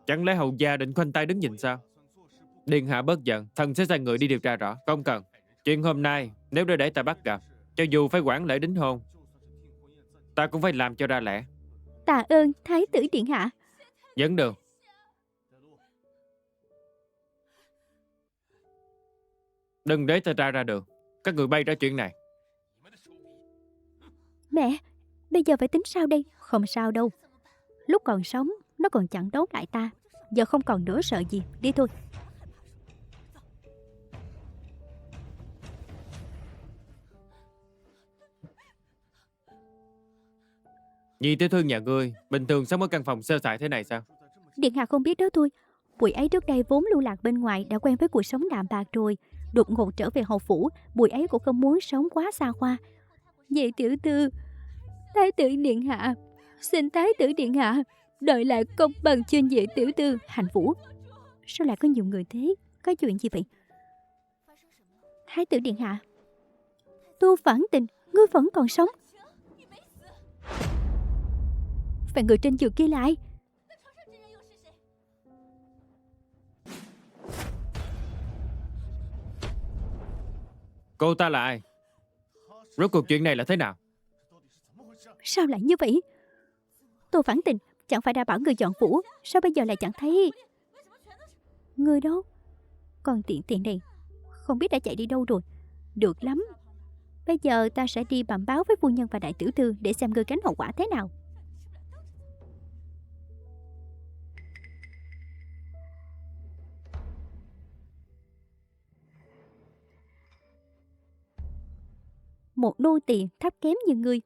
chẳng lẽ hầu gia định khoanh tay đứng nhìn sao? Điện hạ bớt giận, thần sẽ sai người đi điều tra rõ. Không cần. Chuyện hôm nay nếu để ta bắt gặp, cho dù phải quản lễ đính hôn, ta cũng phải làm cho ra lẽ. Tạ ơn thái tử điện hạ. Dẫn đường. Đừng để ta ra đường. Các người bay ra chuyện này. Mẹ, bây giờ phải tính sao đây? Không sao đâu. Lúc còn sống, nó còn chẳng đấu lại ta. Giờ không còn nữa sợ gì. Đi thôi. Nhị tiểu thư nhà ngươi bình thường sống ở căn phòng sơ sài thế này sao? Điện hạ không biết đó thôi. Bụi ấy trước đây vốn lưu lạc bên ngoài, đã quen với cuộc sống đạm bạc rồi. Đột ngột trở về hầu phủ, bụi ấy cũng không muốn sống quá xa hoa. Nhị tiểu thư, thái tử điện hạ, xin thái tử điện hạ đợi lại công bằng cho nhị tiểu thư. Hành Vũ, sao lại có nhiều người thế? Có chuyện gì vậy? Thái tử điện hạ, Tô Phản Tình, ngươi vẫn còn sống. Phải người trên giường kia lại. Cô ta là ai? Rốt cuộc chuyện này là thế nào? Sao lại như vậy? Tô Phản Tình, chẳng phải đã bảo người dọn phủ, sao bây giờ lại chẳng thấy người đâu? Còn tiện này không biết đã chạy đi đâu rồi. Được lắm, bây giờ ta sẽ đi bẩm báo với phu nhân và đại tiểu thư để xem ngươi gánh hậu quả thế nào. Một nô tỳ thấp kém như ngươi,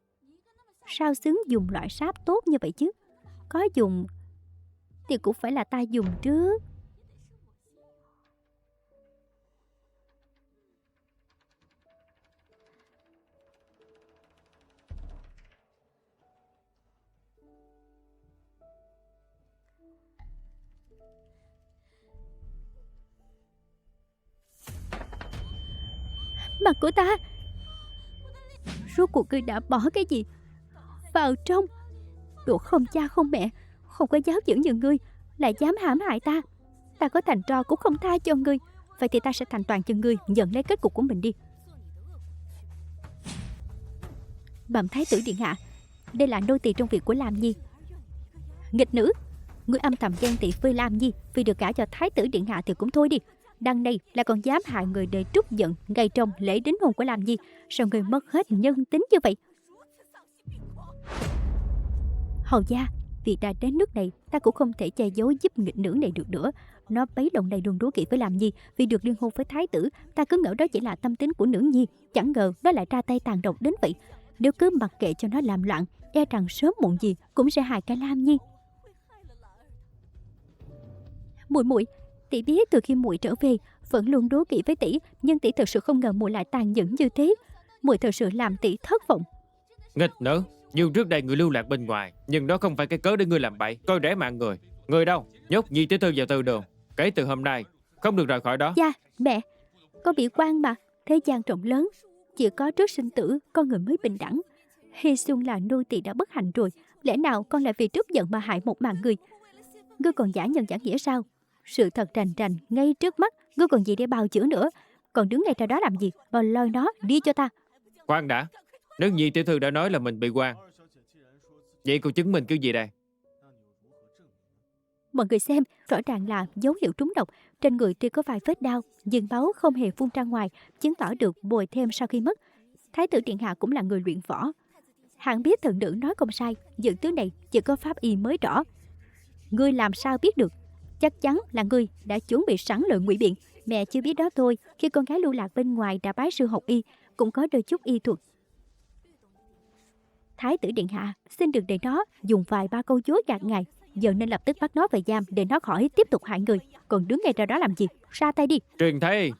sao xứng dùng loại sáp tốt như vậy chứ? Có dùng thì cũng phải là ta dùng trước. Mặt của ta, rốt cuộc ngươi đã bỏ cái gì vào trong? Đồ không cha không mẹ, không có giáo dưỡng như ngươi, lại dám hãm hại ta. Ta có thành tro cũng không tha cho ngươi. Vậy thì ta sẽ thành toàn cho ngươi, nhận lấy kết cục của mình đi. Bẩm thái tử điện hạ, đây là nô tỳ trong việc của Lam Nhi. Nghịch nữ, ngươi âm thầm ghen tị với Lam Nhi vì được gả cho thái tử điện hạ thì cũng thôi đi. Đằng này lại còn dám hại người để trút giận ngay trong lễ đính hôn của Lam Nhi. Sao ngươi mất hết nhân tính như vậy? Hầu gia, việc đã đến nước này, ta cũng không thể che giấu giúp nghịch nữ này được nữa. Nó bấy lòng này luôn đố kỵ với Lam Nhi vì được liên hôn với thái tử. Ta cứ ngỡ đó chỉ là tâm tính của nữ nhi, chẳng ngờ nó lại ra tay tàn độc đến vậy. Nếu cứ mặc kệ cho nó làm loạn, e rằng sớm muộn gì cũng sẽ hại cả Lam Nhi. Muội, tỷ biết từ khi muội trở về vẫn luôn đố kỵ với tỷ, nhưng tỷ thật sự không ngờ muội lại tàn nhẫn như thế. Muội thật sự làm tỷ thất vọng. Nghịch nữ, dù trước đây người lưu lạc bên ngoài, nhưng đó không phải cái cớ để ngươi làm bậy, coi rẻ mạng người. Người đâu? Nhốt nhị tiểu thư vào từ đường. Kể từ hôm nay, không được rời khỏi đó. Dạ, mẹ, con bị quan mà. Thế gian rộng lớn, chỉ có trước sinh tử con người mới bình đẳng. Hy Xuân là nô tỳ đã bất hạnh rồi, lẽ nào con lại vì trút giận mà hại một mạng người? Ngươi còn giả nhân giả nghĩa sao? Sự thật rành rành ngay trước mắt, ngươi còn gì để bào chữa nữa? Còn đứng ngay ra đó làm gì? Mà lôi nó đi cho ta. Khoan đã, nếu nhị tiểu thư đã nói là mình bị quan, vậy cô chứng minh cái gì đây? Mọi người xem, rõ ràng là dấu hiệu trúng độc. Trên người tuy có vài vết đau, nhưng máu không hề phun ra ngoài, chứng tỏ được bồi thêm sau khi mất. Thái tử điện hạ cũng là người luyện võ. Hạng biết thần nữ nói không sai, những thứ này chỉ có pháp y mới rõ. Ngươi làm sao biết được? Chắc chắn là ngươi đã chuẩn bị sẵn lời ngụy biện. Mẹ chưa biết đó thôi, khi con gái lưu lạc bên ngoài đã bái sư học y, cũng có đôi chút y thuật. Thái tử điện hạ, xin đừng để nó dùng vài ba câu dối gạt ngài. Giờ nên lập tức bắt nó về giam để nó khỏi tiếp tục hại người. Còn đứng ngay ra đó làm gì? Ra tay đi. Truyền Thái.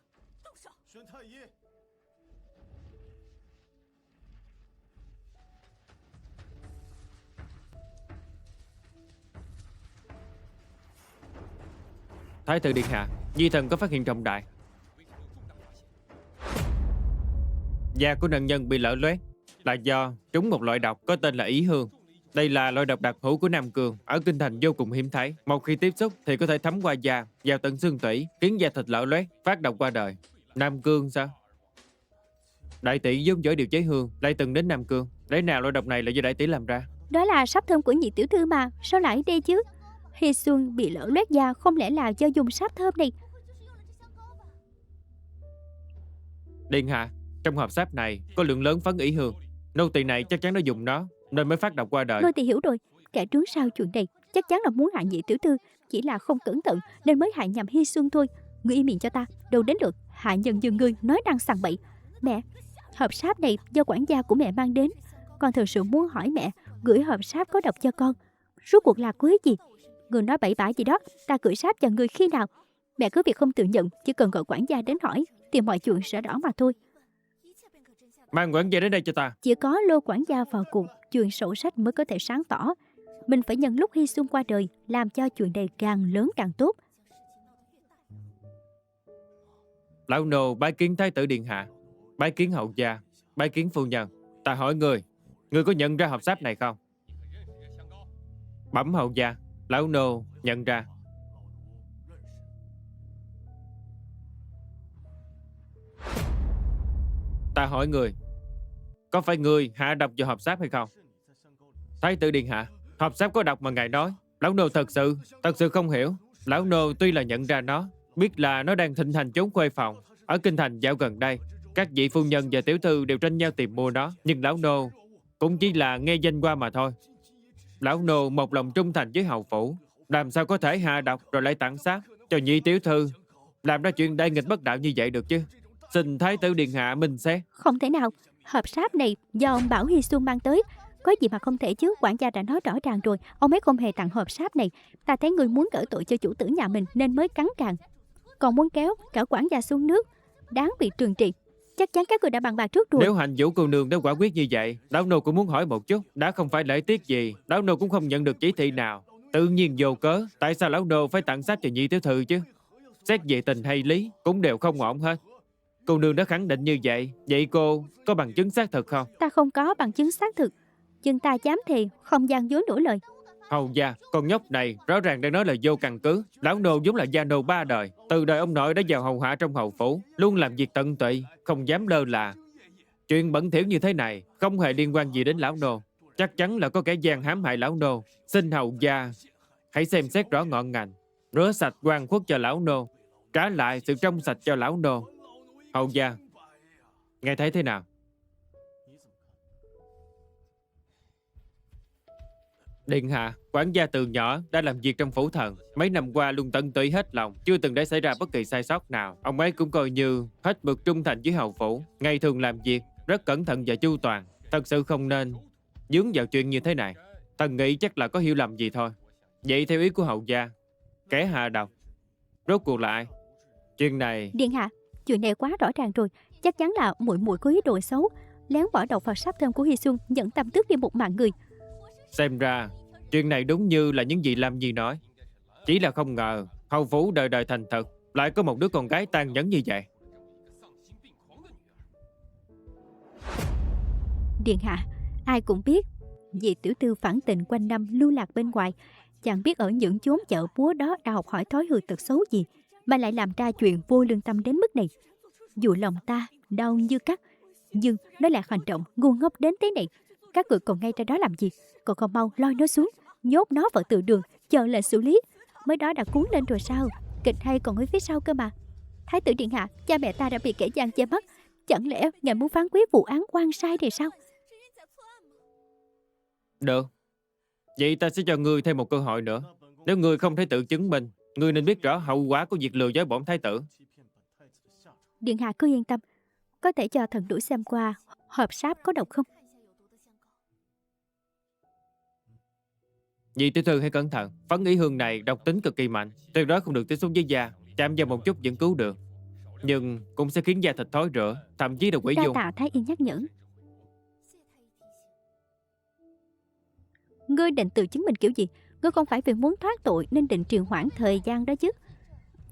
Thái tử điện hạ, Di thần có phát hiện trọng đại. Da của nạn nhân bị lở loét là do trúng một loại độc có tên là ý hương. Đây là loại độc đặc hữu của Nam Cương, ở kinh thành vô cùng hiếm thấy. Một khi tiếp xúc thì có thể thấm qua da, vào tận xương tủy, khiến da thịt lở loét, phát độc qua đời. Nam Cương sao? Đại tỷ vốn giỏi điều chế hương, lại từng đến Nam Cương. Lẽ nào loại độc này là do đại tỷ làm ra? Đó là sáp thơm của nhị tiểu thư mà, sao lại đây chứ? Hy Xuân bị lở loét da, không lẽ là do dùng sáp thơm này? Điện hạ, trong hộp sáp này có lượng lớn phấn ý hương. Nô tỳ này chắc chắn đã dùng nó nên mới phát độc qua đời. Nô tỳ hiểu rồi, kẻ trướng sao chuyện này chắc chắn là muốn hại nhị tiểu thư, chỉ là không cẩn thận nên mới hại nhầm Hy Xuân thôi. Ngươi im miệng cho ta, đâu đến lượt hại nhân như ngươi nói năng sằng bậy. Mẹ, hộp sáp này do quản gia của mẹ mang đến. Con thật sự muốn hỏi mẹ, gửi hộp sáp có độc cho con rốt cuộc là có ý gì? Người nói bậy bạ gì đó, ta gửi sáp cho ngươi khi nào? Mẹ cứ việc không tự nhận, chỉ cần gọi quản gia đến hỏi thì mọi chuyện sẽ rõ mà thôi. Mang quản gia đến đây cho ta. Chỉ có lôi quản gia vào cuộc, chuyện sổ sách mới có thể sáng tỏ. Mình phải nhân lúc Hy Xuân qua đời, làm cho chuyện này càng lớn càng tốt. Lão nô bái kiến thái tử điện hạ, bái kiến hậu gia, bái kiến phu nhân. Ta hỏi ngươi có nhận ra hộp sáp này không? Bẩm hậu gia, lão nô nhận ra. Ta hỏi người, có phải người hạ độc vào hộp sáp hay không? Thái tử điện hạ, hộp sáp có độc mà ngài nói, lão nô thật sự không hiểu. Lão nô tuy là nhận ra nó, biết là nó đang thịnh hành chốn khuê phòng. Ở kinh thành dạo gần đây, các vị phu nhân và tiểu thư đều tranh nhau tìm mua nó, nhưng lão nô cũng chỉ là nghe danh qua mà thôi. Lão nô một lòng trung thành với hầu phủ, làm sao có thể hạ độc rồi lại tặng xác cho nhị tiểu thư, làm ra chuyện đại nghịch bất đạo như vậy được chứ? Xin thái tử điện hạ minh xét. Không thể nào, hộp sáp này do ông bảo Hy Xuân mang tới. Có gì mà không thể chứ, quản gia đã nói rõ ràng rồi, ông ấy không hề tặng hộp sáp này. Ta thấy người muốn gỡ tội cho chủ tử nhà mình nên mới cắn càng, còn muốn kéo cả quản gia xuống nước, đáng bị trừng trị. Chắc chắn các người đã bàn bạc trước rồi. Nếu hành vũ cô nương đã quả quyết như vậy, lão nô cũng muốn hỏi một chút. Đã không phải lễ tiết gì, lão nô cũng không nhận được chỉ thị nào. Tự nhiên vô cớ, tại sao lão nô phải tặng sách cho nhị tiểu thư chứ? Xét về tình hay lý cũng đều không ổn hết. Cô nương đã khẳng định như vậy, vậy cô có bằng chứng xác thực không? Ta không có bằng chứng xác thực, nhưng ta dám thề không gian dối nửa lời. Hầu gia, con nhóc này rõ ràng đang nói là vô căn cứ. Lão nô vốn là gia nô 3 đời, từ đời ông nội đã vào hầu hạ trong hầu phủ, luôn làm việc tận tụy, không dám lơ là. Chuyện bẩn thỉu như thế này không hề liên quan gì đến lão nô, chắc chắn là có kẻ gian hãm hại lão nô. Xin hầu gia hãy xem xét rõ ngọn ngành, rửa sạch oan khuất cho lão nô, trả lại sự trong sạch cho lão nô. Hầu gia, nghe thấy thế nào? Điện hạ, quản gia từ nhỏ đã làm việc trong phủ thần, mấy năm qua luôn tận tụy hết lòng, chưa từng để xảy ra bất kỳ sai sót nào. Ông ấy cũng coi như hết mực trung thành với hầu phủ, ngày thường làm việc rất cẩn thận và chu toàn, thật sự không nên dướng vào chuyện như thế này. Thần nghĩ chắc là có hiểu lầm gì thôi. Vậy theo ý của hầu gia, kẻ hạ độc rốt cuộc là ai? Chuyện này... Điện hạ, chuyện này quá rõ ràng rồi, chắc chắn là muội muội có ý đồ xấu, lén bỏ độc vào sáp thơm của Hy Xuân, dẫn tâm tước đi một mạng người. Xem ra chuyện này đúng như là những gì Lam Nhi nói. Chỉ là không ngờ hầu phủ đời đời thành thật lại có một đứa con gái tàn nhẫn như vậy. Điện hạ, ai cũng biết vì tiểu thư phản tình quanh năm lưu lạc bên ngoài, chẳng biết ở những chốn chợ búa đó đã học hỏi thói hư tật xấu gì mà lại làm ra chuyện vô lương tâm đến mức này. Dù lòng ta đau như cắt, nhưng nó là hành động ngu ngốc đến thế này. Các người còn ngay ra đó làm gì? Còn mau lôi nó xuống, nhốt nó vào tự đường, chờ lệnh xử lý. mới đó đã cuốn lên rồi sao? Kịch hay còn ở phía sau cơ mà. Thái tử điện hạ, cha mẹ ta đã bị kẻ gian che mắt. Chẳng lẽ ngài muốn phán quyết vụ án oan sai thì sao? Được. Vậy ta sẽ cho ngươi thêm một cơ hội nữa. Nếu ngươi không thể tự chứng minh, ngươi nên biết rõ hậu quả của việc lừa dối bổn thái tử. Điện hạ cứ yên tâm. Có thể cho thần đuổi xem qua hộp sáp có độc không? Nhị tiểu thư hãy cẩn thận. Phấn ý hương này độc tính cực kỳ mạnh, tuyệt đối không được tiếp xúc với da. Chạm vào một chút vẫn cứu được, nhưng cũng sẽ khiến da thịt thối rữa, thậm chí là quỷ Đa dung. tạ Thái y nhắc nhở. Ngươi định tự chứng minh kiểu gì? Ngươi không phải vì muốn thoát tội nên định trì hoãn thời gian đó chứ?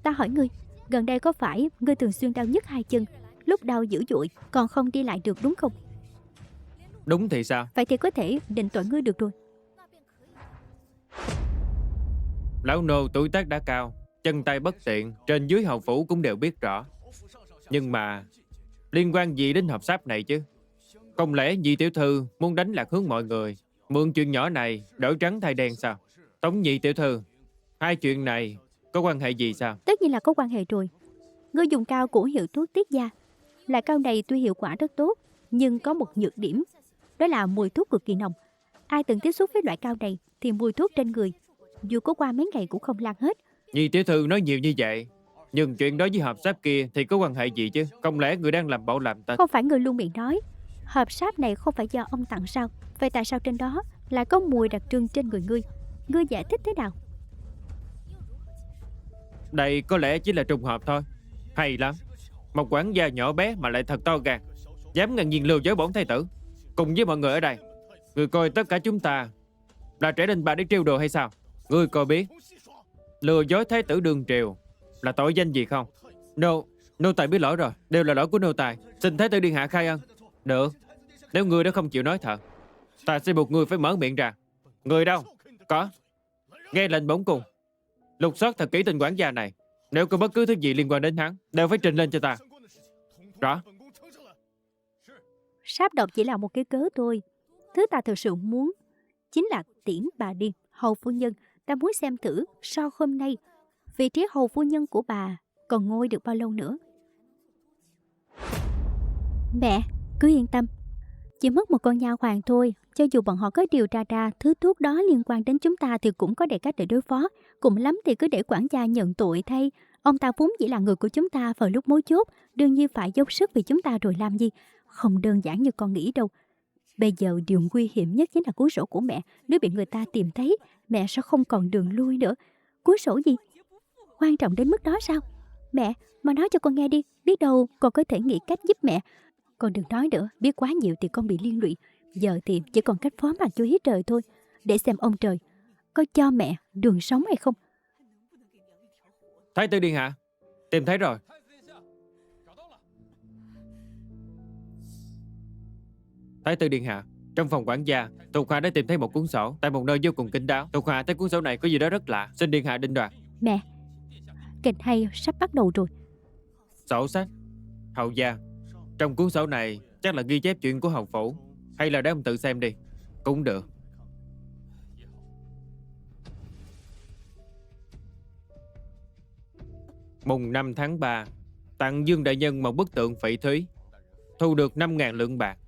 Ta hỏi ngươi, gần đây có phải ngươi thường xuyên đau nhức hai chân, lúc đau dữ dội còn không đi lại được đúng không? Đúng thì sao? Vậy thì có thể định tội ngươi được rồi. Lão nô tuổi tác đã cao, chân tay bất tiện, trên dưới hầu phủ cũng đều biết rõ. Nhưng mà liên quan gì đến hộp sáp này chứ? Không lẽ nhị tiểu thư muốn đánh lạc hướng mọi người, mượn chuyện nhỏ này đổi trắng thay đen sao? Tống nhị tiểu thư, hai chuyện này có quan hệ gì sao? Tất nhiên là có quan hệ rồi. Ngươi dùng cao của hiệu thuốc tiết da. Loại cao này tuy hiệu quả rất tốt, nhưng có một nhược điểm, đó là mùi thuốc cực kỳ nồng. Ai từng tiếp xúc với loại cao này thì mùi thuốc trên người dù có qua mấy ngày cũng không lan hết. Nhị tiểu thư nói nhiều như vậy, nhưng chuyện đó với hộp sáp kia thì có quan hệ gì chứ? Không lẽ người đang làm bộ làm tịch? Không phải người luôn miệng nói hộp sáp này không phải do ông tặng sao? Vậy tại sao trên đó lại có mùi đặc trưng trên người ngươi? Ngươi giải thích thế nào? Đây có lẽ chỉ là trùng hợp thôi. Hay lắm, một quản gia nhỏ bé mà lại thật to gan, dám ngang nhiên lừa dối bổn thái tử. Cùng với mọi người ở đây, người coi tất cả chúng ta là trẻ đình bà để trêu đùa hay sao? Ngươi có biết lừa dối thái tử đương triều là tội danh gì không? Nô tài biết lỗi rồi, đều là lỗi của nô tài. Xin thái tử điện hạ khai ân. Được, nếu ngươi đã không chịu nói thật, ta sẽ buộc ngươi phải mở miệng ra. Người đâu? Có. Nghe lệnh bổn cung, lục soát thật kỹ tên quản gia này. Nếu có bất cứ thứ gì liên quan đến hắn, đều phải trình lên cho ta. Rõ. Sáp độc chỉ là một cái cớ thôi. Thứ ta thực sự muốn chính là tiễn bà đi. Hầu phu nhân, ta muốn xem thử sau hôm nay vị trí hầu phu nhân của bà còn ngồi được bao lâu nữa. Mẹ, cứ yên tâm. Chỉ mất một con nha hoàn thôi. Cho dù bọn họ có điều tra ra thứ thuốc đó liên quan đến chúng ta thì cũng có để cách để đối phó. Cùng lắm thì cứ để quản gia nhận tội thay. Ông ta vốn chỉ là người của chúng ta vào lúc mấu chốt, đương nhiên phải dốc sức vì chúng ta rồi làm gì. Không đơn giản như con nghĩ đâu. Bây giờ điều nguy hiểm nhất chính là cuốn sổ của mẹ. Nếu bị người ta tìm thấy, mẹ sẽ không còn đường lui nữa. Cuốn sổ gì? Quan trọng đến mức đó sao? Mẹ, mà nói cho con nghe đi. Biết đâu con có thể nghĩ cách giúp mẹ. Con đừng nói nữa, biết quá nhiều thì con bị liên lụy. Giờ thì chỉ còn cách phó mặc cho ý trời thôi. Để xem ông trời có cho mẹ đường sống hay không. Thái tử điện hạ, tìm thấy rồi. Thái tử điện hạ, trong phòng quản gia, thuộc hạ đã tìm thấy một cuốn sổ tại một nơi vô cùng kín đáo. Thuộc hạ thấy cuốn sổ này có gì đó rất lạ, xin điện hạ định đoạt. Mẹ, kịch hay sắp bắt đầu rồi. Sổ sách. Hầu gia, trong cuốn sổ này chắc là ghi chép chuyện của hầu phủ, hay là để ông tự xem đi cũng được. Mùng 5 tháng 3, tặng Dương đại nhân một bức tượng phỉ thúy, thu được 5.000 lượng bạc.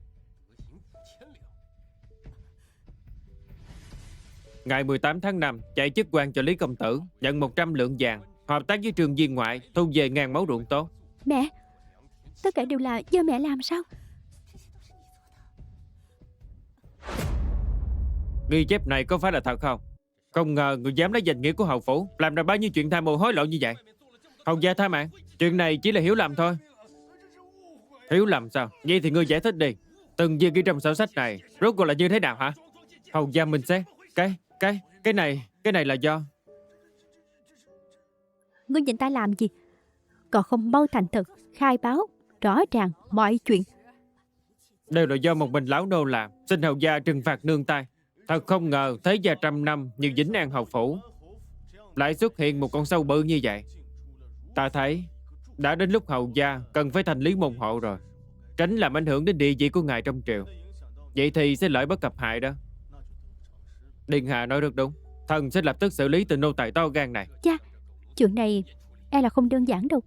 Ngày 18 tháng 5, chạy chức quan cho Lý công tử, nhận 100 lượng vàng, hợp tác với Trương Viên ngoại, thu về 1.000 mẫu ruộng tốt. Mẹ, tất cả đều là do mẹ làm sao? Ghi chép này có phải là thật không? Không ngờ người dám lấy danh nghĩa của hầu phủ làm ra bao nhiêu chuyện tham mô hối lộ như vậy. Hầu gia tha mạng, chuyện này chỉ là hiểu lầm thôi. Hiểu lầm sao? Vậy thì ngươi giải thích đi. Từng viên ghi trong sổ sách này rốt cuộc là như thế nào hả? Hầu gia mình xét. Cái này là do... Ngươi nhìn ta làm gì? Còn không mau thành thật khai báo rõ ràng mọi chuyện. Đều là do một mình lão nô làm. Xin hầu gia trừng phạt nương tay. Thật không ngờ thế gia trăm năm như Vĩnh An hầu phủ lại xuất hiện một con sâu bự như vậy. Ta thấy đã đến lúc hầu gia cần phải thành lý môn hộ rồi, tránh làm ảnh hưởng đến địa vị của ngài trong triều. Vậy thì sẽ lợi bất cập hại đó. Điện hạ nói rất đúng. Thần sẽ lập tức xử lý tên nô tài to gan này. Chuyện này e là không đơn giản đâu.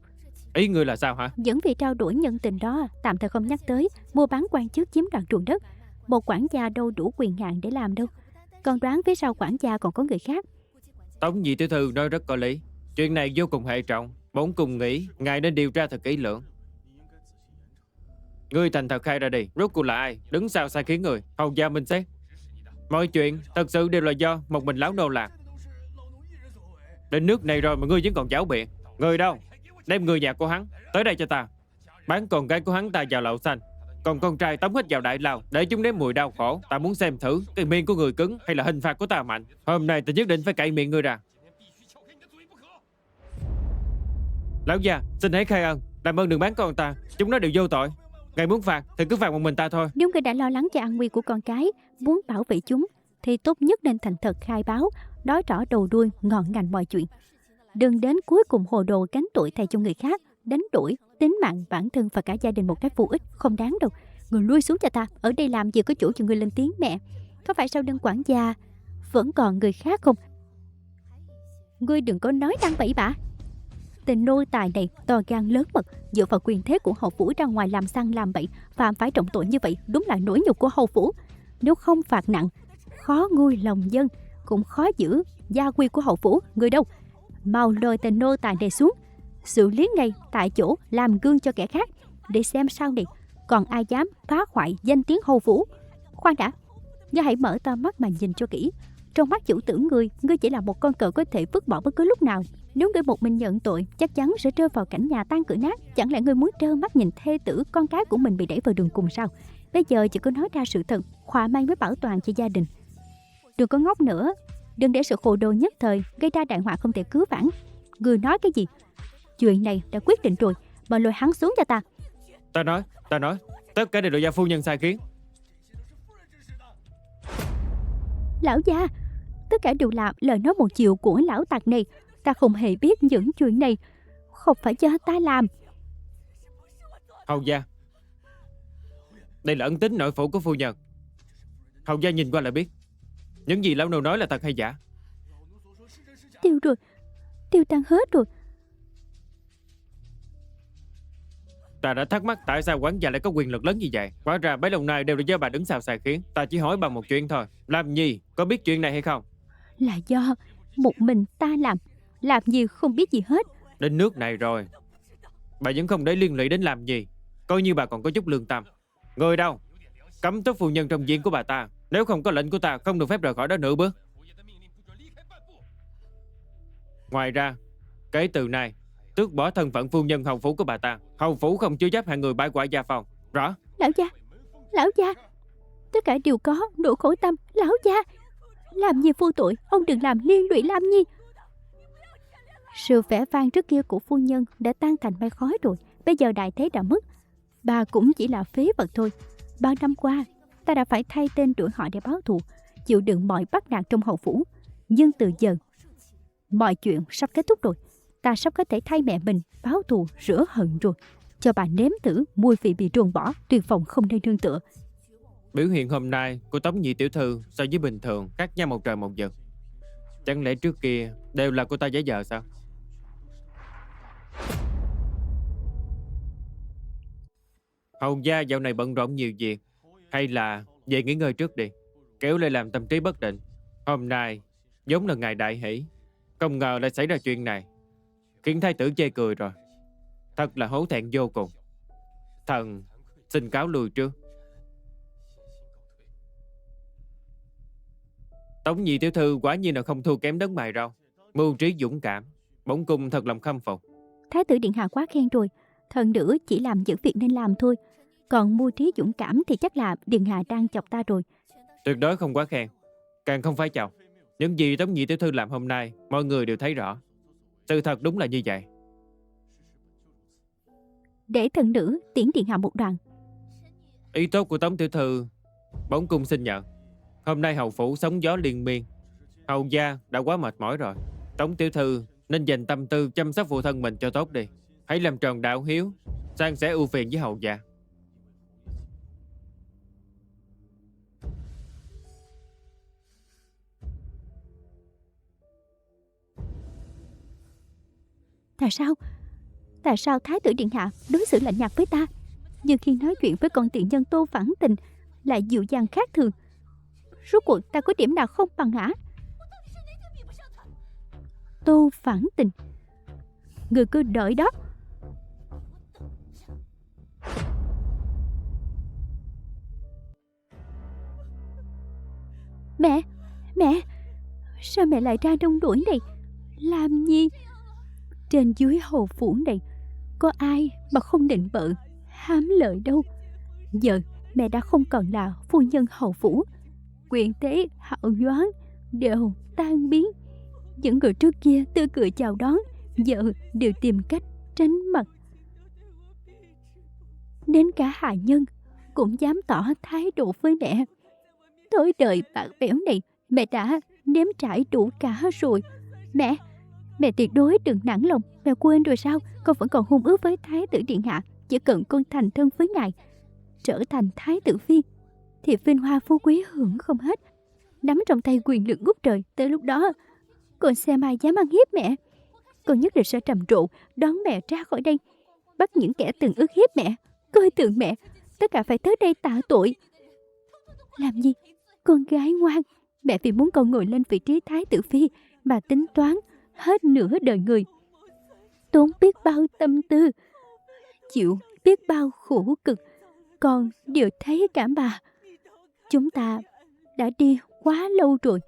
Ý ngươi là sao hả? Vẫn vì trao đổi nhân tình đó, tạm thời không nhắc tới mua bán quan chức chiếm đoạt ruộng đất. Một quản gia đâu đủ quyền hạn để làm đâu. Còn đoán phía sau quản gia còn có người khác. Tống nhị tiểu thư nói rất có lý. Chuyện này vô cùng hệ trọng. Bổn cùng nghĩ ngài nên điều tra thật kỹ lưỡng. Ngươi thành thật khai ra đi, rốt cuộc là ai đứng sau sai khiến người, hầu gia minh xét. Mọi chuyện thật sự đều là do một mình lão nô làm. Đến nước này rồi mà ngươi vẫn còn giảo biện. Người đâu? Đem người nhà của hắn tới đây cho ta. Bán con gái của hắn ta vào lậu xanh, còn con trai tống hết vào đại lao để chúng nếm mùi đau khổ. Ta muốn xem thử cái miệng của người cứng hay là hình phạt của ta mạnh. Hôm nay ta nhất định phải cạy miệng ngươi ra. Lão gia, xin hãy khai ân, làm ơn đừng bán con ta, chúng nó đều vô tội. Ngài muốn phạt thì cứ phạt một mình ta thôi. Nếu người đã lo lắng cho an nguy của con cái, muốn bảo vệ chúng, thì tốt nhất nên thành thật khai báo, nói rõ đầu đuôi, ngọn ngành mọi chuyện. Đừng đến cuối cùng hồ đồ gánh tội thay cho người khác, đánh đổi tính mạng bản thân và cả gia đình một cách vô ích, không đáng đâu. Người lui xuống cho ta, ở đây làm gì có chỗ cho người lên tiếng mẹ. Có phải sau lưng quản gia vẫn còn người khác không? Ngươi đừng có nói năng bậy bạ. Tên nô tài này to gan lớn mật, dựa vào quyền thế của hầu phủ ra ngoài làm săn làm bậy, phạm phải trọng tội như vậy đúng là nỗi nhục của hầu phủ. Nếu không phạt nặng, khó nguôi lòng dân, cũng khó giữ gia quy của hầu phủ. Người đâu? Mau lôi tên nô tài này xuống, xử lý ngay tại chỗ, làm gương cho kẻ khác, để xem sau này còn ai dám phá hoại danh tiếng hầu phủ. Khoan đã, ngươi hãy mở to mắt mà nhìn cho kỹ. Trong mắt chủ tử ngươi chỉ là một con cờ có thể vứt bỏ bất cứ lúc nào. Nếu ngươi một mình nhận tội, chắc chắn sẽ rơi vào cảnh nhà tan cửa nát. Chẳng lẽ ngươi muốn trơ mắt nhìn thê tử con cái của mình bị đẩy vào đường cùng sao? Bây giờ chỉ có nói ra sự thật, khỏa mang mới bảo toàn cho gia đình. Đừng có ngốc nữa, đừng để sự hồ đồ nhất thời gây ra đại họa không thể cứu vãn. Ngươi nói cái gì? Chuyện này đã quyết định rồi, mà lôi hắn xuống cho ta. Ta nói, tất cả đều là do phu nhân sai khiến. Lão gia, tất cả đều là lời nói một chiều của lão tặc này. Ta không hề biết những chuyện này, không phải do ta làm. Hầu gia, đây là ân tín nội phủ của phu nhân. Hầu gia nhìn qua là biết những gì lão nô nói là thật hay giả. Tiêu rồi, tiêu tan hết rồi. Ta đã thắc mắc tại sao quản gia lại có quyền lực lớn như vậy. Hóa ra bấy lâu nay đều là do bà đứng sau sai khiến. Ta chỉ hỏi bà một chuyện thôi, làm gì có biết chuyện này hay không? Là do một mình ta làm gì không biết gì hết. Đến nước này rồi bà vẫn không để liên lụy đến làm gì, coi như bà còn có chút lương tâm. Người đâu? Cấm túc phu nhân trong viện của bà ta. Nếu không có lệnh của ta, không được phép rời khỏi đó nửa bước. Ngoài ra, kể từ nay tước bỏ thân phận phu nhân hầu phủ của bà ta. Hầu phủ không chứa chấp hạng người bãi quả gia phong. Rõ? Lão gia, tất cả đều có nỗi khổ tâm. Lão gia, làm gì vô tội, ông đừng làm liên lụy Lam Nhi. Sự vẻ vang trước kia của phu nhân đã tan thành mây khói rồi. Bây giờ đại thế đã mất, bà cũng chỉ là phế vật thôi. Bao năm qua ta đã phải thay tên đổi họ để báo thù, chịu đựng mọi bắt nạt trong hầu phủ. Nhưng từ giờ mọi chuyện sắp kết thúc rồi. Ta sắp có thể thay mẹ mình báo thù rửa hận rồi. Cho bà nếm thử mùi vị bị ruồng bỏ, tuyệt vọng không nơi nương tựa. Biểu hiện hôm nay của Tống nhị tiểu thư so với bình thường khác nhau một trời một vực. Chẳng lẽ trước kia đều là cô ta giả vờ sao? Hầu gia dạo này bận rộn nhiều việc, hay là về nghỉ ngơi trước đi, kéo lại làm tâm trí bất định. Hôm nay giống là ngày đại hỷ, không ngờ lại xảy ra chuyện này, khiến thái tử chê cười rồi. Thật là hổ thẹn vô cùng. Thần xin cáo lui trước. Tống nhị tiểu thư quả nhiên là không thua kém đấng mày rau, mưu trí dũng cảm, bổn cung thật lòng khâm phục. Thái tử điện hạ quá khen rồi. Thần nữ chỉ làm những việc nên làm thôi. Còn mưu trí dũng cảm thì chắc là điện hạ đang chọc ta rồi. Tuyệt đối không quá khen, càng không phải chọc. Những gì Tống nhị tiểu thư làm hôm nay mọi người đều thấy rõ. Sự thật đúng là như vậy. Để thần nữ tiễn điện hạ một đoạn. Ý tốt của Tống tiểu thư bổn cung xin nhận. Hôm nay hầu phủ sóng gió liên miên, hầu gia đã quá mệt mỏi rồi. Tống tiểu thư nên dành tâm tư chăm sóc phụ thân mình cho tốt đi. Hãy làm tròn đạo hiếu, san sẻ ưu phiền với hầu gia. Tại sao Thái tử điện hạ đối xử lạnh nhạt với ta, nhưng khi nói chuyện với con tiện nhân Tô Phản Tình lại dịu dàng khác thường? Rốt cuộc ta có điểm nào không bằng hả? Tô Phản Tình, người cứ đợi đó. Mẹ, sao mẹ lại ra nông nỗi này? Làm gì? Trên dưới hầu phủ này có ai mà không định bợ hám lợi đâu. Giờ mẹ đã không còn là phu nhân hầu phủ, quyền thế hào nhoáng đều tan biến. Những người trước kia tươi cười chào đón, giờ đều tìm cách tránh mặt. Đến cả hạ nhân cũng dám tỏ thái độ với mẹ. Thói đời bạc bẽo này mẹ đã nếm trải đủ cả rồi. Mẹ tuyệt đối đừng nản lòng. Mẹ quên rồi sao? Con vẫn còn hôn ước với Thái tử điện hạ. Chỉ cần con thành thân với ngài, trở thành Thái tử phi, thì vinh hoa phú quý hưởng không hết, nắm trong tay quyền lực ngút trời. Tới lúc đó con xem ai dám ăn hiếp mẹ. Con nhất định sẽ trầm trụ đón mẹ ra khỏi đây, bắt những kẻ từng ức hiếp mẹ, coi thường mẹ, tất cả phải tới đây tạ tội. Làm gì? Con gái ngoan, mẹ vì muốn con ngồi lên vị trí Thái tử phi mà tính toán hết nửa đời người, tốn biết bao tâm tư, chịu biết bao khổ cực. Con đều thấy cả bà. Chúng ta đã đi quá lâu rồi,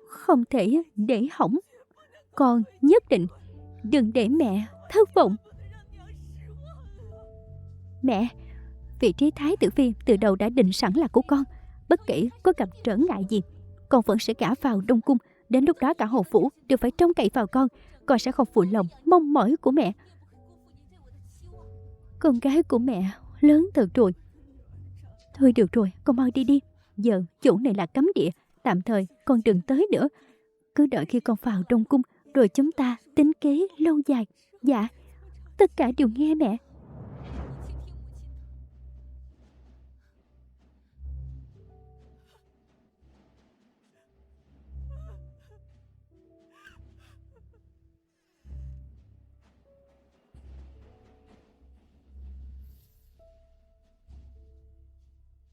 không thể để hỏng. Con nhất định đừng để mẹ thất vọng. Mẹ, vị trí Thái tử phi từ đầu đã định sẵn là của con. Bất kể có gặp trở ngại gì, con vẫn sẽ gả vào Đông Cung. Đến lúc đó cả hầu phủ đều phải trông cậy vào con. Con sẽ không phụ lòng mong mỏi của mẹ. Con gái của mẹ lớn thật rồi. Thôi được rồi, con mau đi đi. Giờ chỗ này là cấm địa, tạm thời con đừng tới nữa. Cứ đợi khi con vào Đông Cung, rồi chúng ta tính kế lâu dài. Dạ, tất cả đều nghe mẹ.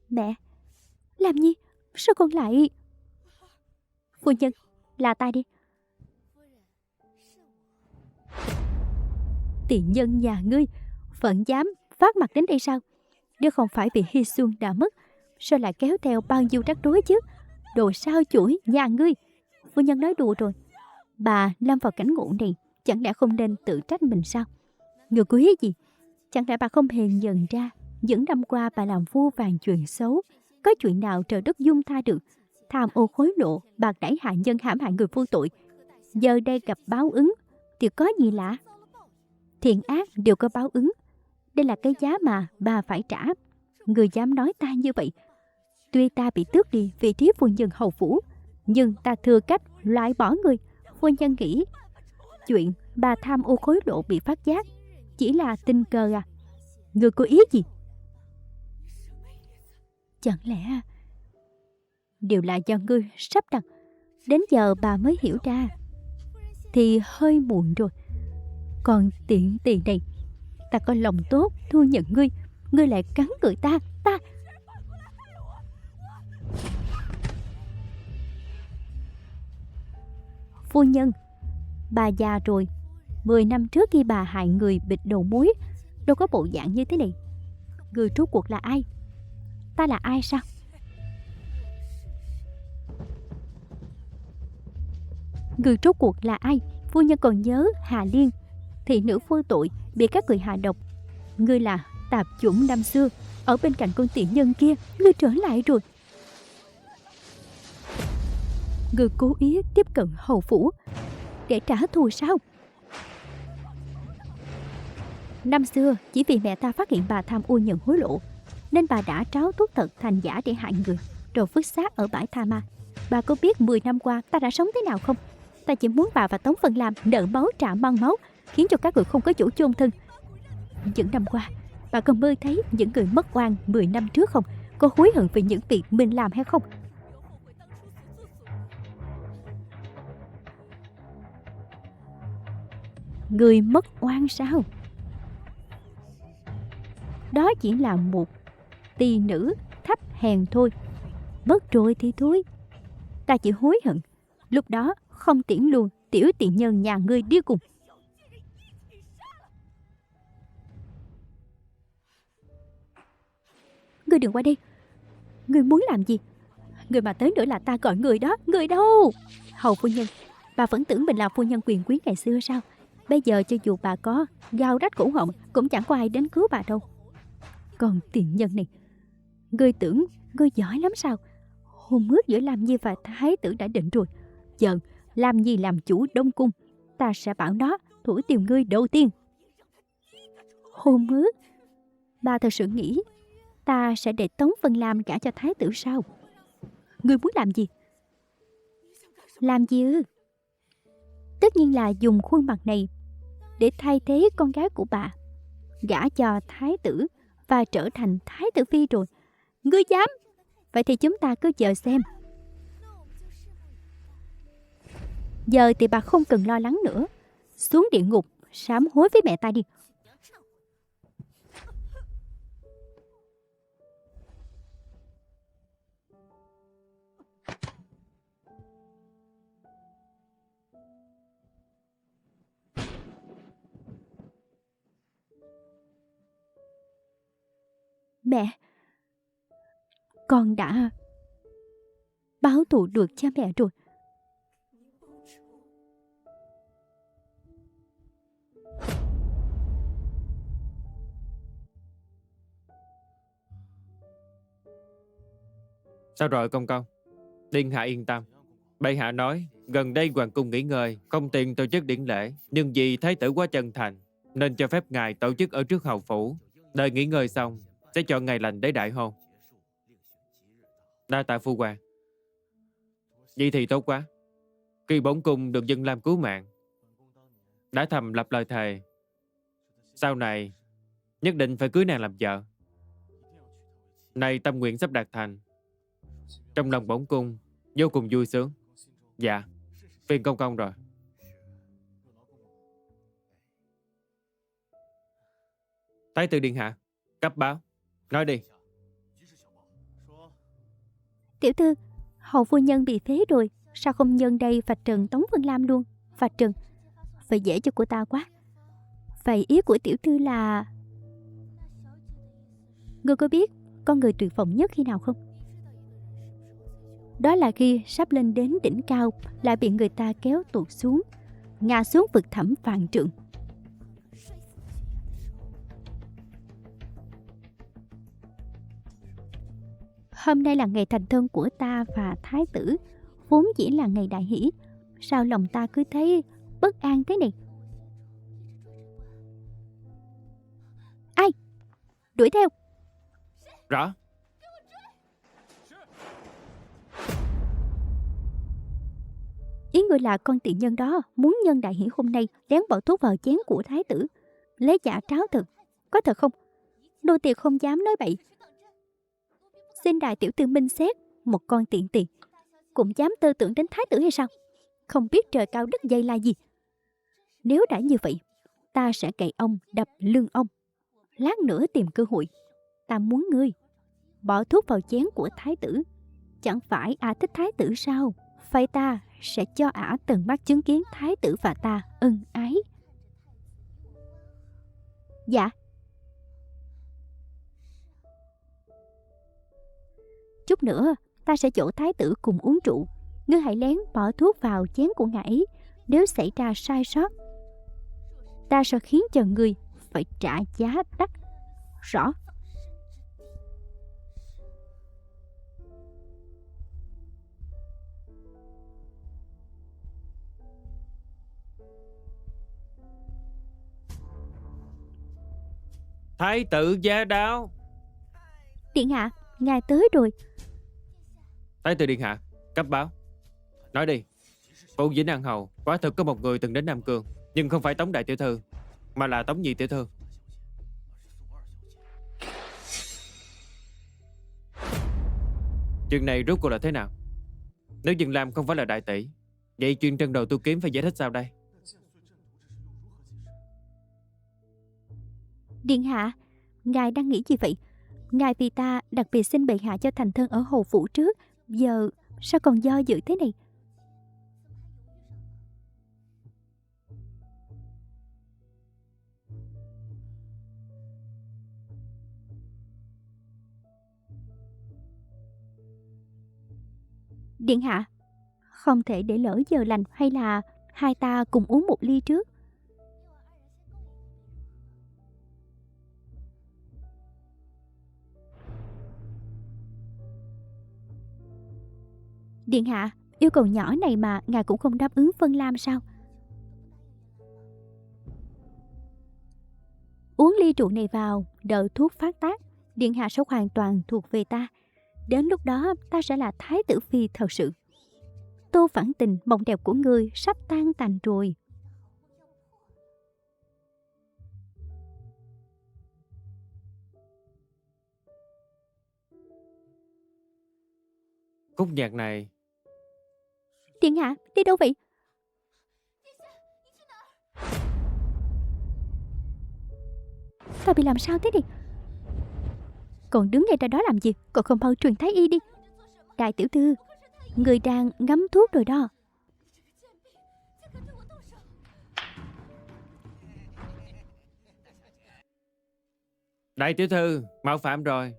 Mẹ, làm gì? Sao con lại... Phu nhân, là ta đi. Tiện nhân nhà ngươi vẫn dám phát mặt đến đây sao? Nếu không phải vì Hy Xuân đã mất, sao lại kéo theo bao nhiêu rắc rối chứ? Đồ sao chổi nhà ngươi. Phu nhân nói đùa rồi. Bà lâm vào cảnh ngộ này, chẳng lẽ không nên tự trách mình sao? Người có ý gì? Chẳng lẽ bà không hề nhận ra những năm qua bà làm vô vàn chuyện xấu, có chuyện nào trời đất dung tha được? Tham ô hối lộ, bạc đãi hạ nhân, hãm hại người vô tội. Giờ đây gặp báo ứng thì có gì lạ? Thiện ác đều có báo ứng. Đây là cái giá mà bà phải trả. Người dám nói ta như vậy. Tuy ta bị tước đi vị trí phu nhân hầu phủ, nhưng ta thừa cách loại bỏ người. Phu nhân nghĩ chuyện bà tham ô hối lộ bị phát giác chỉ là tình cờ à? Người có ý gì? Chẳng lẽ đều là do ngươi sắp đặt, đến giờ bà mới hiểu ra thì hơi muộn rồi. Còn tiện tiền này, ta có lòng tốt thu nhận ngươi, ngươi lại cắn người ta. Phu nhân, bà già rồi. 10 năm trước khi bà hại người bịt đầu mối, đâu có bộ dạng như thế này. Người rốt cuộc là ai? Ta là ai sao? Người rốt cuộc là ai? Phu nhân còn nhớ Hà Liên, thị nữ vô tội bị các người hạ độc. Ngươi là tạp chủng năm xưa, ở bên cạnh con tiện nhân kia. Ngươi trở lại rồi. Ngươi cố ý tiếp cận hầu phủ để trả thù sao? Năm xưa chỉ vì mẹ ta phát hiện bà tham ô nhận hối lộ, nên bà đã tráo thuốc thật thành giả để hại người, rồi vứt xác ở bãi tha ma. Bà có biết 10 năm qua ta đã sống thế nào không? Ta chỉ muốn bà và Tống Vân Lam nợ máu trả mang máu, khiến cho các người không có chỗ chôn thân. Những năm qua, bà có mơ thấy những người mất oan 10 năm trước không? Có hối hận về những việc mình làm hay không? Người mất oan sao? Đó chỉ là một tỳ nữ thấp hèn thôi. Mất rồi thì thôi. Ta chỉ hối hận lúc đó không tiễn luôn tiểu tiện nhân nhà ngươi đi cùng. Ngươi đừng qua đây. Ngươi muốn làm gì? Ngươi mà tới nữa là ta gọi người đó. Người đâu? Hầu phu nhân, bà vẫn tưởng mình là phu nhân quyền quý ngày xưa sao? Bây giờ cho dù bà có gao rách cổ họng cũng chẳng có ai đến cứu bà đâu. Còn tiện nhân này, ngươi tưởng ngươi giỏi lắm sao? Hôn ước giữa Lam Nhi và thái tử đã định rồi. Giờ Lam Nhi làm chủ Đông Cung, ta sẽ bảo nó thủ tìm ngươi đầu tiên. Hôn ước? Bà thật sự nghĩ ta sẽ để Tống Vân Lam gả cho thái tử sao? Ngươi muốn làm gì? Làm gì ư? Tất nhiên là dùng khuôn mặt này để thay thế con gái của bà, gả cho thái tử và trở thành thái tử phi rồi. Ngươi dám? Vậy thì chúng ta cứ chờ xem. Giờ thì bà không cần lo lắng nữa. Xuống địa ngục sám hối với mẹ ta đi. Mẹ, con đã báo thù được cha mẹ rồi. Sao rồi công công? Điện hạ yên tâm. Bệ hạ nói gần đây hoàng cung nghỉ ngơi, không tiện tổ chức điển lễ, nhưng vì thái tử quá chân thành nên cho phép ngài tổ chức ở trước hầu phủ. Đợi nghỉ ngơi xong sẽ chọn ngày lành để đại hôn. Đa tạ phu hoàng. Vậy thì tốt quá. Khi bổn cung được dân Lam cứu mạng, đã thầm lập lời thề sau này nhất định phải cưới nàng làm vợ. Nay tâm nguyện sắp đạt thành, trong lòng bổn cung vô cùng vui sướng. Dạ, phiền công công rồi. Thái tử điện hạ, cấp báo. Nói đi. Tiểu thư, hầu phu nhân bị phế rồi, sao không nhân đây vạch trần Tống Vân Lam luôn? Vạch trần phải dễ cho cô ta quá. Vậy ý của tiểu thư là... Ngươi có biết con người tuyệt vọng nhất khi nào không? Đó là khi sắp lên đến đỉnh cao lại bị người ta kéo tụt xuống, ngã xuống vực thẳm vạn trượng. Hôm nay là ngày thành thân của ta và thái tử, vốn chỉ là ngày đại hỷ. Sao lòng ta cứ thấy bất an thế này? Ai? Đuổi theo. Rõ. Ý người là con tiện nhân đó muốn nhân đại hỷ hôm nay lén bỏ thuốc vào chén của thái tử, lấy giả tráo thực. Có thật không? Nô tỳ không dám nói bậy. Xin đại tiểu thư minh xét, một con tiện tỳ cũng dám tư tưởng đến thái tử hay sao? Không biết trời cao đất dày là gì. Nếu đã như vậy, ta sẽ cậy ông đập lưng ông. Lát nữa tìm cơ hội, ta muốn ngươi bỏ thuốc vào chén của thái tử. Chẳng phải thích thái tử sao? Phải ta sẽ cho tận mắt chứng kiến thái tử và ta ân ái. Dạ. Chút nữa ta sẽ dỗ thái tử cùng uống rượu. Ngươi hãy lén bỏ thuốc vào chén của ngài ấy. Nếu xảy ra sai sót, ta sẽ khiến cho ngươi phải trả giá đắt. Rõ. Thái tử gia đáo. Điện hạ, ngài tới rồi. Thái tử điện hạ, cấp báo. Nói đi. Phủ Vĩnh An Hầu quả thực có một người từng đến Nam Cương, nhưng không phải Tống đại tiểu thư, mà là Tống nhị tiểu thư. Chuyện này rốt cuộc là thế nào? Nếu Dương Lam không phải là đại tỷ, vậy chuyện trận đầu tu kiếm phải giải thích sao đây? Điện hạ, ngài đang nghĩ gì vậy? Ngài vì ta đặc biệt xin bệ hạ cho thành thân ở hầu phủ trước, giờ sao còn do dự thế này? Điện hạ, không thể để lỡ giờ lành, hay là hai ta cùng uống một ly trước? Điện hạ, yêu cầu nhỏ này mà ngài cũng không đáp ứng phân lam sao? Uống ly rượu này vào, đợi thuốc phát tác, điện hạ sẽ hoàn toàn thuộc về ta. Đến lúc đó ta sẽ là thái tử phi thật sự. Tô Phản Tình, mộng đẹp của ngươi sắp tan tành rồi. Khúc nhạc này, Điện hạ, đi đâu vậy? Ta bị làm sao thế này? Còn đứng ngay ra đó làm gì? Còn không mau truyền thái y đi. Đại tiểu thư, người đang ngắm thuốc rồi đó. đại tiểu thư, mạo phạm rồi.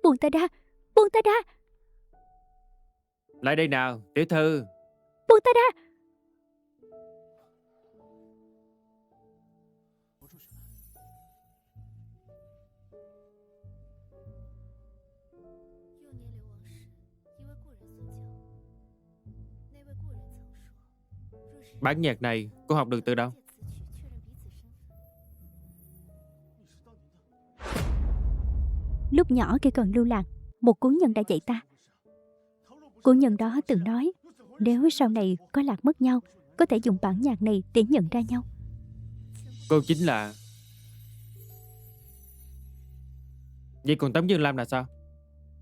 Buông ta ra, buông ta ra, Lại đây nào, tiểu thư. buông ta ra. Bản nhạc này cô học được từ đâu? Lúc nhỏ khi còn lưu lạc, một cuốn nhân đã dạy ta. Cuốn nhân đó từng nói, nếu sau này có lạc mất nhau, có thể dùng bản nhạc này để nhận ra nhau. Cô chính là... Vậy còn Tống Dương Lam là sao?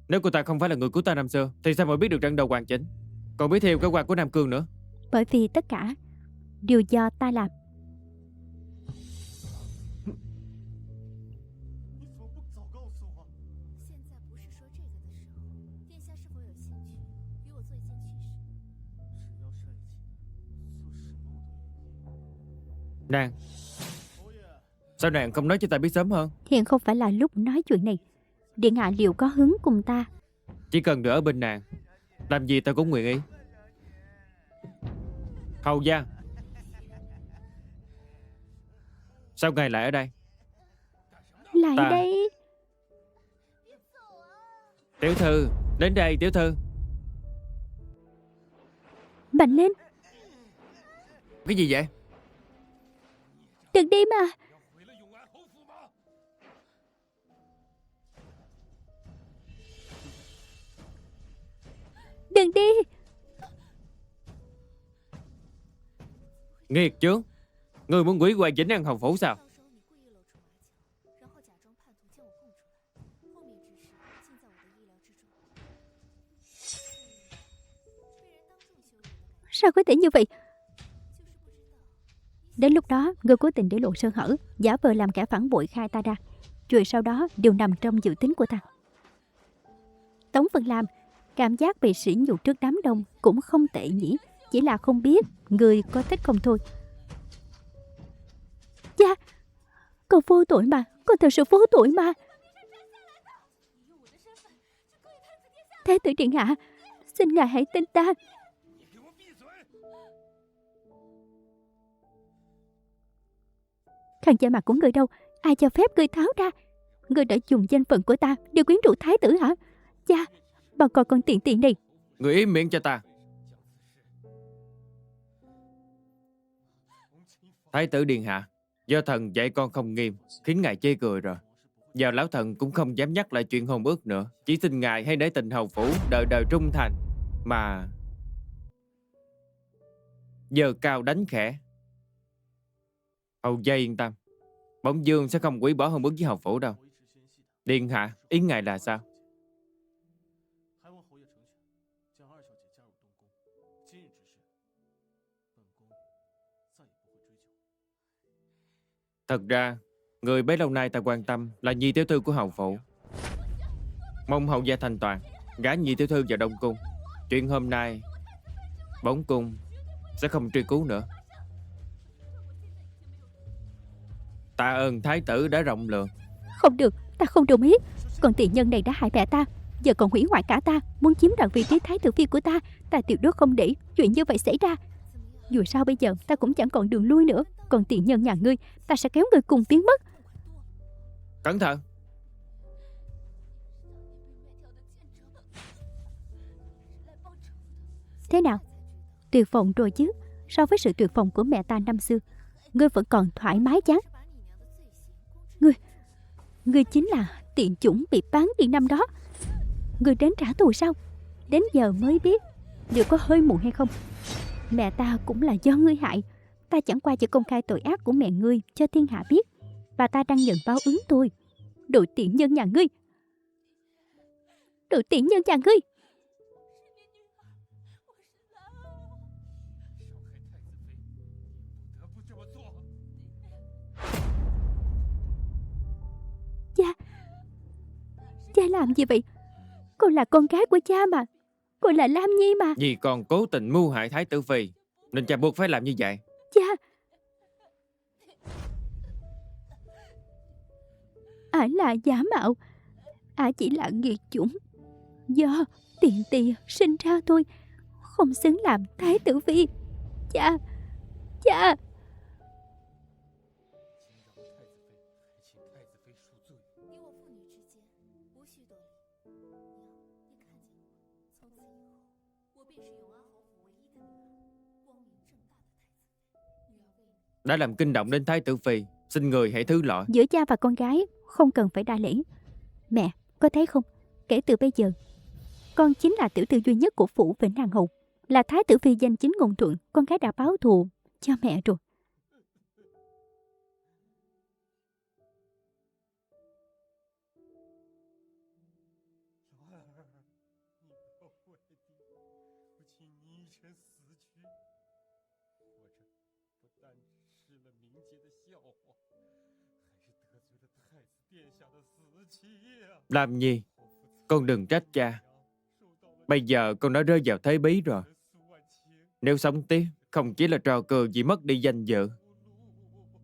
Nếu cô ta không phải là người cứu ta năm xưa, thì sao mà biết được trận đầu hoàn chỉnh, còn biết theo kế hoạch của Nam Cương nữa? Bởi vì tất cả đều do ta làm. Nàng, sao nàng không nói cho ta biết sớm hơn? Hiện không phải là lúc nói chuyện này. Điện hạ liệu có hứng cùng ta? Chỉ cần được ở bên nàng, làm gì ta cũng nguyện ý. Hầu gia, sao ngài lại ở đây? Lại Ta- đây. Tiểu thư, đến đây tiểu thư. Mạnh lên. Cái gì vậy? Đừng đi mà. Đừng đi. Nghiệt chướng, người muốn quỷ hoại Vĩnh An Hầu Phủ sao? Sao có thể như vậy? Đến lúc đó, ngươi cố tình để lộ sơ hở, giả vờ làm kẻ phản bội khai ta ra, rồi sau đó đều nằm trong dự tính của ta. Tống Vân Lam, cảm giác bị sỉ nhục trước đám đông cũng không tệ nhỉ, chỉ là không biết người có thích không thôi. Cha, con vô tội mà, con thật sự vô tội mà. Thái tử điện hạ, xin ngài hãy tin ta. Khăn che mặt của người đâu, ai cho phép ngươi tháo ra? Ngươi đã dùng danh phận của ta để quyến rũ thái tử hả? Cha, bà coi con tiện tiện này. Người im miệng cho ta. Thái tử điện hạ, do thần dạy con không nghiêm, khiến ngài chê cười rồi. Giờ lão thần cũng không dám nhắc lại chuyện hôn ước nữa, chỉ xin ngài hãy để tình hầu phủ đời đời trung thành. Mà giờ cao đánh khẽ. Hầu gia yên tâm, Bổng Dương sẽ không hủy bỏ hôn ước với hầu phủ đâu. Điện hạ, ý ngài là sao? Thật ra Người bấy lâu nay ta quan tâm là Nhị tiểu thư của hầu phủ. Mong hầu gia thành toàn, gả Nhị tiểu thư vào Đông cung. Chuyện hôm nay bổn cung sẽ không truy cứu nữa. Tạ ơn thái tử đã rộng lượng. Không được, ta không đồng ý. Còn tiện nhân này đã hại mẹ ta, giờ còn hủy hoại cả ta, muốn chiếm đoạt vị trí thái tử phi của ta. Ta tuyệt đối không để chuyện như vậy xảy ra. Dù sao bây giờ ta cũng chẳng còn đường lui nữa. Còn tiện nhân nhà ngươi, ta sẽ kéo ngươi cùng biến mất. Cẩn thận. Thế nào? Tuyệt vọng rồi chứ? So với sự tuyệt vọng của mẹ ta năm xưa, ngươi vẫn còn thoải mái chán. Ngươi chính là tiện chủng bị bán đi năm đó. Ngươi đến trả thù sao? Đến giờ mới biết liệu có hơi muộn hay không. Mẹ ta cũng là do ngươi hại. Ta chẳng qua chỉ công khai tội ác của mẹ ngươi cho thiên hạ biết, và ta đang nhận báo ứng thôi. Đồ tiện nhân nhà ngươi! Đồ tiện nhân nhà ngươi! Cha làm gì vậy? Cô là con gái của cha mà. Cô là Lam Nhi mà. Vì còn cố tình mưu hại thái tử phi nên cha buộc phải làm như vậy. Cha! Ả là giả mạo. Ả chỉ là nghiệt chủng do tiện tỳ sinh ra thôi, không xứng làm thái tử phi. Cha! Cha! Đã làm kinh động đến thái tử phi, xin người hãy thứ lỗi. Giữa cha và con gái không cần phải đa lễ. Mẹ, có thấy không? Kể từ bây giờ, con chính là tiểu thư duy nhất của phủ Vĩnh Hằng Hầu, là thái tử phi danh chính ngôn thuận. Con gái đã báo thù cho mẹ rồi. Làm gì? Con đừng trách cha. Bây giờ con đã rơi vào thế bí rồi. Nếu sống tiếp, không chỉ là trò cười vì mất đi danh dự,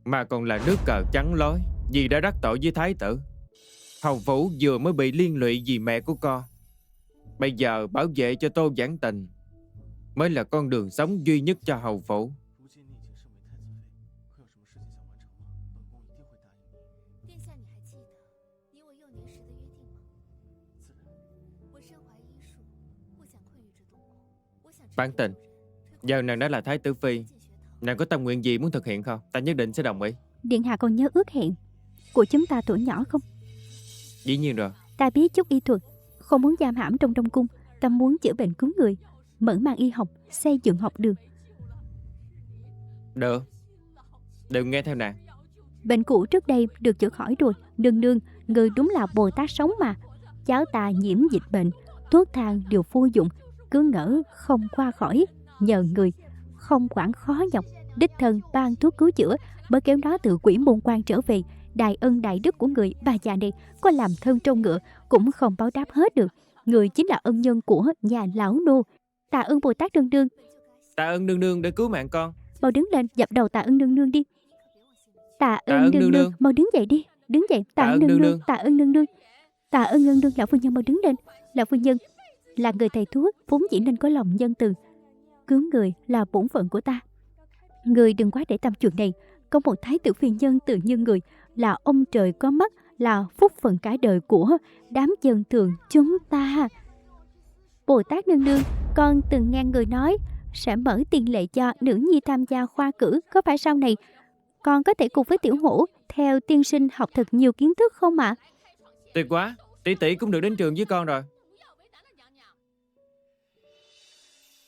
mà còn là nước cờ trắng lối vì đã đắc tội với thái tử. Hầu phủ vừa mới bị liên lụy vì mẹ của con. Bây giờ bảo vệ cho Tô Giảng Tình mới là con đường sống duy nhất cho hầu phủ. Bản tình, giờ nàng đã là thái tử phi, nàng có tâm nguyện gì muốn thực hiện không? Ta nhất định sẽ đồng ý. Điện hạ còn nhớ ước hẹn của chúng ta tuổi nhỏ không? Dĩ nhiên rồi. Ta biết chút y thuật, không muốn giam hãm trong Đông cung. Ta muốn chữa bệnh cứu người, mở mang y học, xây dựng học đường. Được, đều nghe theo nàng. Bệnh cũ trước đây được chữa khỏi rồi. Nương nương, người đúng là Bồ Tát sống mà. Cháu ta nhiễm dịch bệnh, thuốc thang đều vô dụng, cứ ngỡ không qua khỏi. Nhờ người không quản khó nhọc, đích thân ban thuốc cứu chữa, mới kéo nó từ quỷ môn quan trở về. Đại ân đại đức của người, bà già này có làm thân trâu ngựa cũng không báo đáp hết được. Người chính là ân nhân của nhà lão nô. Tạ ơn Bồ Tát nương nương. Tạ ơn nương nương để cứu mạng con. Mau đứng lên, dập đầu tạ ơn nương nương đi. Tạ ơn nương nương, mau đứng dậy đi. Đứng dậy, tạ ơn nương nương, tạ ơn nương nương. Tạ ơn nương nương. Lão phu nhân mau đứng lên. Lão phu nhân là người thầy thuốc, vốn dĩ nên có lòng nhân từ. Cứu người là bổn phận của ta. Người đừng quá để tâm chuyện này. Có một thái tử phi nhân từ như người, là ông trời có mắt, là phúc phận cả đời của đám dân thường chúng ta. Bồ Tát nương nương, con từng nghe người nói sẽ mở tiền lệ cho nữ nhi tham gia khoa cử. Có phải sau này con có thể cùng với tiểu hổ theo tiên sinh học thật nhiều kiến thức không ạ? Tuyệt quá, tỷ tỷ cũng được đến trường với con rồi.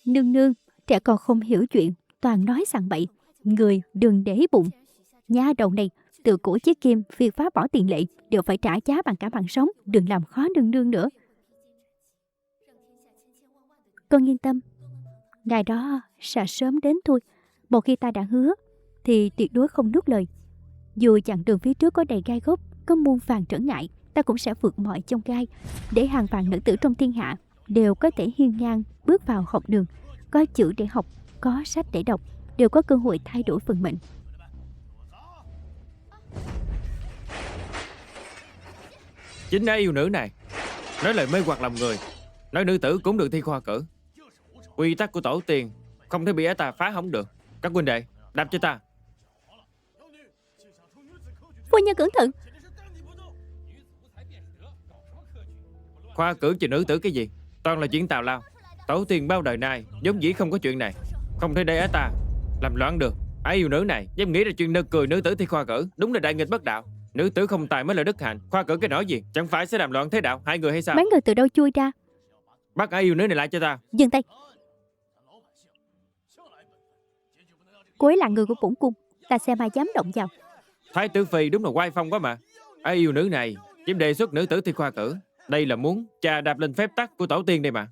Nương nương, trẻ con không hiểu chuyện, toàn nói sằng bậy. Người đừng để bụng. Nha đầu này, từ cổ chí kim, việc phá bỏ tiền lệ đều phải trả giá bằng cả mạng sống. Đừng làm khó nương nương nữa. Con yên tâm, ngày đó sẽ sớm đến thôi. Một khi ta đã hứa thì tuyệt đối không nuốt lời. Dù chặng đường phía trước có đầy gai góc, có muôn vàn trở ngại, ta cũng sẽ vượt mọi chông gai, để hàng vạn nữ tử trong thiên hạ đều có thể hiên ngang bước vào học đường, có chữ để học, có sách để đọc, đều có cơ hội thay đổi vận mệnh. Chính ai yêu nữ này nói lời mê hoặc lòng người, nói nữ tử cũng được thi khoa cử. Quy tắc của tổ tiên không thể bị ả ta phá hỏng được. Các huynh đệ, đạp cho ta. Phu nhân cẩn thận. Khoa cử cho nữ tử cái gì? Toàn là chuyện tào lao. Tổ tiên bao đời nay giống dĩ không có chuyện này. Không thể để ả ta làm loạn được. Ai yêu nữ này dám nghĩ ra chuyện nực cười nữ tử thi khoa cử, đúng là đại nghịch bất đạo. Nữ tử không tài mới là đức hạnh, khoa cử cái nỗi gì? Chẳng phải sẽ làm loạn thế đạo hai người hay sao? Mấy người từ đâu chui ra? Bắt ai yêu nữ này lại cho ta. Dừng tay. Cô ấy là người của bổn cung, ta xem ai dám động vào. Thái tử phi đúng là oai phong quá mà. Ai yêu nữ này dám đề xuất nữ tử thi khoa cử, đây là muốn chà đạp lên phép tắc của tổ tiên đây mà.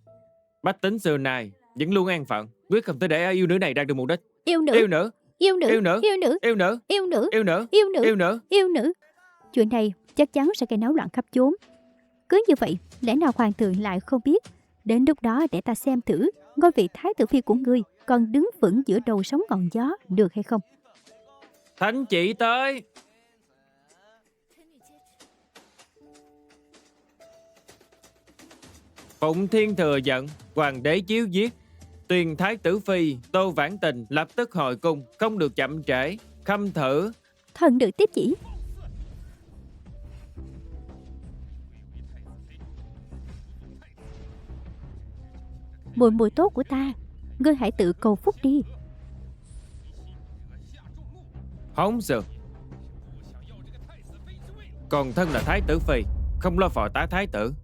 Bách tính xưa nay vẫn luôn an phận, quyết không thể để ai yêu nữ này đạt được mục đích. Yêu nữ, Yêu nữ, yêu nữ, yêu nữ, yêu nữ, yêu nữ, yêu nữ, yêu nữ, yêu nữ, yêu nữ. yêu nữ. Chuyện này chắc chắn sẽ gây náo loạn khắp chốn. Cứ như vậy, lẽ nào hoàng thượng lại không biết? Đến lúc đó để ta xem thử ngôi vị thái tử phi của ngươi còn đứng vững giữa đầu sóng ngọn gió được hay không. Thánh chỉ tới. Phụng Thiên thừa giận, hoàng đế chiếu giết, tuyên thái tử phi Tô Vãn Tình lập tức hồi cung, không được chậm trễ. Khâm thử. Thần được tiếp chỉ. Muội muội tốt của ta, ngươi hãy tự cầu phúc đi. Hống sược. Còn thân là thái tử phi, không lo phò tá thái tử,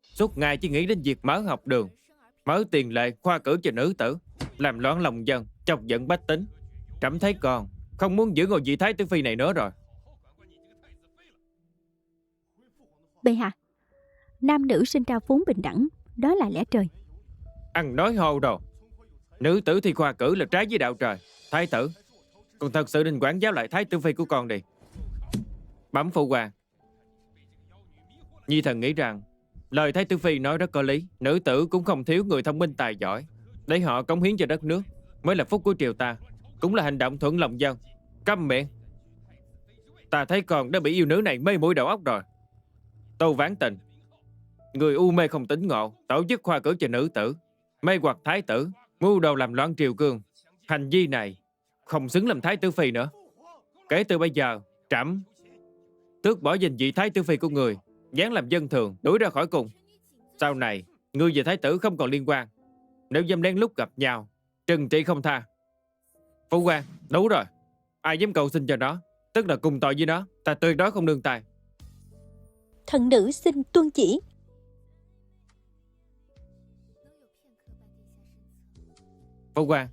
suốt ngày chỉ nghĩ đến việc mở học đường, mở tiền lệ khoa cử cho nữ tử, làm loạn lòng dân, chọc giận bách tính. Trẫm thấy con không muốn giữ ngôi vị thái tử phi này nữa rồi. Bệ hạ, nam nữ sinh ra vốn bình đẳng, đó là lẽ trời. Ăn nói hồ đồ. Nữ tử thi khoa cử là trái với đạo trời. Thái tử, con thật sự nên quản giáo lại thái tử phi của con đi. Bẩm phụ hoàng, Nhi thần nghĩ rằng lời thái tử phi nói rất có lý. Nữ tử cũng không thiếu người thông minh tài giỏi, để họ cống hiến cho đất nước mới là phúc của triều ta, cũng là hành động thuận lòng dân. Câm miệng. Ta thấy con đã bị yêu nữ này mê muội đầu óc rồi. Tô Vãn Tình, người u mê không tỉnh ngộ, tổ chức khoa cử cho nữ tử, mê hoặc thái tử, mưu đồ làm loạn triều cương. Hành vi này không xứng làm thái tử phi nữa. Kể từ bây giờ, trẫm tước bỏ danh vị thái tử phi của người, giáng làm dân thường, đuổi ra khỏi cung. Sau này, ngươi và thái tử không còn liên quan. Nếu dám lén lút gặp nhau, trừng trị không tha. Phụ quan, đủ rồi. Ai dám cầu xin cho nó, tức là cùng tội với nó. Ta tuyệt đối không nương tay. Thần nữ xin tuân chỉ. Phụ quan,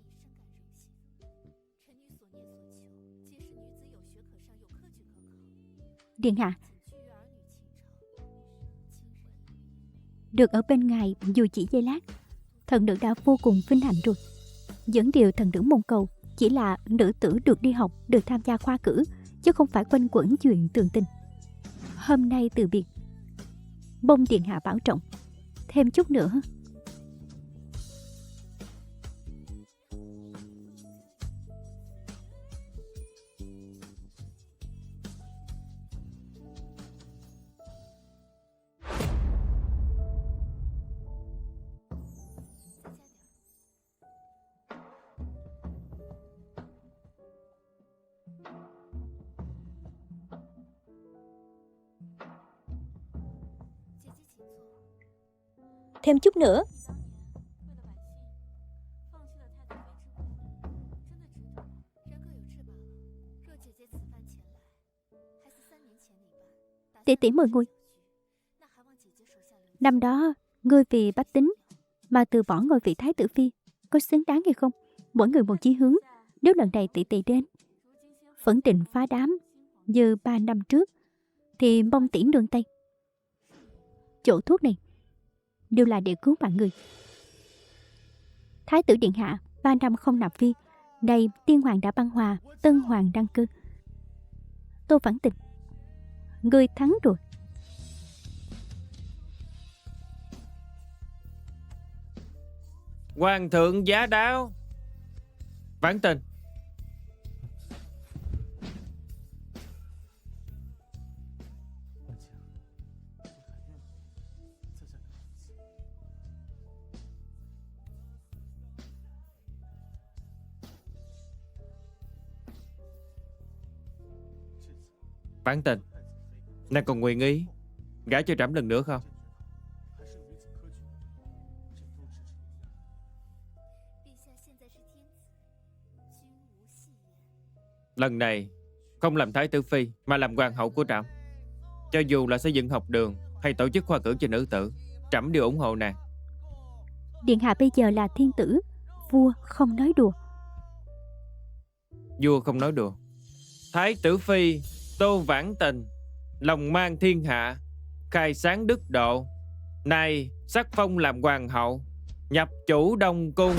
Điện hạ, được ở bên ngài dù chỉ giây lát, thần nữ đã vô cùng vinh hạnh rồi. Những điều thần nữ mong cầu chỉ là nữ tử được đi học, được tham gia khoa cử, chứ không phải quanh quẩn chuyện tường tình. Hôm nay từ biệt, mong điện hạ bảo trọng. Thêm chút nữa. Thêm chút nữa. Tỷ tỷ mời ngồi. Năm đó, ngươi vì bách tính mà từ bỏ ngôi vị thái tử phi, có xứng đáng hay không? Mỗi người một chí hướng. Nếu lần này tỷ tỷ đến, phẫn định phá đám như 3 năm trước, thì mong tỷ nương tay. Chỗ thuốc này đều là để cứu mạng người. Thái tử điện hạ 3 năm không nạp phi, nay tiên hoàng đã băng hòa, tân hoàng đăng cơ. Tô Vãn Tình, ngươi thắng rồi. Hoàng thượng giá đáo. Vãn Tình. Vãn Tình, nàng còn nguyện ý gả cho trẫm lần nữa không? Lần này không làm thái tử phi mà làm hoàng hậu của trẫm. Cho dù là xây dựng học đường hay tổ chức khoa cử cho nữ tử, trẫm đều ủng hộ nàng. Điện hạ bây giờ là thiên tử, vua không nói đùa. Vua không nói đùa. Thái tử phi Tô Vãn Tình, lòng mang thiên hạ, khai sáng đức độ, nay sắc phong làm hoàng hậu, nhập chủ Đông Cung.